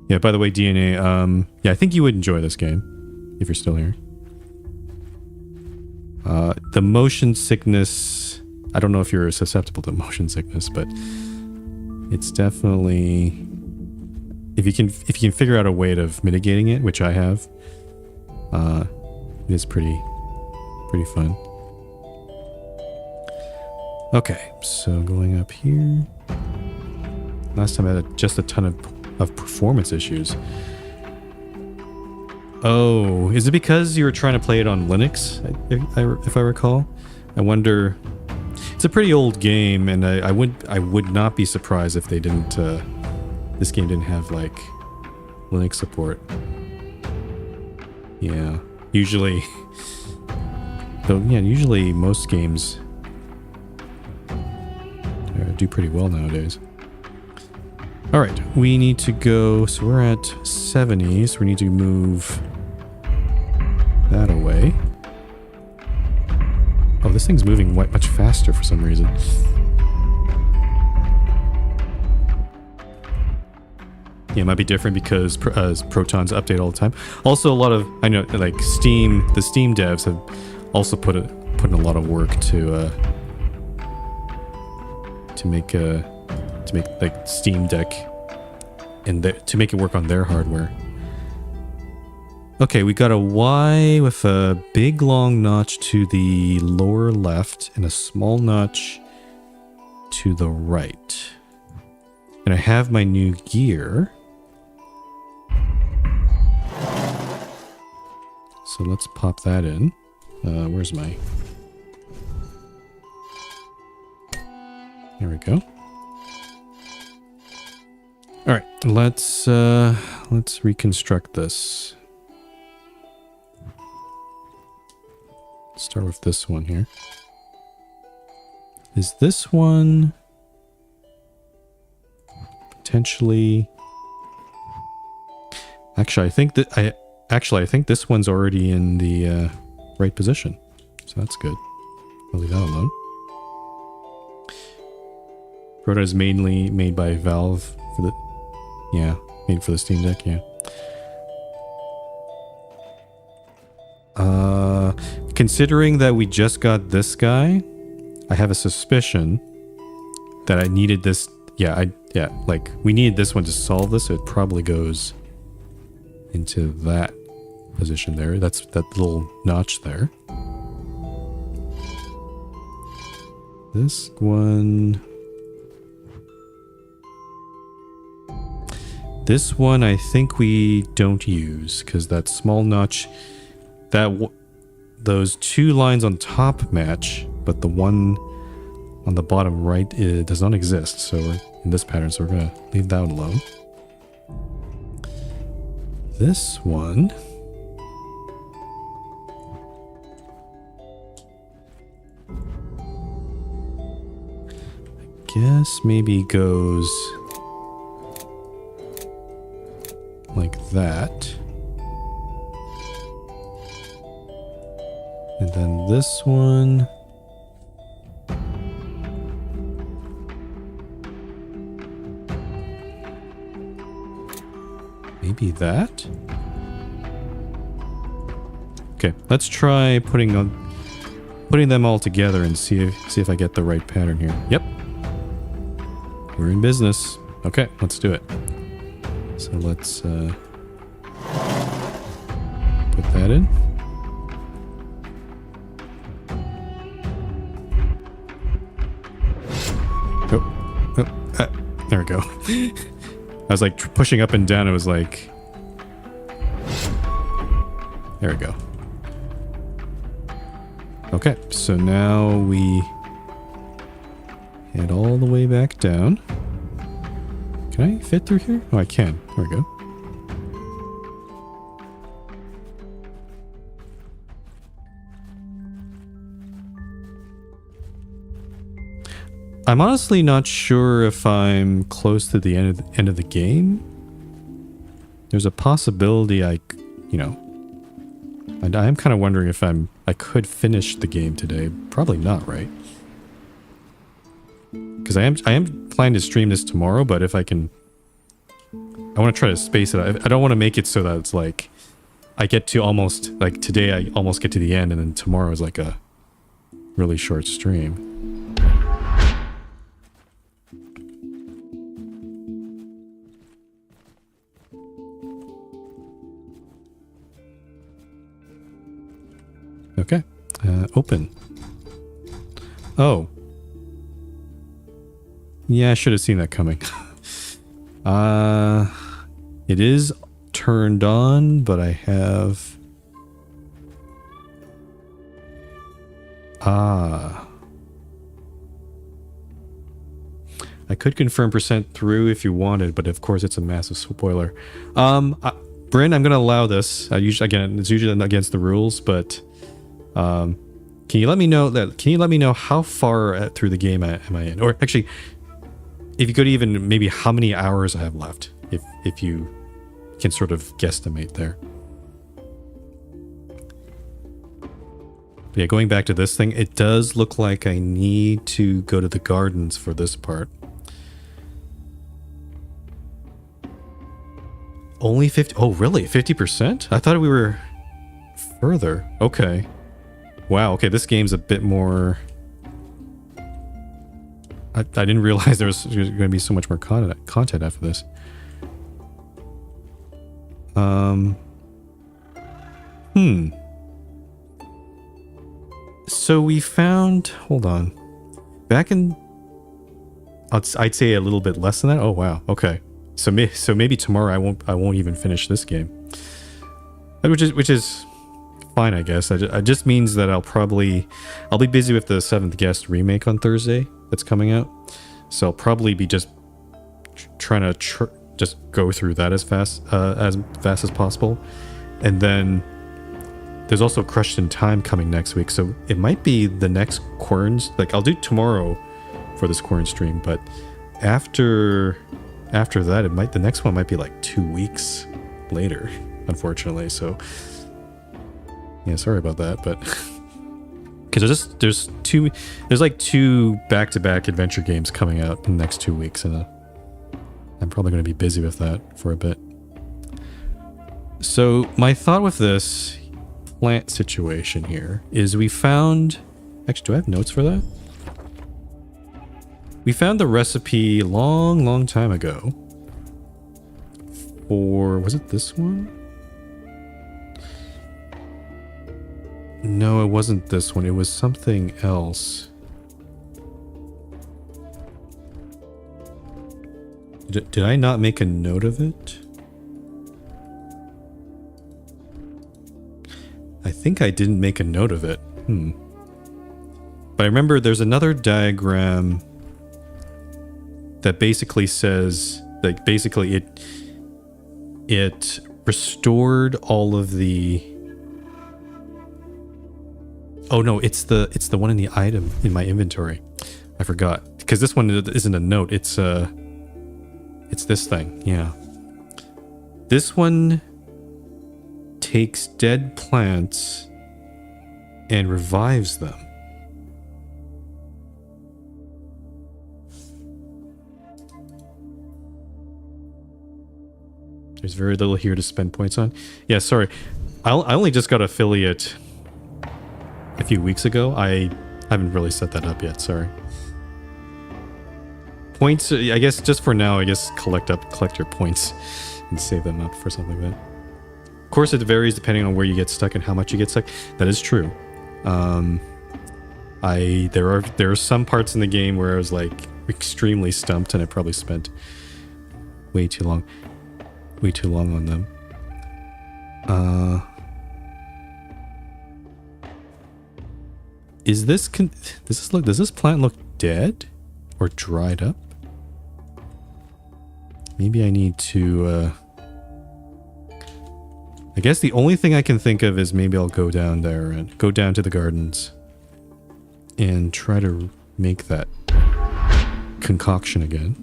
Yeah, by the way, DNA, I think you would enjoy this game if you're still here. The motion sickness, I don't know if you're susceptible to motion sickness, but it's definitely, if you can figure out a way of mitigating it, which I have, it is pretty fun. Okay, so going up here. Last time I had just a ton of performance issues. Oh, is it because you were trying to play it on Linux, if I recall? I wonder. It's a pretty old game, and I would not be surprised if they didn't. This game didn't have like Linux support. Yeah, usually Though, yeah, usually most games do pretty well nowadays. All right, we need to go, so we're at 70, so we need to move that away. Oh, this thing's moving much faster for some reason. Yeah, it might be different because protons update all the time. Also, a lot of, I know, like the Steam devs have also put in a lot of work to make like Steam Deck and to make it work on their hardware. Okay, we got a Y with a big long notch to the lower left and a small notch to the right. And I have my new gear. So let's pop that in. Where's my... There we go. All right, let's reconstruct this. Start with this one here. Is this one potentially? Actually, I think this one's already in the right position, so that's good. I'll leave that alone. Proto is mainly made by Valve for the, made for the Steam Deck, yeah. Considering that we just got this guy, I have a suspicion that I needed this. Like we needed this one to solve this. So it probably goes into that position there. That's that little notch there. This one. This one I think we don't use because that small notch, those two lines on top match, but the one on the bottom right does not exist. So we're in this pattern, so we're gonna leave that alone. This one, I guess maybe goes like that. And then this one. Maybe that? Okay, let's try putting them all together and see if I get the right pattern here. Yep. We're in business. Okay, let's do it. So let's put that in. There we go. I was like pushing up and down. It was like, there we go. Okay, so now we head all the way back down. Can I fit through here? Oh, I can. There we go. I'm honestly not sure if I'm close to the end of the game. There's a possibility I am kind of wondering if I could finish the game today. Probably not, right? Because I am planning to stream this tomorrow, but if I can, I want to try to space it. I don't want to make it so that it's like I get to almost like today. I almost get to the end, and then tomorrow is like a really short stream. Okay, open. Oh. Yeah, I should have seen that coming. It is turned on, but I have... I could confirm percent through if you wanted, but of course it's a massive spoiler. Bryn, I'm going to allow this. It's usually against the rules, but Can you let me know that? Can you let me know how far through the game am I in? Or actually, if you could even maybe how many hours I have left, if you can sort of guesstimate there. But yeah, going back to this thing, it does look like I need to go to the gardens for this part. Only 50. Oh, really? 50%? I thought we were further. Okay. Wow. Okay, this game's a bit more. I didn't realize there was going to be so much more content after this. So we found. Hold on. Back in. I'd say a little bit less than that. Oh wow. Okay. So maybe tomorrow I won't even finish this game, which is fine, I guess. It just means that I'll be busy with the Seventh Guest remake on Thursday that's coming out, so I'll probably be just trying to just go through that as fast as possible, and then there's also Crushed in Time coming next week, so it might be the next Quern's. Like I'll do tomorrow for this Quern stream, but after that, the next one might be like 2 weeks later, unfortunately. So yeah, sorry about that, but because there's like two back-to-back adventure games coming out in the next 2 weeks, and I'm probably going to be busy with that for a bit. So my thought with this plant situation here is we found. Actually, do I have notes for that? We found the recipe long time ago for, was it this one? No, it wasn't this one. It was something else. Did I not make a note of it? I think I didn't make a note of it. But I remember there's another diagram that basically says, like, basically it restored all of the. Oh no, it's the one in the item in my inventory. I forgot, because this one isn't a note. It's this thing. Yeah. This one takes dead plants and revives them. There's very little here to spend points on. Yeah, sorry. I only just got affiliate a few weeks ago. I haven't really set that up yet, sorry. Points, I guess just for now, I guess collect your points and save them up for something like that. Of course, it varies depending on where you get stuck and how much you get stuck. That is true. There are some parts in the game where I was like extremely stumped and I probably spent way too long on them. Does this plant look dead or dried up? Maybe I need to I guess the only thing I can think of is maybe I'll go down there and go down to the gardens and try to make that concoction again.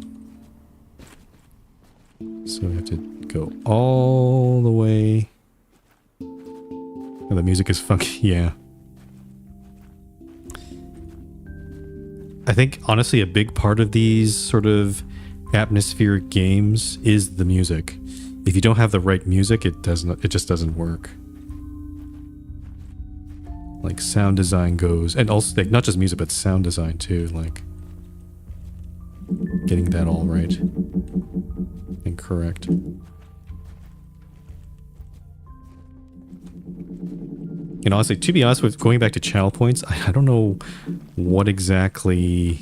So we have to go all the way. Oh, the music is funky, yeah. I think, honestly, a big part of these sort of atmospheric games is the music. If you don't have the right music, it just doesn't work. Like, sound design goes, and also, like, not just music, but sound design too, like getting that all right and correct. And honestly, to be honest with going back to channel points, I don't know what exactly.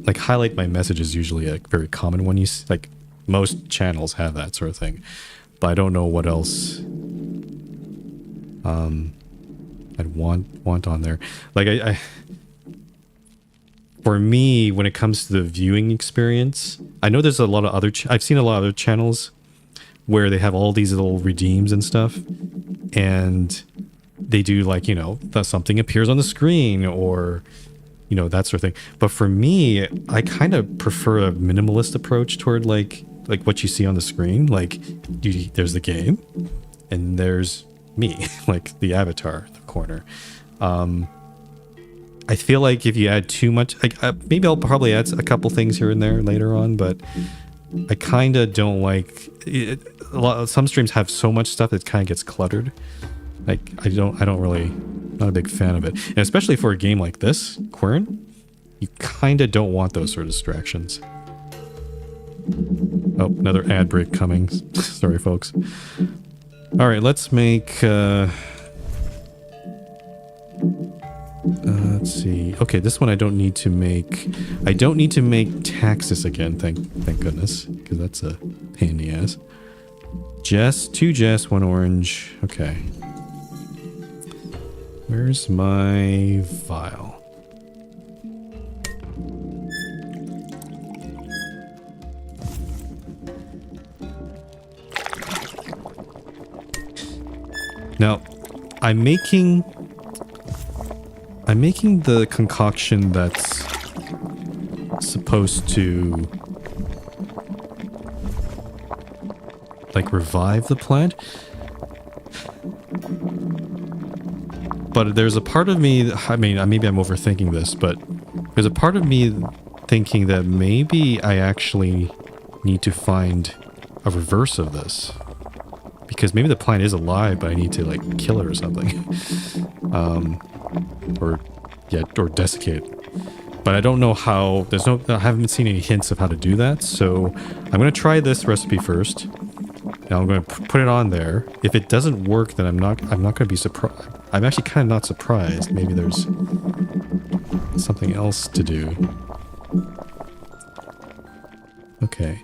Like, highlight my message is usually a very common one. Like, most channels have that sort of thing, but I don't know what else I'd want on there. Like, I for me, when it comes to the viewing experience, I know there's a lot of other. I've seen a lot of other channels where they have all these little redeems and stuff, and they do like, you know, something appears on the screen or, you know, that sort of thing. But for me, I kind of prefer a minimalist approach toward like what you see on the screen. Like there's the game and there's me, like the avatar in the corner. I feel like if you add too much, like maybe I'll probably add a couple things here and there later on, but I kind of don't like it. Some streams have so much stuff that kind of gets cluttered. Like I don't really, not a big fan of it. And especially for a game like this, Quern, you kind of don't want those sort of distractions. Oh, another ad break coming. Sorry, folks. All right, let's make, let's see. Okay, this one I don't need to make. I don't need to make taxes again. Thank goodness, because that's a pain in the ass. Two Jess, 1 orange. Okay. Where's my vial? Now, I'm making the concoction that's supposed to like revive the plant. But there's a part of me, I mean, maybe I'm overthinking this, but there's a part of me thinking that maybe I actually need to find a reverse of this. Because maybe the plant is alive, but I need to like kill it or something. Or desiccate. But I don't know how, I haven't seen any hints of how to do that. So I'm going to try this recipe first. Now I'm going to put it on there. If it doesn't work, then I'm not going to be surprised. I'm actually kind of not surprised. Maybe there's something else to do. Okay.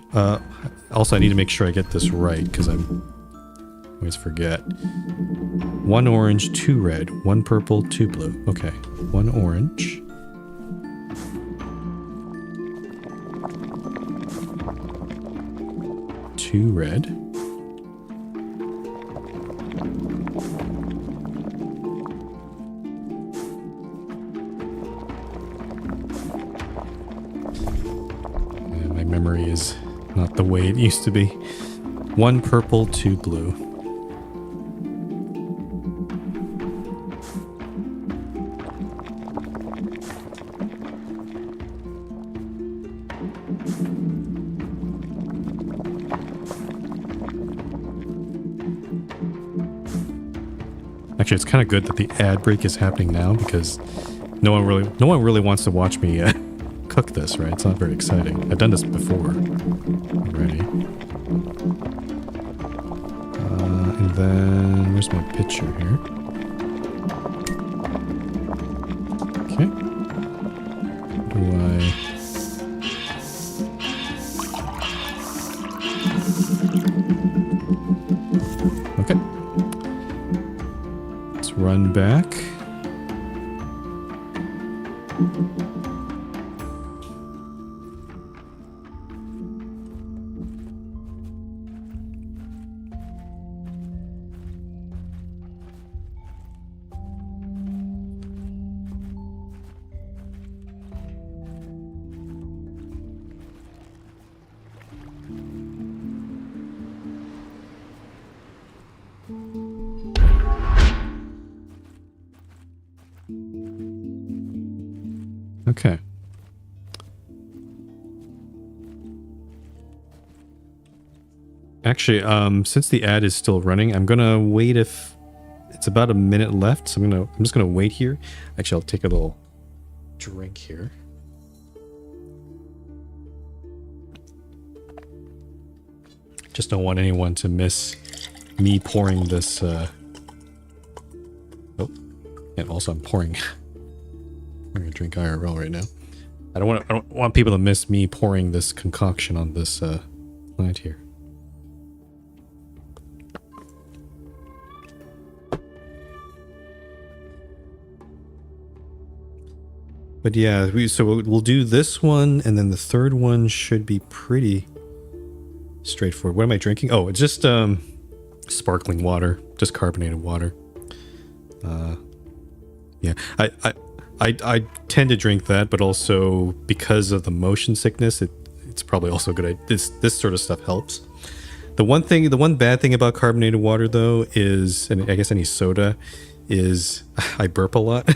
Also, I need to make sure I get this right because I always forget. 1 orange, 2 red, 1 purple, 2 blue. Okay. 1 orange. 2 red. My memory is not the way it used to be. 1 purple, 2 blue. Actually, it's kind of good that the ad break is happening now because no one really wants to watch me cook this, right? It's not very exciting. I've done this before already. And then where's my picture here? Okay. Do I? Okay. Let's run back. Okay. Actually, since the ad is still running, I'm gonna wait if it's about a minute left. So I'm just gonna wait here. Actually, I'll take a little drink here. Just don't want anyone to miss me pouring this. Oh, and also I'm pouring. I'm gonna drink IRL right now. I don't want people to miss me pouring this concoction on this plant here. But yeah, we'll do this one, and then the third one should be pretty straightforward. What am I drinking? Oh, it's just sparkling water, just carbonated water. Yeah, I tend to drink that, but also because of the motion sickness, it's probably also good. This sort of stuff helps. The one bad thing about carbonated water though is, and I guess any soda, is I burp a lot,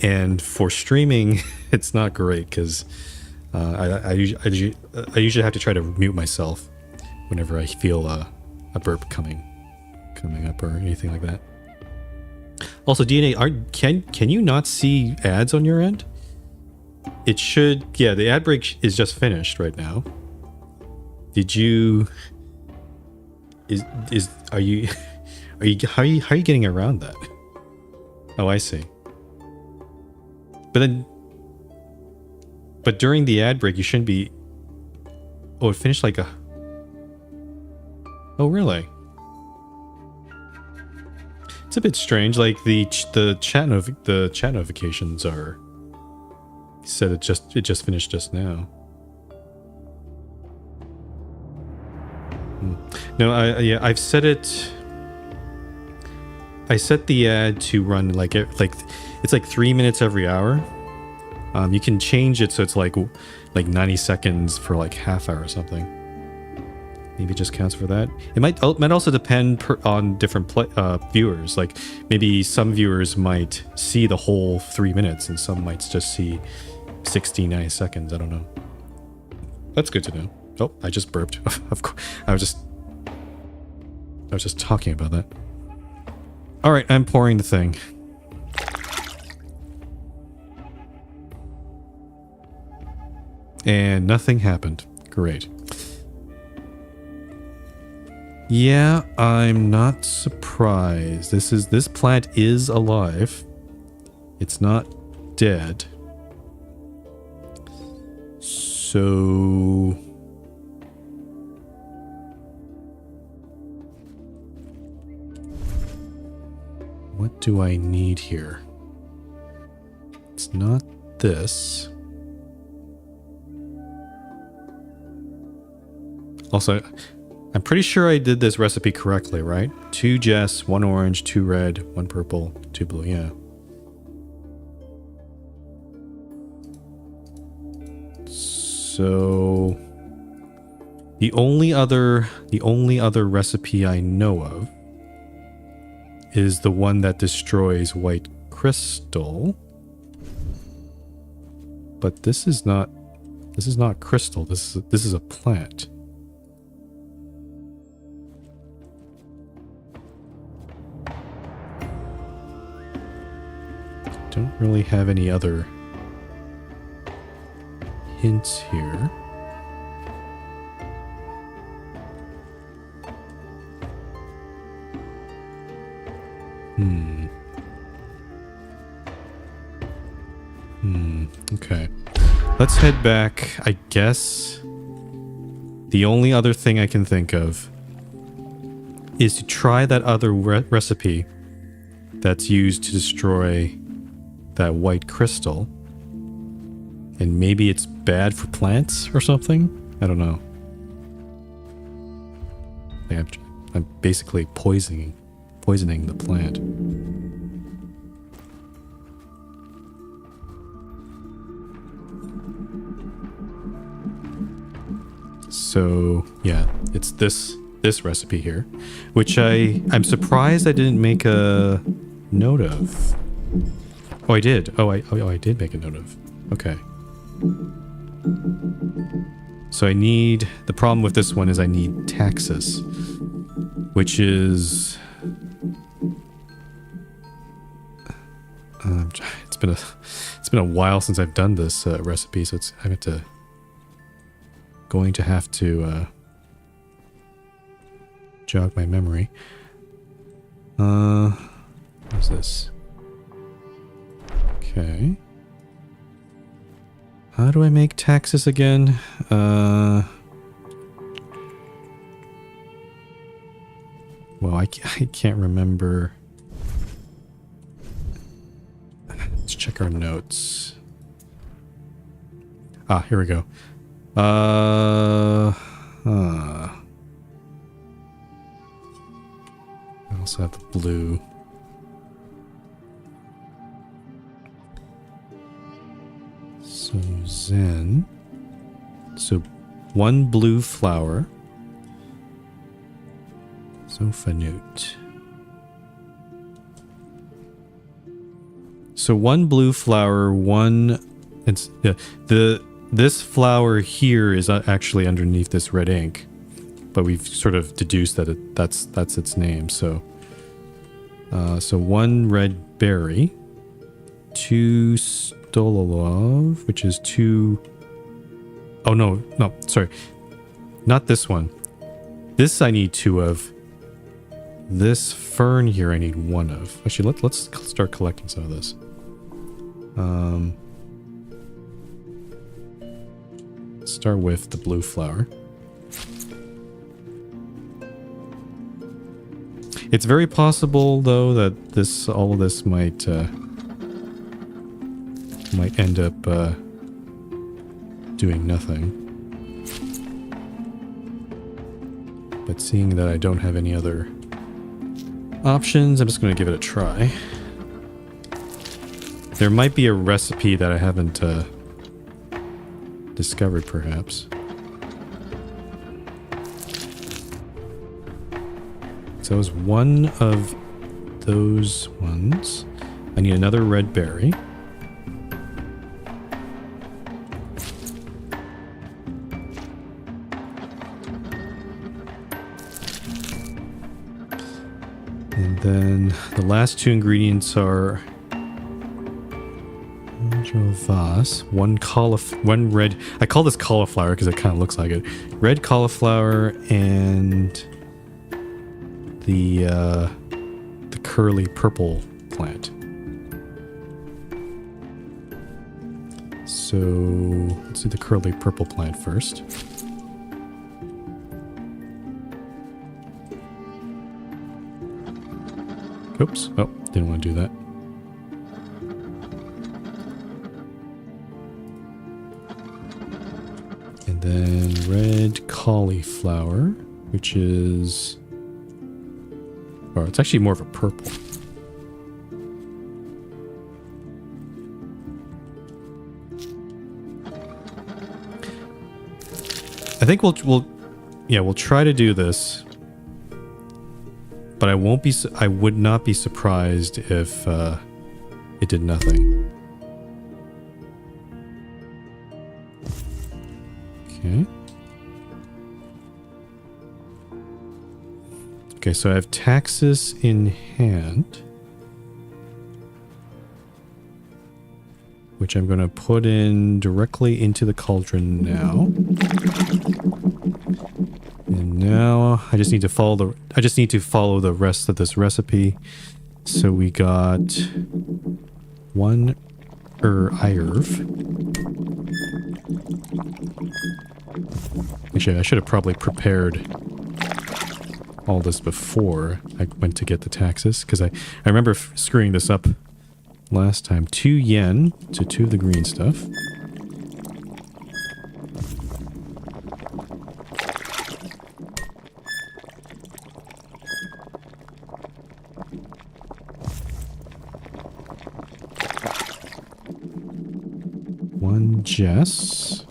and for streaming, it's not great because I usually have to try to mute myself whenever I feel a burp coming up or anything like that. Also, DNA, can you not see ads on your end? It should. Yeah, the ad break is just finished right now. Did you? Are you how are you getting around that? Oh, I see. But during the ad break, you shouldn't be. Oh, it finished like a. Oh, really? It's a bit strange. Like the chat notifications are. Said it just finished just now. No, I've set it. I set the ad to run like it's like 3 minutes every hour. You can change it so it's like 90 seconds for like half hour or something. Maybe it just counts for that. It might also depend on different viewers. Like maybe some viewers might see the whole 3 minutes and some might just see 90 seconds. I don't know. That's good to know. Oh, I just burped. Of course, I was just talking about that. All right, I'm pouring the thing. And nothing happened. Great. Yeah, I'm not surprised. This plant is alive. It's not dead. So what do I need here? It's not this. Also, I'm pretty sure I did this recipe correctly, right? 2 Jess, 1 orange, 2 red, 1 purple, 2 blue, yeah. So the only other recipe I know of is the one that destroys white crystal. But this is not crystal. This is a plant. Don't really have any other hints here. Okay. Let's head back. I guess the only other thing I can think of is to try that other recipe that's used to destroy that white crystal. And maybe it's bad for plants or something? I don't know. I'm basically poisoning the plant. So yeah, it's this recipe here, which I'm surprised I didn't make a note of. Oh, I did. I did make a note of. Okay. So the problem with this one is I need Taxus, which is it's been a while since I've done this recipe, so I'm going to have to jog my memory. What's this? Okay. How do I make Taxus again? Well, I can't remember. Let's check our notes. Ah, here we go. I also have the blue. Then, so 1 blue flower. Zofanute. So 1 blue flower, 1. It's this flower here is actually underneath this red ink, but we've sort of deduced that that's its name. So, so 1 red berry, 2 Stololov, which is 2. Oh no, sorry, not this one. This I need 2 of. This fern here I need 1 of. Actually, let's start collecting some of this. Start with the blue flower. It's very possible, though, that all of this might end up doing nothing. But seeing that I don't have any other options, I'm just going to give it a try. There might be a recipe that I haven't discovered, perhaps. So it was 1 of those ones. I need another red berry. And then the last 2 ingredients are Vas, 1 red. I call this cauliflower because it kind of looks like it. Red cauliflower and the curly purple plant. So let's do the curly purple plant first. Oops. Oh, didn't want to do that. And then red cauliflower, which is... or it's actually more of a purple. I think we'll try to do this. But I would not be surprised if it did nothing. Okay. Okay, so I have Taxus in hand, which I'm going to put in directly into the cauldron now. And now I just need to follow the rest of this recipe. So we got 1 Irv. Actually, I should have probably prepared all this before I went to get the Taxus, because I remember screwing this up last time. 2 yen to 2 of the green stuff. Jess.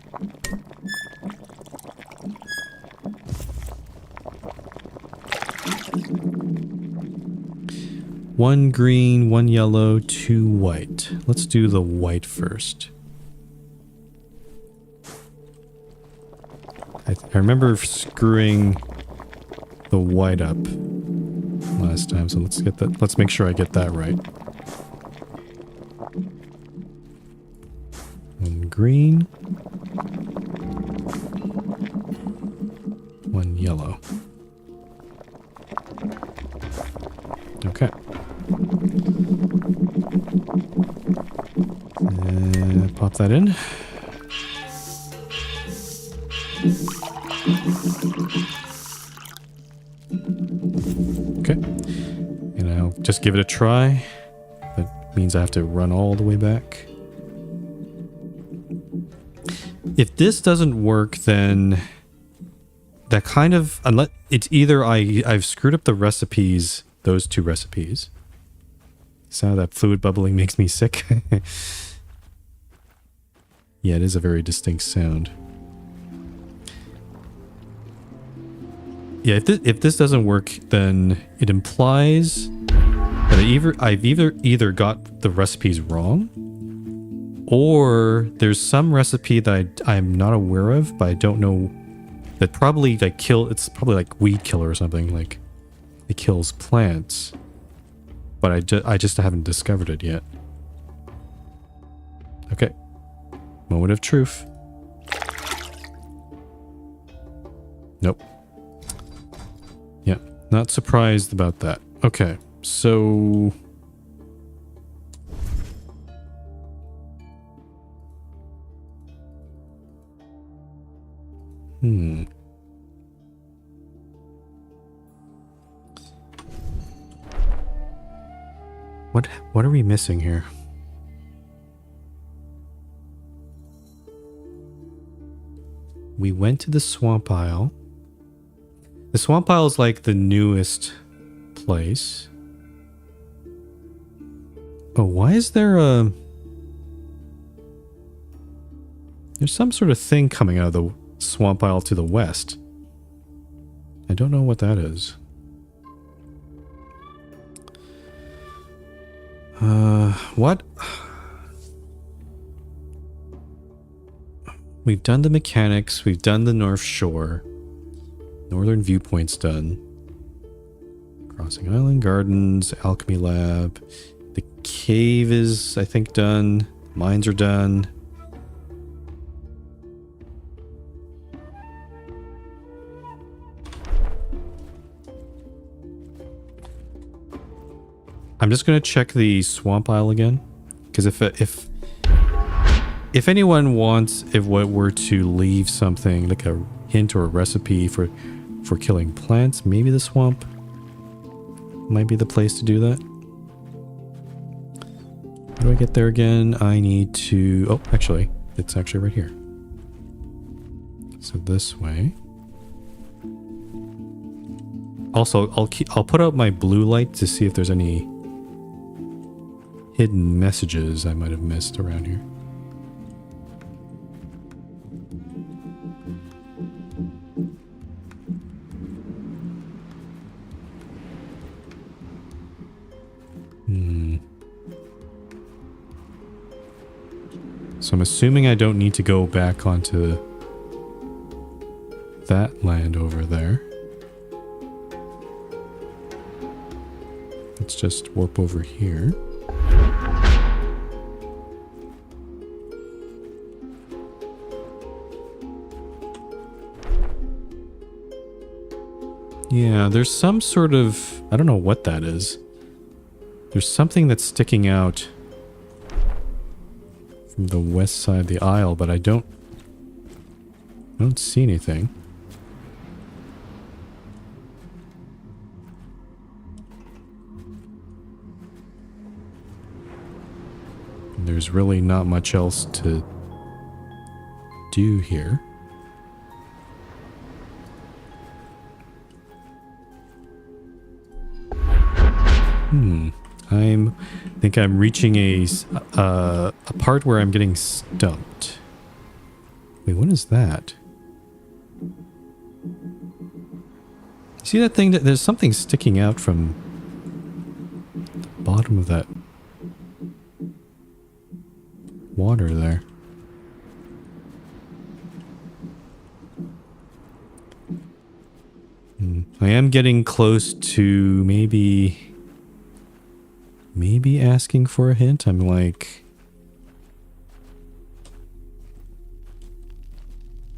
1 green, 1 yellow, 2 white. Let's do the white first. I remember screwing the white up last time, so let's get that. Let's make sure I get that right. 1 green, 1 yellow. Okay. Pop that in. Okay. And I'll just give it a try. That means I have to run all the way back. If this doesn't work, then that kind of, unless it's either I've screwed up the recipes, those 2 recipes. Sound of that fluid bubbling makes me sick. Yeah, it is a very distinct sound. Yeah, if this doesn't work, then it implies that I've either got the recipes wrong, or there's some recipe that I'm not aware of, but I don't know, that probably like it's probably like weed killer or something, like it kills plants, but I just haven't discovered it yet. Okay, moment of truth. Nope. Yeah, not surprised about that. Okay, so What are we missing here? We went to the Swamp Isle. The Swamp Isle is like the newest place. Oh, why is there a... There's some sort of thing coming out of the Swamp Isle to the west. I don't know what that is. What? We've done the mechanics, we've done the North Shore. Northern Viewpoint's done. Crossing Island Gardens, Alchemy Lab. The cave is, I think, done. Mines are done. I'm just going to check the Swamp Isle again, because if anyone wants, if what were to leave something like a hint or a recipe for killing plants, maybe the swamp might be the place to do that. How do I get there again? I need to... Oh, actually, it's actually right here. So this way. Also, I'll put out my blue light to see if there's any hidden messages I might have missed around here. So I'm assuming I don't need to go back onto that land over there. Let's just warp over here. Yeah, there's some sort of... I don't know what that is. There's something that's sticking out from the west side of the isle, but I don't see anything. And there's really not much else to do here. I think I'm reaching a part where I'm getting stumped. Wait, what is that? See that thing? There's something sticking out from the bottom of that water there. I am getting close to maybe asking for a hint. I'm like...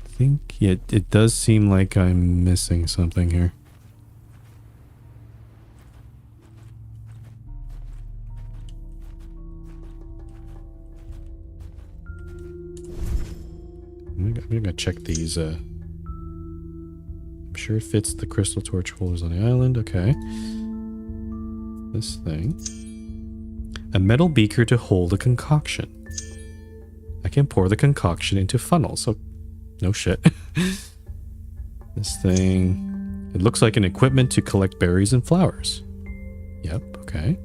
I think it does seem like I'm missing something here. I'm gonna check these. I'm sure it fits the crystal torch holders on the island. Okay. This thing. A metal beaker to hold a concoction. I can pour the concoction into funnels. So, no shit. This thing. It looks like an equipment to collect berries and flowers. Yep, okay.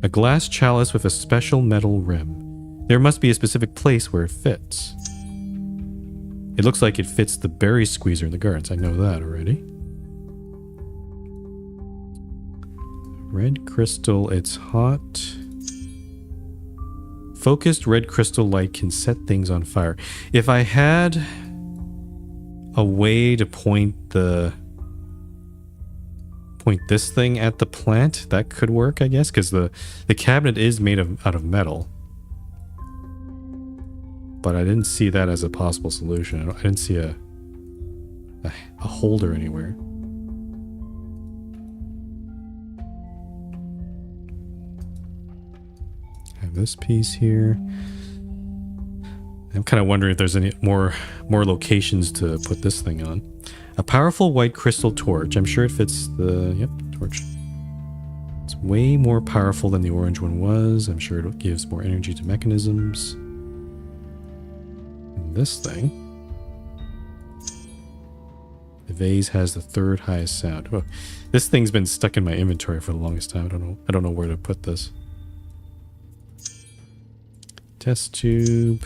A glass chalice with a special metal rim. There must be a specific place where it fits. It looks like it fits the berry squeezer in the gardens. I know that already. Red crystal, it's hot. Focused red crystal light can set things on fire. If I had a way to point this thing at the plant, that could work, I guess, because the cabinet is made out of metal. But I didn't see that as a possible solution. I didn't see a holder anywhere. I have this piece here. I'm kind of wondering if there's any more locations to put this thing on. A powerful white crystal torch. I'm sure it fits the... Yep, torch. It's way more powerful than the orange one was. I'm sure it gives more energy to mechanisms. And this thing. The vase has the third highest sound. Oh, this thing's been stuck in my inventory for the longest time. I don't know where to put this. Test tube.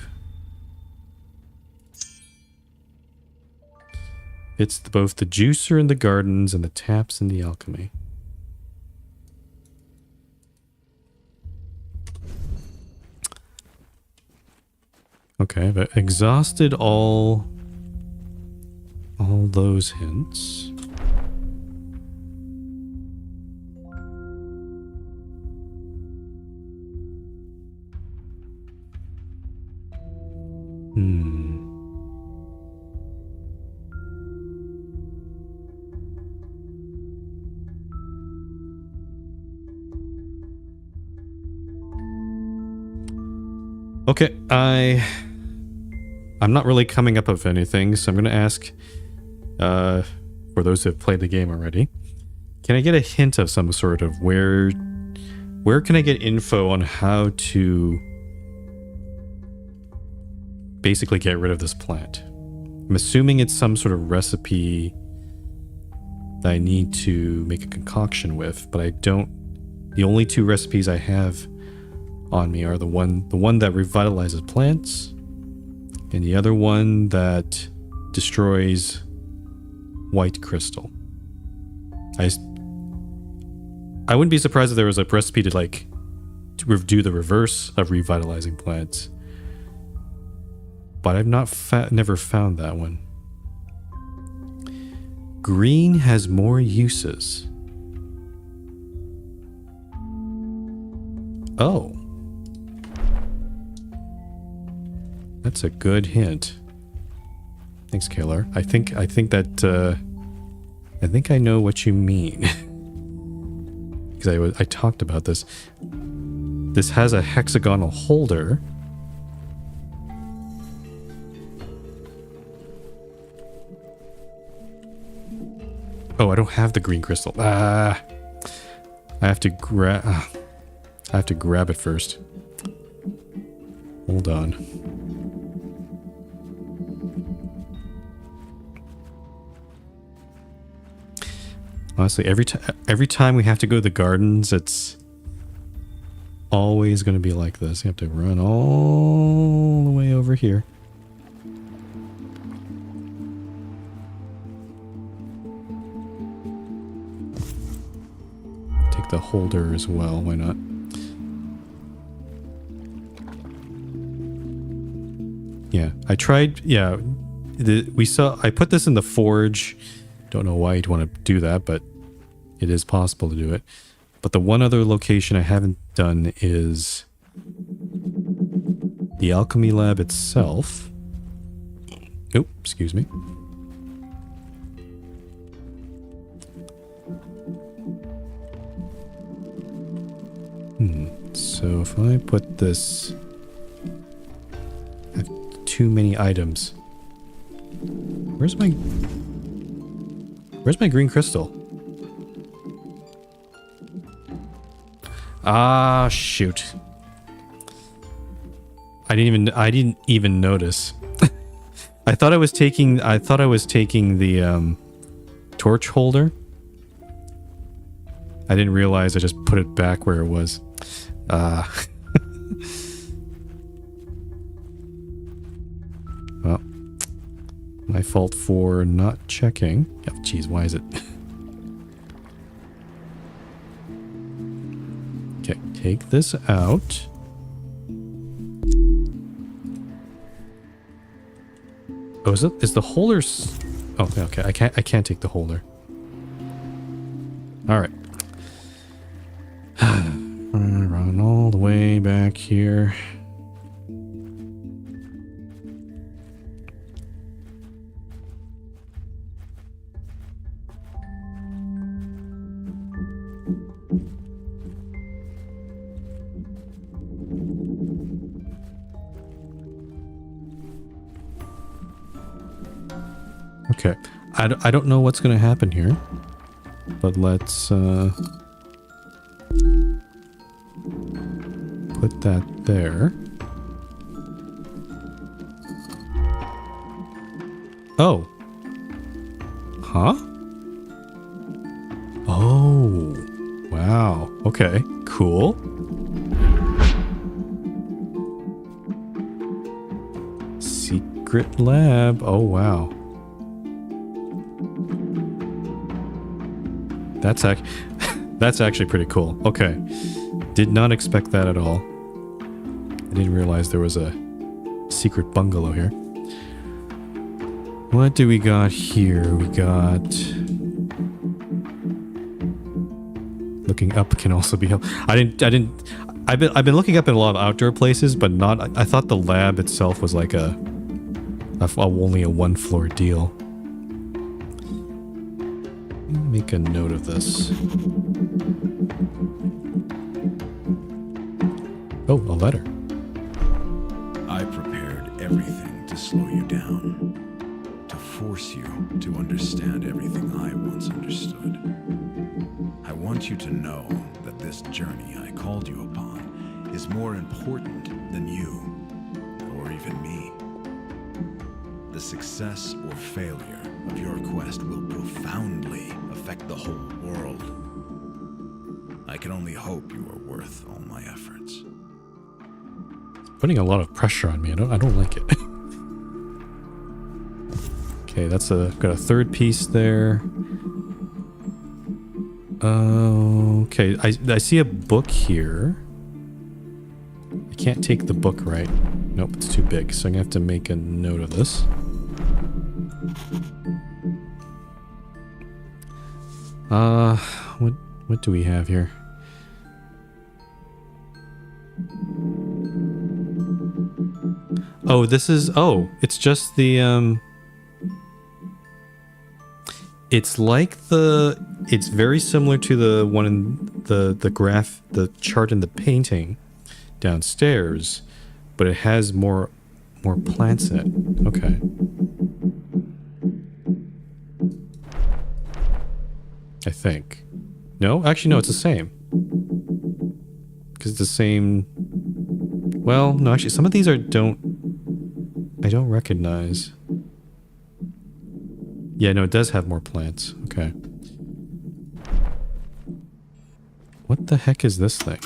It's both the juicer in the gardens and the taps in the alchemy. Okay, I've exhausted all those hints. Okay, I'm not really coming up with anything, so I'm going to ask, for those who have played the game already, can I get a hint of some sort of where can I get info on how to basically get rid of this plant? I'm assuming it's some sort of recipe that I need to make a concoction with, but I don't... The only two recipes I have on me are the one that revitalizes plants and the other one that destroys white crystal. I wouldn't be surprised if there was a recipe to do the reverse of revitalizing plants, but I've never found that one. Green has more uses. Oh. That's a good hint. Thanks, Kalar. I think I know what you mean. Because I talked about this. This has a hexagonal holder. Oh, I don't have the green crystal. I have to grab it first. Hold on. Honestly, every time we have to go to the gardens, it's always going to be like this. You have to run all the way over here. Take the holder as well, why not? Yeah, I tried, yeah, I put this in the forge. Don't know why you'd want to do that, but it is possible to do it. But the one other location I haven't done is the alchemy lab itself. Oh, excuse me. So if I put this... I have too many items. Where's my green crystal? Ah, shoot. I didn't even notice. I thought I was taking the torch holder. I didn't realize I just put it back where it was. My fault for not checking. Oh, geez, why is it? Okay, take this out. Oh, is the holder? Oh, okay. I can't take the holder. All right. Run all the way back here. Okay. I don't know what's going to happen here, but let's put that there. Oh. Huh? Oh. Wow. Okay. Cool. Secret lab. Oh, wow. That's actually pretty cool. Okay. Did not expect that at all. I didn't realize there was a secret bungalow here. What do we got here? We got... Looking up can also be helpful. I've been looking up in a lot of outdoor places, but not... I thought the lab itself was like only a one-floor deal. Make a note of this. Oh, a letter. I prepared everything to slow you down, to force you to understand everything I once understood. I want you to know that this journey I called you upon is more important than you, or even me. The success or failure of your quest will profoundly affect the whole world. I can only hope you are worth all my efforts. Putting a lot of pressure on me. I don't like it. Okay, that's got a third piece there. Okay, I see a book here. I can't take the book, right? Nope, it's too big, so I'm gonna have to make a note of this. What do we have here? Oh, this is... Oh, it's just the... It's like the... It's very similar to the one in the chart in the painting downstairs, but it has more plants in it. Okay. I think. No? Actually, no, it's the same. Because it's the same... Well, no, actually, some of these I don't recognize. Yeah, no, it does have more plants. Okay. What the heck is this thing?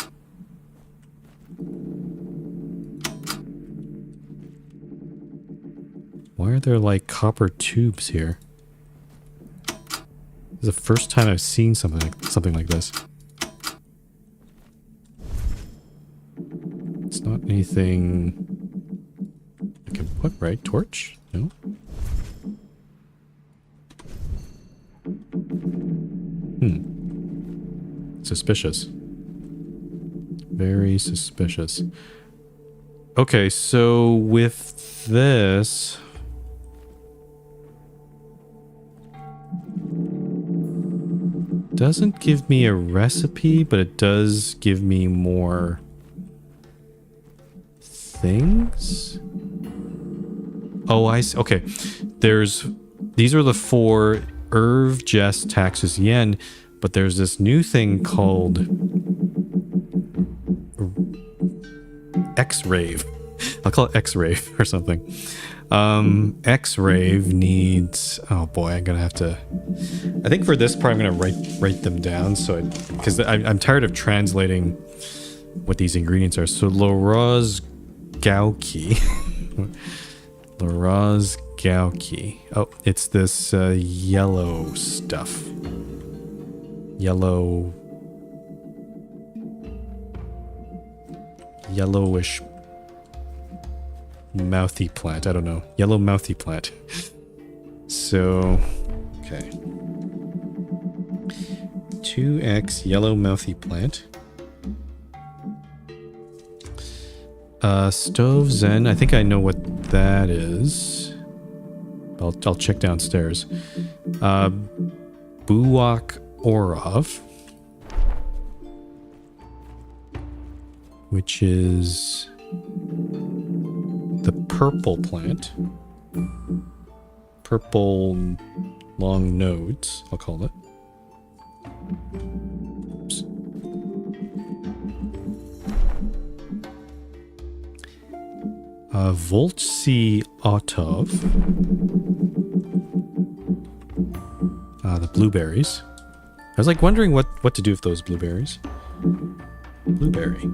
Why are there like copper tubes here? This is the first time I've seen something like this. It's not anything I can put, right? Torch? No? Suspicious. Very suspicious. Okay, so with this... Doesn't give me a recipe, but it does give me more things. Oh, I see. Okay, these are the 4 Irv, Jess, Taxus, Yen, but there's this new thing called X-Rave. I'll call it X-Rave or something. X-Rave needs... Oh boy, I'm gonna have to... I think for this part I'm gonna write them down, so because I'm tired of translating what these ingredients are. So Loraz Gauki. Loraz Gauki. Oh, it's this yellow stuff. Yellowish mouthy plant. I don't know. Yellow mouthy plant. So, okay. 2x yellow mouthy plant. Stove Zen. I think I know what that is. I'll check downstairs. Buwak Orov, which is the purple plant. Purple long nodes, I'll call it. Oops. Voltsi Otov. The blueberries. I was like wondering what to do with those blueberries. Blueberry.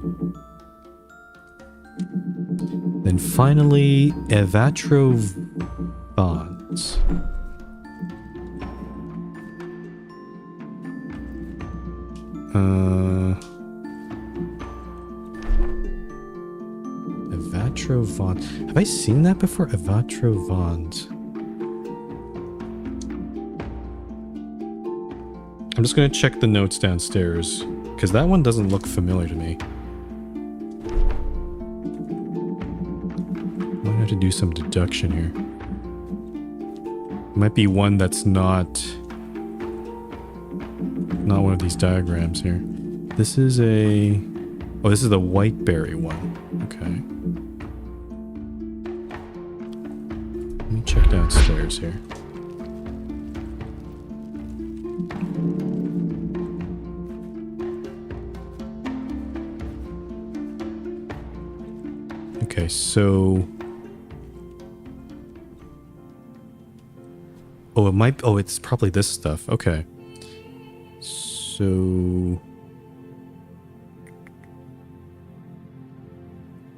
Then finally, Evatrovans. Evatrovans. Have I seen that before? Evatrovans. I'm just going to check the notes downstairs, because that one doesn't look familiar to me. Might have to do some deduction here. Might be one that's not one of these diagrams here. This is a... Oh, this is the whiteberry one. Okay. Let me check downstairs here. Okay, so... Oh, it might... Oh, it's probably this stuff. Okay. So...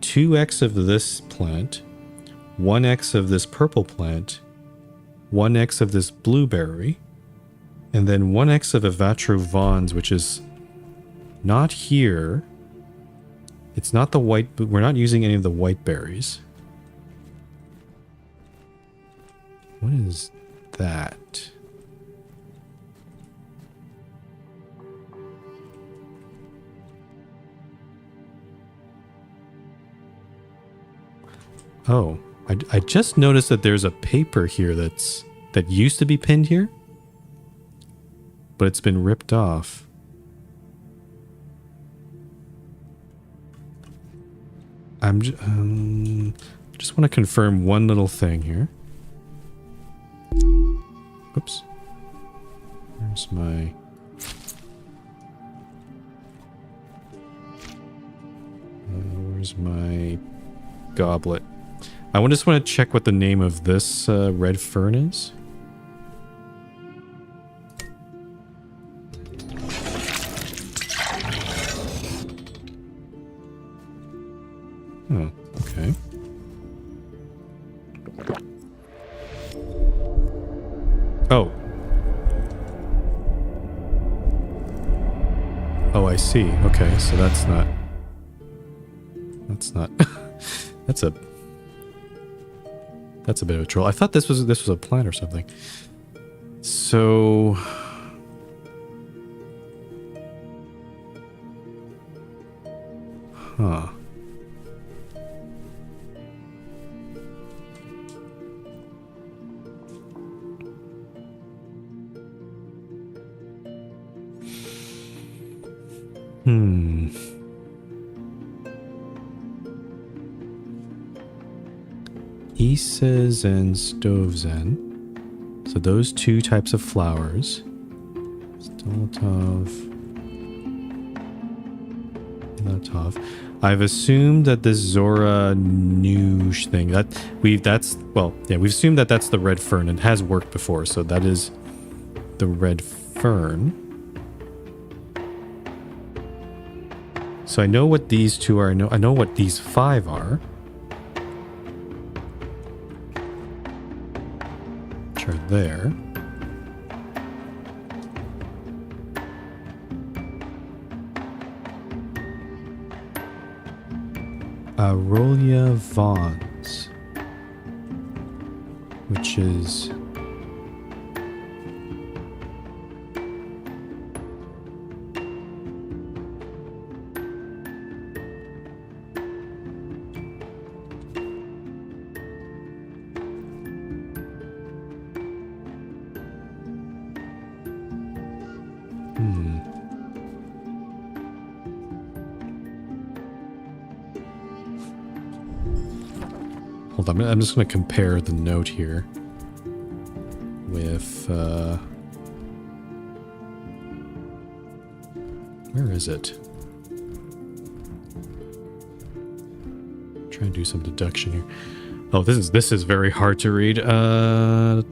2x of this plant, 1x of this purple plant, 1x of this blueberry, and then 1x of Evatrovans, which is not here. It's not the white... We're not using any of the white berries. What is that? Oh, I just noticed that there's a paper here that used to be pinned here, but it's been ripped off. I'm just want to confirm one little thing here. Oops. Where's my... where's my goblet? I just want to check what the name of this red fern is. Oh, okay. Oh. Oh, I see. Okay, so that's not... That's a bit of a troll. I thought this was a plant or something. So... Huh. Ises and Stovezen. So those two types of flowers. Stolatov. I've assumed that this Zora Nuge thing we've assumed that that's the red fern. It has worked before, so that is the red fern. So I know what these two are. I know what these 5 are. there. Aurelia Vons, which is hold on, I'm just going to compare the note here with, where is it? Try and do some deduction here. Oh, this is very hard to read. Atra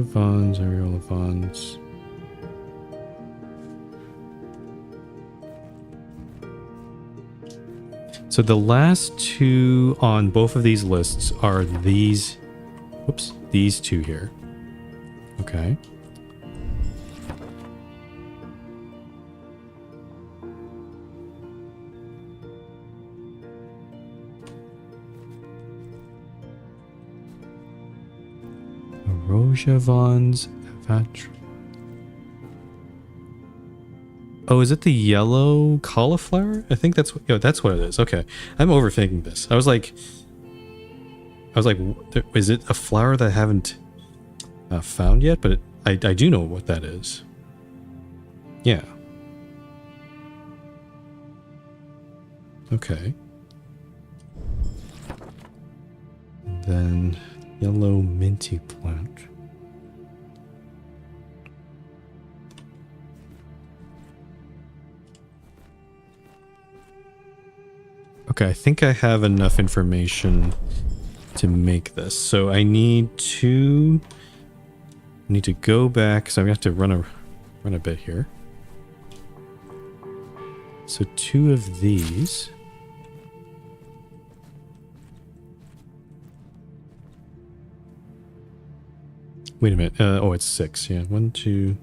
Vons, Aureola Vons. So the last two on both of these lists are these, whoops, these two here. Okay. Roja Vons, Vatra. Oh, is it the yellow cauliflower? I think that's what it is. Okay. I'm overthinking this. I was like, is it a flower that I haven't found yet? But I do know what that is. Yeah. Okay. And then yellow minty plant. Okay, I think I have enough information to make this. So I need to go back. So I'm gonna have to run a bit here. So 2 of these. Wait a minute. Oh, it's 6. Yeah, 1, 2.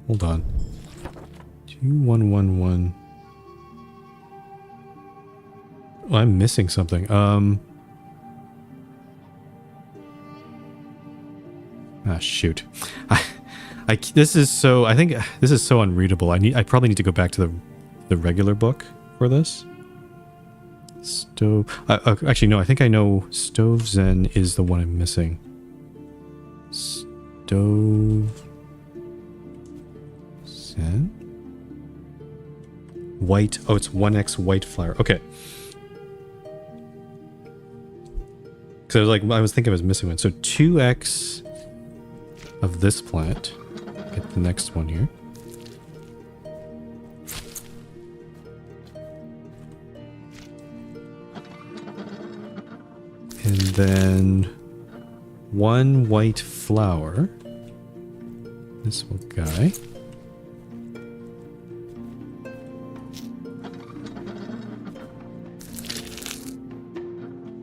Hold on. 2, 1, 1, 1. Oh, I'm missing something. Shoot. This is so. I think this is so unreadable. I probably need to go back to the regular book for this. Stove. Actually, no. I think I know. Stove Zen is the one I'm missing. Stove Zen. White. Oh, it's 1x white flower. Okay. Because I was thinking I was missing one. So 2x of this plant. Get the next one here. And then 1 white flower. This one guy.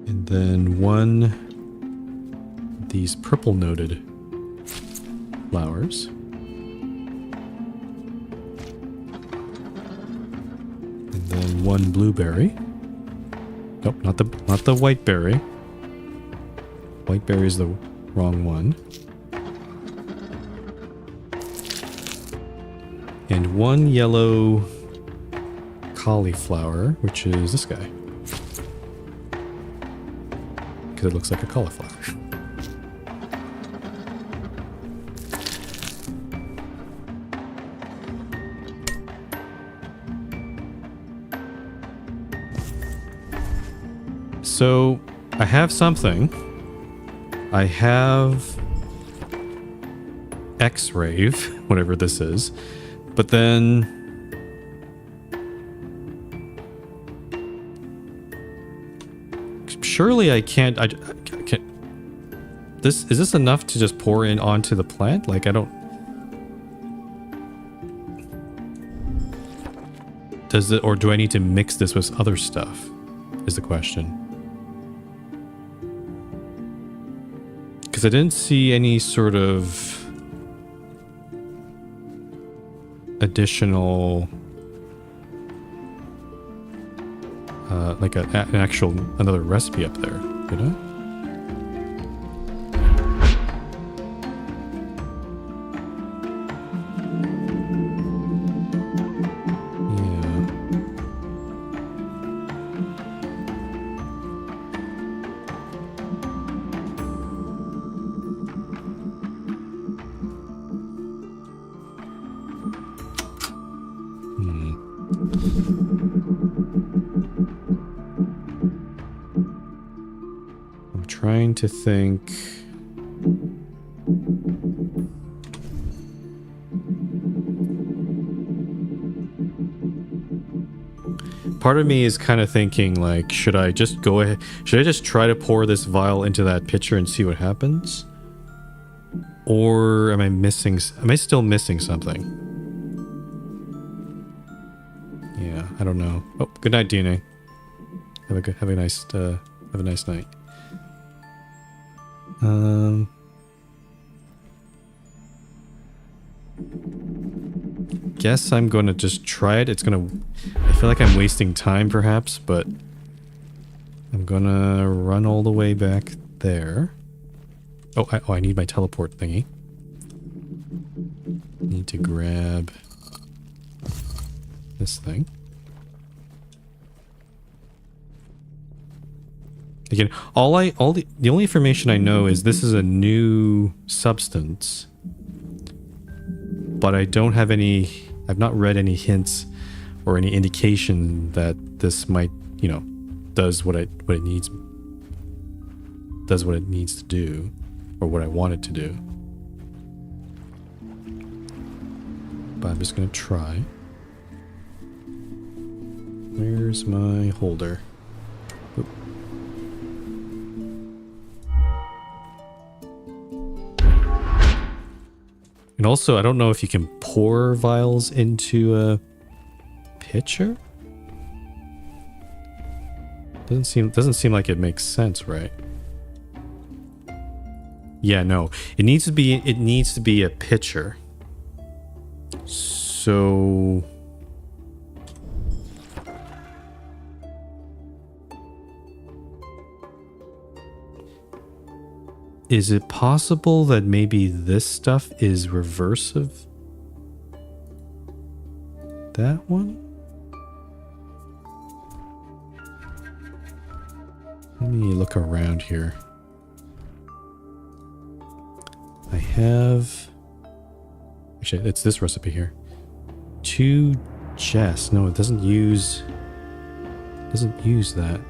And then 1 of these purple noted flowers. And then 1 blueberry. Nope, not the white berry. White berry is the wrong one. And 1 yellow cauliflower, which is this guy. Because it looks like a cauliflower. So, I have something. I have X-Rave, whatever this is, but then surely I can't. I can't. Is this enough to just pour in onto the plant? Like, I don't. Does it, or do I need to mix this with other stuff? Is the question. because I didn't see any sort of additional, like an actual another recipe up there, did I? Trying to think. Part of me is kind of thinking like, should I just go ahead? Should I just try to pour this vial into that pitcher and see what happens? Or am I missing? Am I still missing something? Yeah, I don't know. Oh, good night, DNA. Have a nice night. Guess I'm gonna just try it. I feel like I'm wasting time perhaps, but I'm gonna run all the way back there. Oh, I need my teleport thingy. Need to grab this thing. Again, the only information I know is this is a new substance, but I don't have any. I've not read any hints or any indication that this might, does what it needs to do, or what I want it to do. But I'm just gonna try. Where's my holder? Oop. And also, I don't know if you can pour vials into a pitcher. Doesn't seem like it makes sense, right? Yeah, no. It needs to be a pitcher. So is it possible that maybe this stuff is reverse of that one? Let me look around here. I have... Actually, it's this recipe here. 2 Jess. No, it doesn't use... that.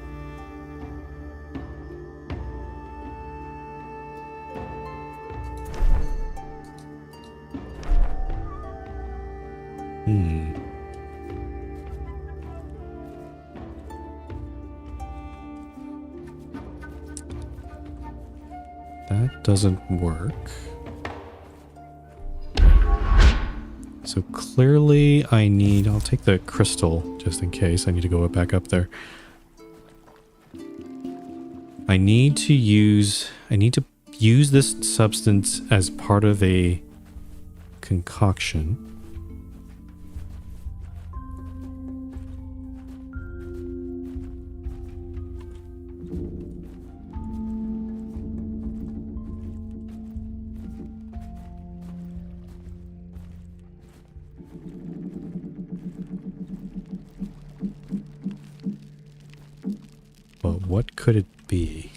That doesn't work. So clearly I need... I'll take the crystal just in case. I need to go back up there. I need to use this substance as part of a concoction. But what could it be?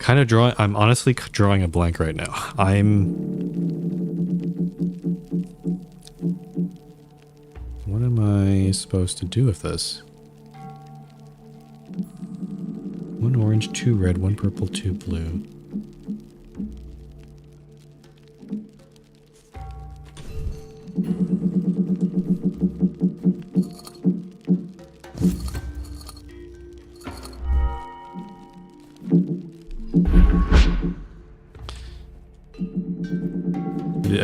I'm honestly drawing a blank right now. What am I supposed to do with this? 1 orange, 2 red, 1 purple, 2 blue.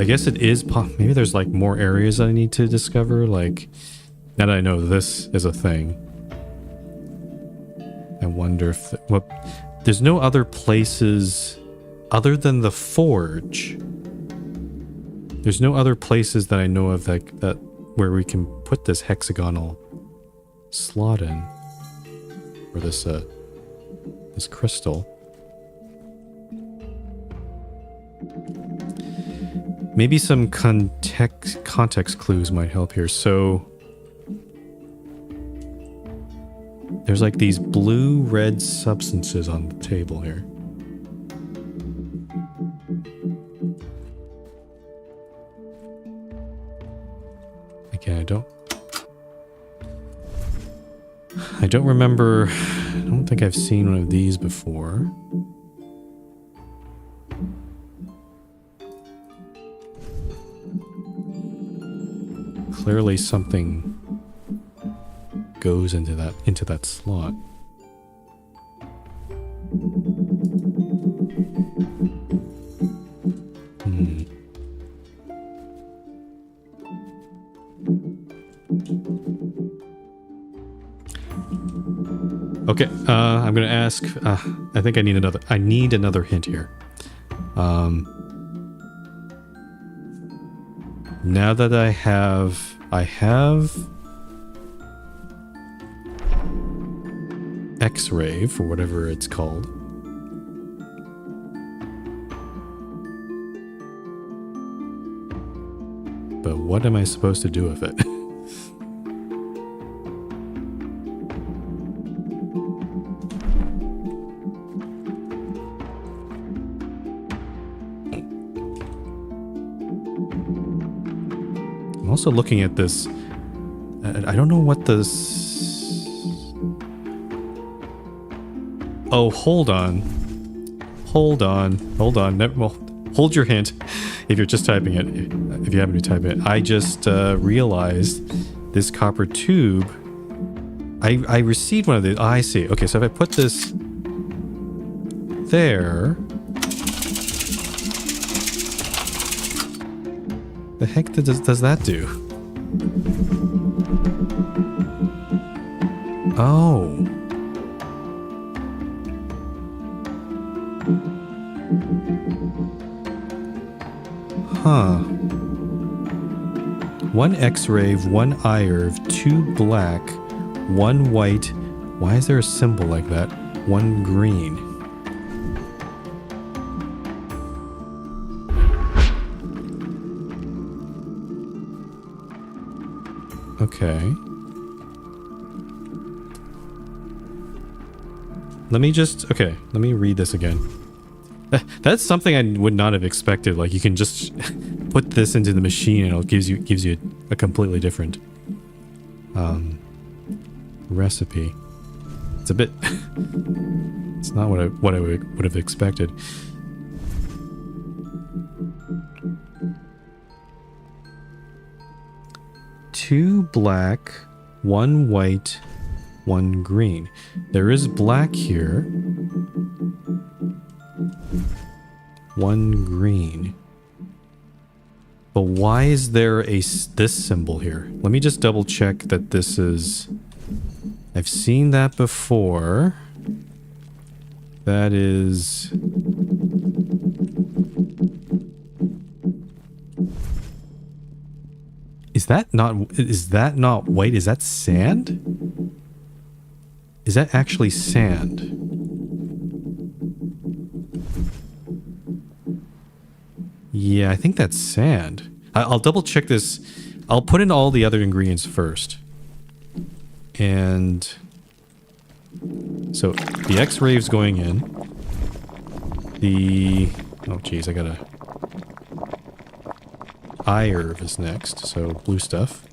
guess it is. Maybe there's like more areas I need to discover. Like, now that I know this is a thing, I wonder if there's no other places other than the forge. There's no other places that I know of that where we can put this hexagonal slot in, or this crystal. Maybe some context clues might help here. So there's like these blue-red substances on the table here. Again, I don't remember. I don't think I've seen one of these before. Clearly something goes into that slot. Okay, I'm gonna ask. I think I need another hint here. Now that I have X-ray for whatever it's called. But what am I supposed to do with it? I'm also looking at this. I don't know what this. Oh, hold on. Hold your hint if you're just typing it. If you happen to type it, I just realized this copper tube. I received one of these. Oh, I see. Okay, so if I put this there. The heck does that do? Oh. Huh. 1 X-rave, 1 IRV, 2 black, 1 white. Why is there a symbol like that? 1 green. Okay. Let me read this again. That's something I would not have expected. Like, you can just put this into the machine and it gives you a completely different recipe. It's a bit it's not what I would have expected. Two black, 1 white, 1 green. There is black here. 1 green. But why is there this symbol here? Let me just double check that this is... I've seen that before. That is... Is that not white? Is that sand? Is that actually sand? Yeah, I think that's sand. I'll double check this. I'll put in all the other ingredients first. And so the X-rave's going in. Oh geez, I gotta... IRV is next, so blue stuff.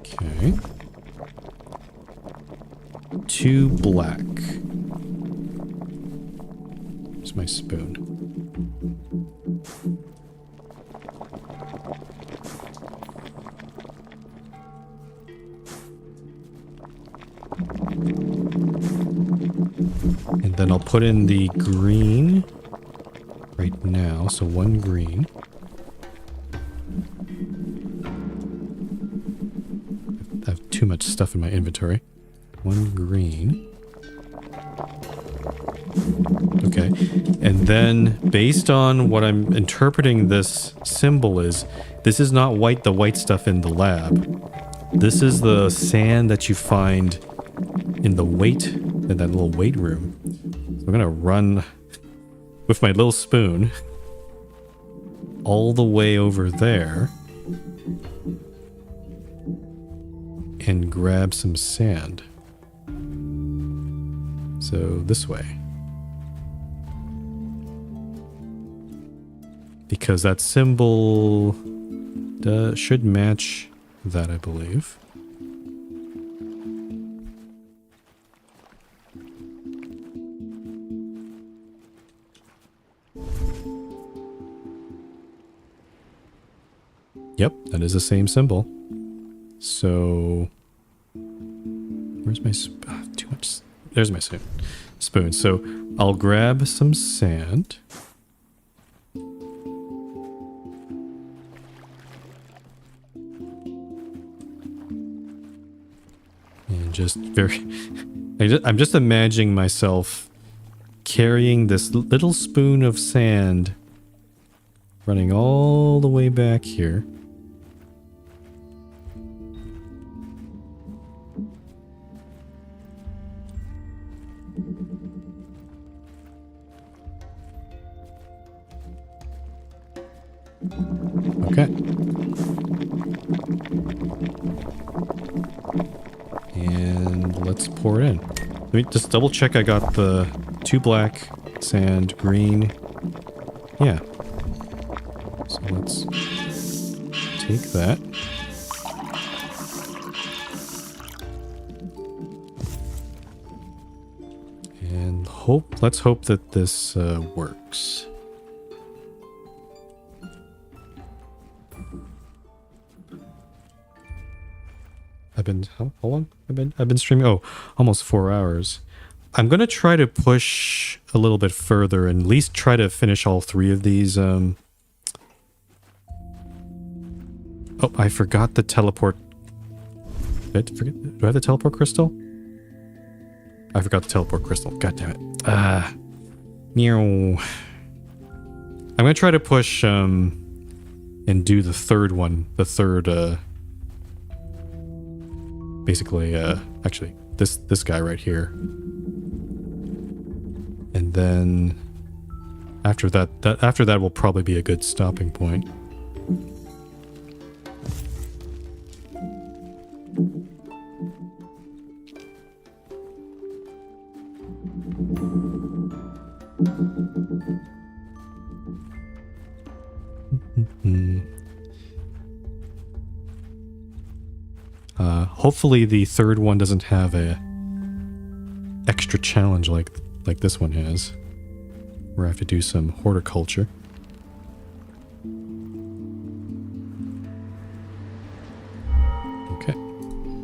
Okay. 2 black. Where's my spoon? I'll put in the green right now. So 1 green. I have too much stuff in my inventory. 1 green. Okay. And then based on what I'm interpreting this symbol is, this is not white, the white stuff in the lab. This is the sand that you find in the in that little weight room. So I'm gonna run with my little spoon all the way over there and grab some sand. So this way. Because that symbol should match that, I believe. Yep, that is the same symbol. So, where's my too much? There's my spoon. So I'll grab some sand. And just I'm just imagining myself carrying this little spoon of sand, running all the way back here. Okay. And let's pour it in. Let me just double check I got the 2 black sand, green. Yeah. So let's take that. And let's hope that this works. How long? I've been streaming. Oh, almost 4 hours. I'm gonna try to push a little bit further and at least try to finish all 3 of these. Oh, I forgot the teleport. Do I have the teleport crystal? I forgot the teleport crystal. God damn it. Meow. I'm gonna try to push and do the third one. The third basically actually this guy right here. And then after that will probably be a good stopping point. Hopefully the third one doesn't have a extra challenge like this one has, where I have to do some horticulture. Okay,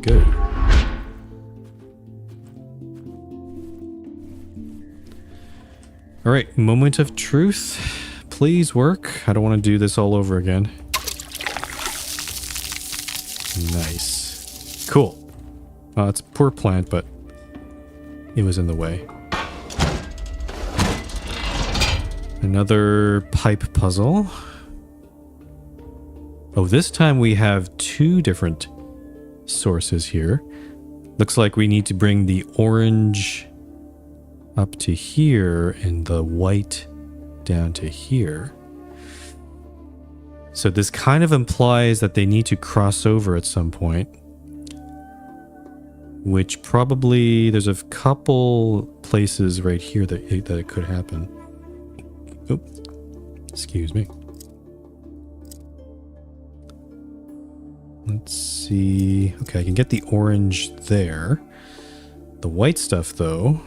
good. All right, moment of truth. Please work. I don't want to do this all over again. Nice. Cool. It's a poor plant, but it was in the way. Another pipe puzzle. Oh, this time we have 2 different sources here. Looks like we need to bring the orange up to here and the white down to here. So this kind of implies that they need to cross over at some point. Which probably, there's a couple places right here that it could happen. Oh, excuse me. Let's see. Okay, I can get the orange there. The white stuff, though.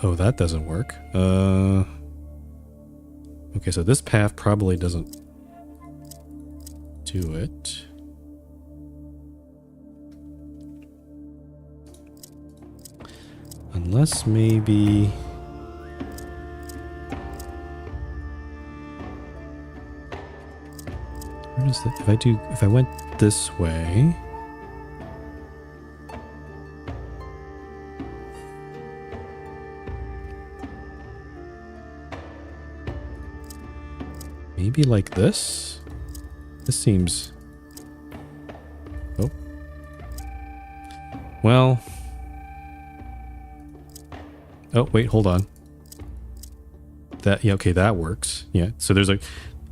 Oh, that doesn't work. Okay, so this path probably doesn't do it. Unless maybe... Where does that... If I went this way... Maybe like this? This seems... Oh. Well... Oh, wait, hold on. That, yeah, okay, that works. Yeah, so there's a...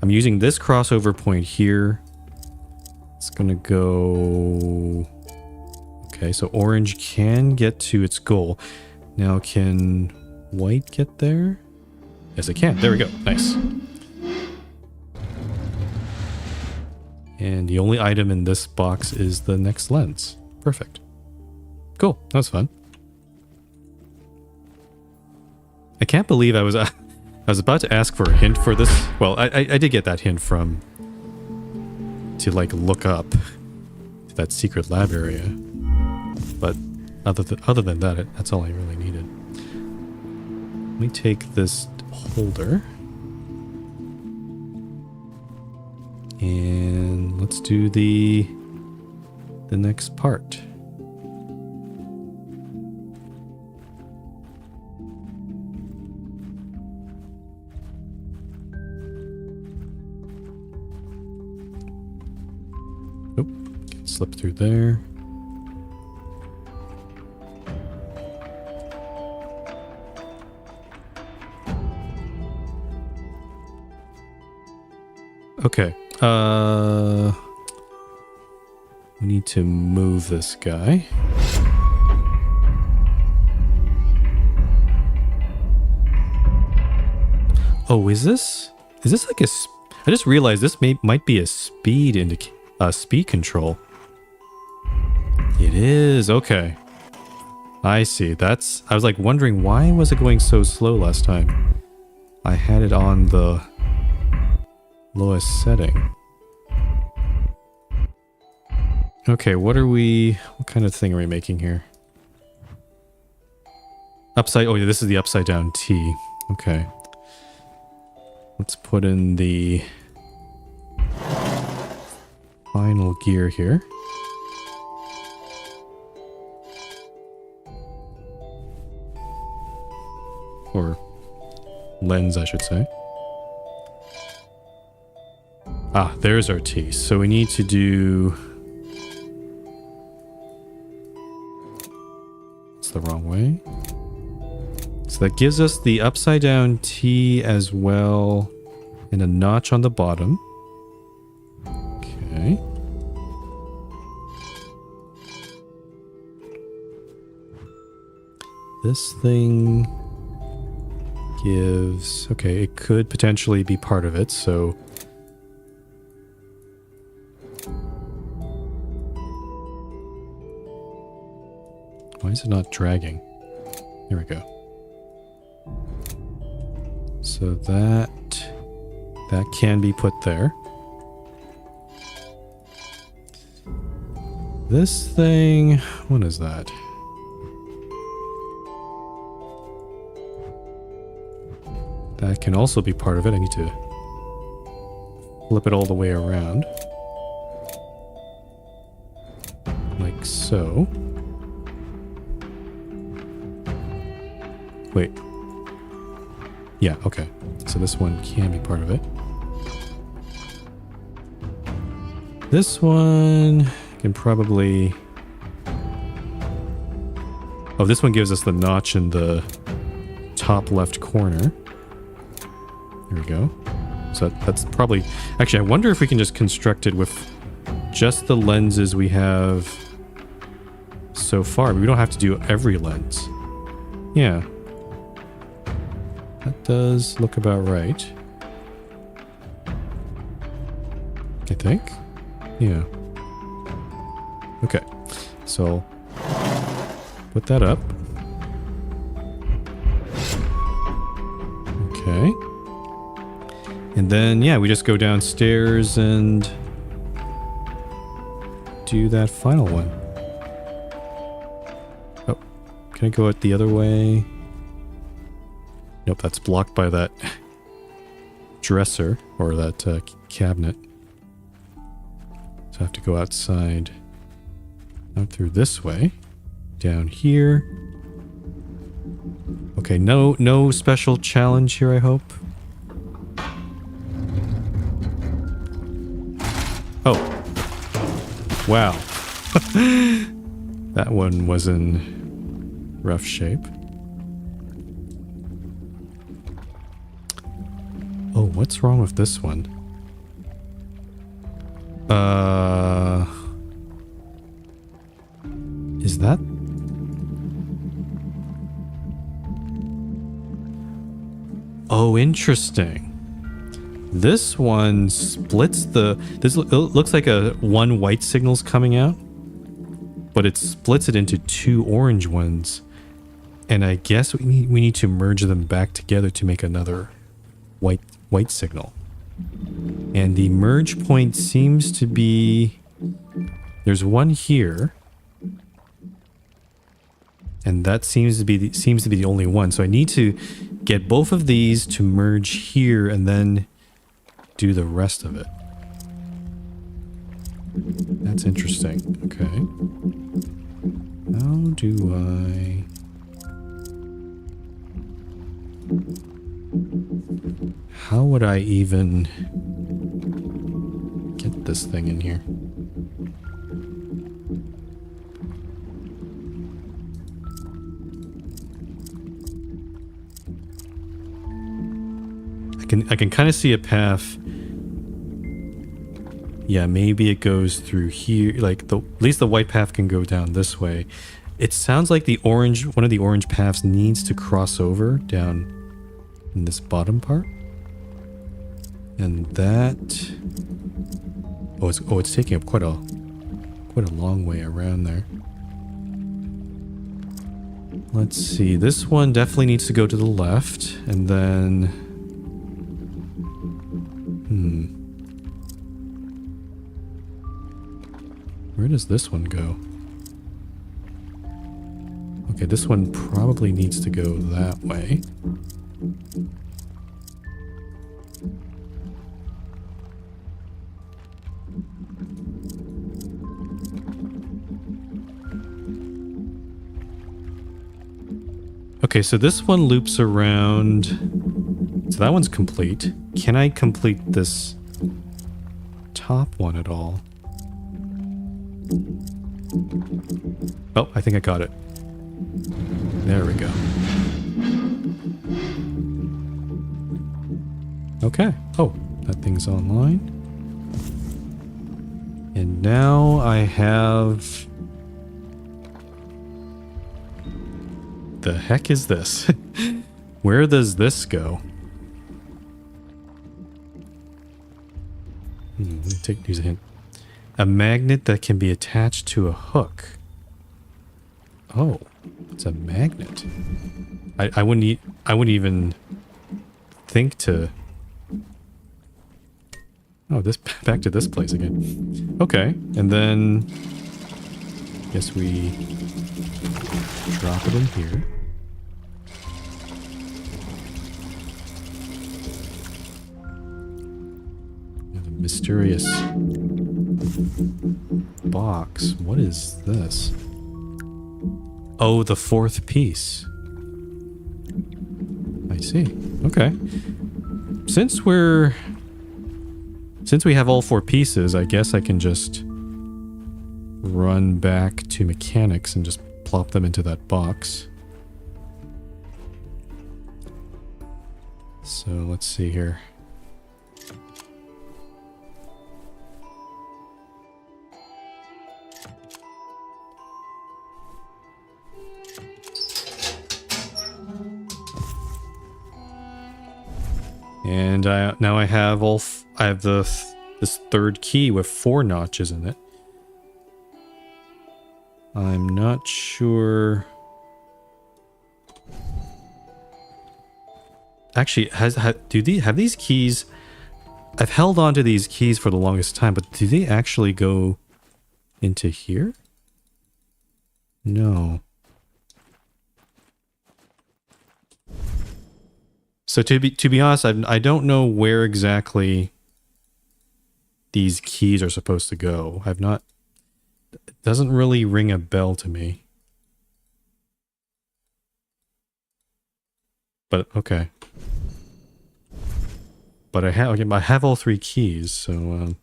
I'm using this crossover point here. It's gonna go... Okay, so orange can get to its goal. Now, can white get there? Yes, it can. There we go. Nice. And the only item in this box is the next lens. Perfect. Cool. That was fun. I can't believe I was about to ask for a hint for this. Well, I did get that hint from... to, like, look up to that secret lab area. But other than that, that's all I really needed. Let me take this holder. And let's do the next part. Oop, slip through there. Okay. We need to move this guy. Oh, is this like a... I just realized this might be a speed speed control. It is. Okay. I see. I was like wondering why was it going so slow last time? I had it on the lowest setting. Okay, what kind of thing are we making here? Oh yeah, this is the upside down T. Okay. Let's put in the final gear here. Or lens, I should say. Ah, there's our T. So we need to do... It's the wrong way. So that gives us the upside down T as well, and a notch on the bottom. Okay. This thing gives... Okay, it could potentially be part of it, so... Why is it not dragging? Here we go. So that can be put there. This thing, what is that? That can also be part of it. I need to flip it all the way around. Like so. Wait. Yeah, okay. So this one can be part of it. This one can probably... Oh, this one gives us the notch in the top left corner. There we go. So that's probably... Actually, I wonder if we can just construct it with just the lenses we have so far. We don't have to do every lens. Yeah. That does look about right. I think. Yeah. Okay. So put that up. Okay. And then, yeah, we just go downstairs and do that final one. Oh, Can I go out the other way? Nope, that's blocked by that dresser or that cabinet. So I have to go outside. Out through this way. Down here. Okay, no special challenge here, I hope. Oh. Wow. That one was in rough shape. Oh, what's wrong with this one? Is that? Oh, interesting. This one splits the... This looks like one white signal's coming out, but it splits it into two orange ones. And I guess we need to merge them back together to make another white signal. And the merge point seems to be... There's one here. And that seems to be the only one. So I need to get both of these to merge here and then do the rest of it. That's interesting. Okay. How do I... How would I even get this thing in here? I can kind of see a path. Yeah, maybe it goes through here. Like at least the white path can go down this way. It sounds like one of the orange paths needs to cross over down in this bottom part. And that... it's taking up quite a long way around there. Let's see. This one definitely needs to go to the left, and then... Where does this one go? Okay, this one probably needs to go that way. Okay, so this one loops around. So that one's complete. Can I complete this top one at all? Oh, I think I got it. There we go. Okay. Oh, that thing's online. And now I have... The heck is this? Where does this go? Use a hint. A magnet that can be attached to a hook. Oh, it's a magnet. I wouldn't even think to... Oh, back to this place again. Okay, and then guess we drop it in here. The mysterious box. What is this? Oh, the fourth piece. I see. Okay. Since we have all four pieces, I guess I can just run back to mechanics and just plop them into that box. So let's see here. And now I have this third key with 4 notches in it. I'm not sure. Actually, have these keys? I've held on to these keys for the longest time, but do they actually go into here? No. So to be honest, I don't know where exactly these keys are supposed to go. I've not. It doesn't really ring a bell to me. But okay. But I have all 3 keys, so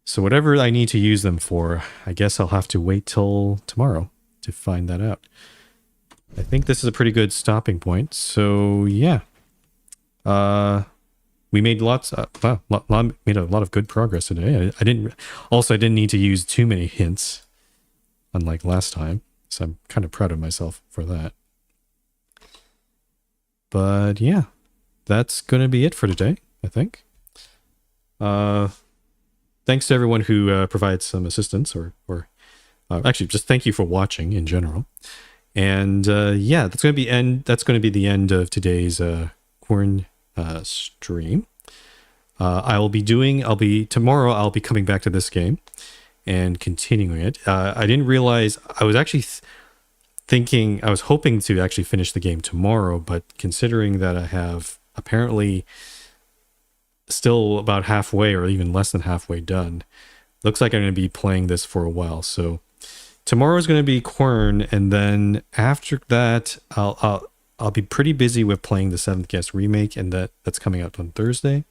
so whatever I need to use them for, I guess I'll have to wait till tomorrow to find that out. I think this is a pretty good stopping point. So yeah, we made made a lot of good progress today. I didn't need to use too many hints, unlike last time. So I'm kind of proud of myself for that. But yeah, that's going to be it for today, I think. Thanks to everyone who provides some assistance, or actually just thank you for watching in general. And yeah, that's going to be the end of today's Quern stream. Tomorrow I'll be coming back to this game and continuing it. I didn't realize I was actually I was hoping to actually finish the game tomorrow, but considering that I have apparently still about halfway or even less than halfway done, looks like I'm going to be playing this for a while. So tomorrow is going to be Quern, and then after that I'll be pretty busy with playing the 7th Guest remake, and that's coming out on Thursday.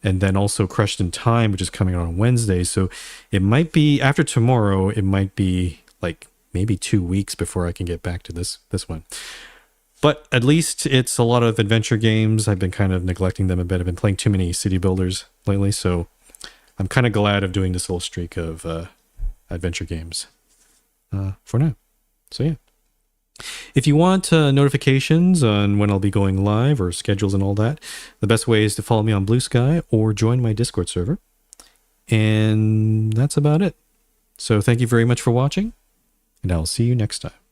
And then also Crushed in Time, which is coming out on Wednesday. So it might be after tomorrow, it might be like maybe 2 weeks before I can get back to this one. But at least it's a lot of adventure games. I've been kind of neglecting them a bit. I've been playing too many city builders lately, so I'm kind of glad of doing this little streak of adventure games for now. So yeah. If you want notifications on when I'll be going live or schedules and all that, the best way is to follow me on Blue Sky or join my Discord server. And that's about it. So thank you very much for watching, and I'll see you next time.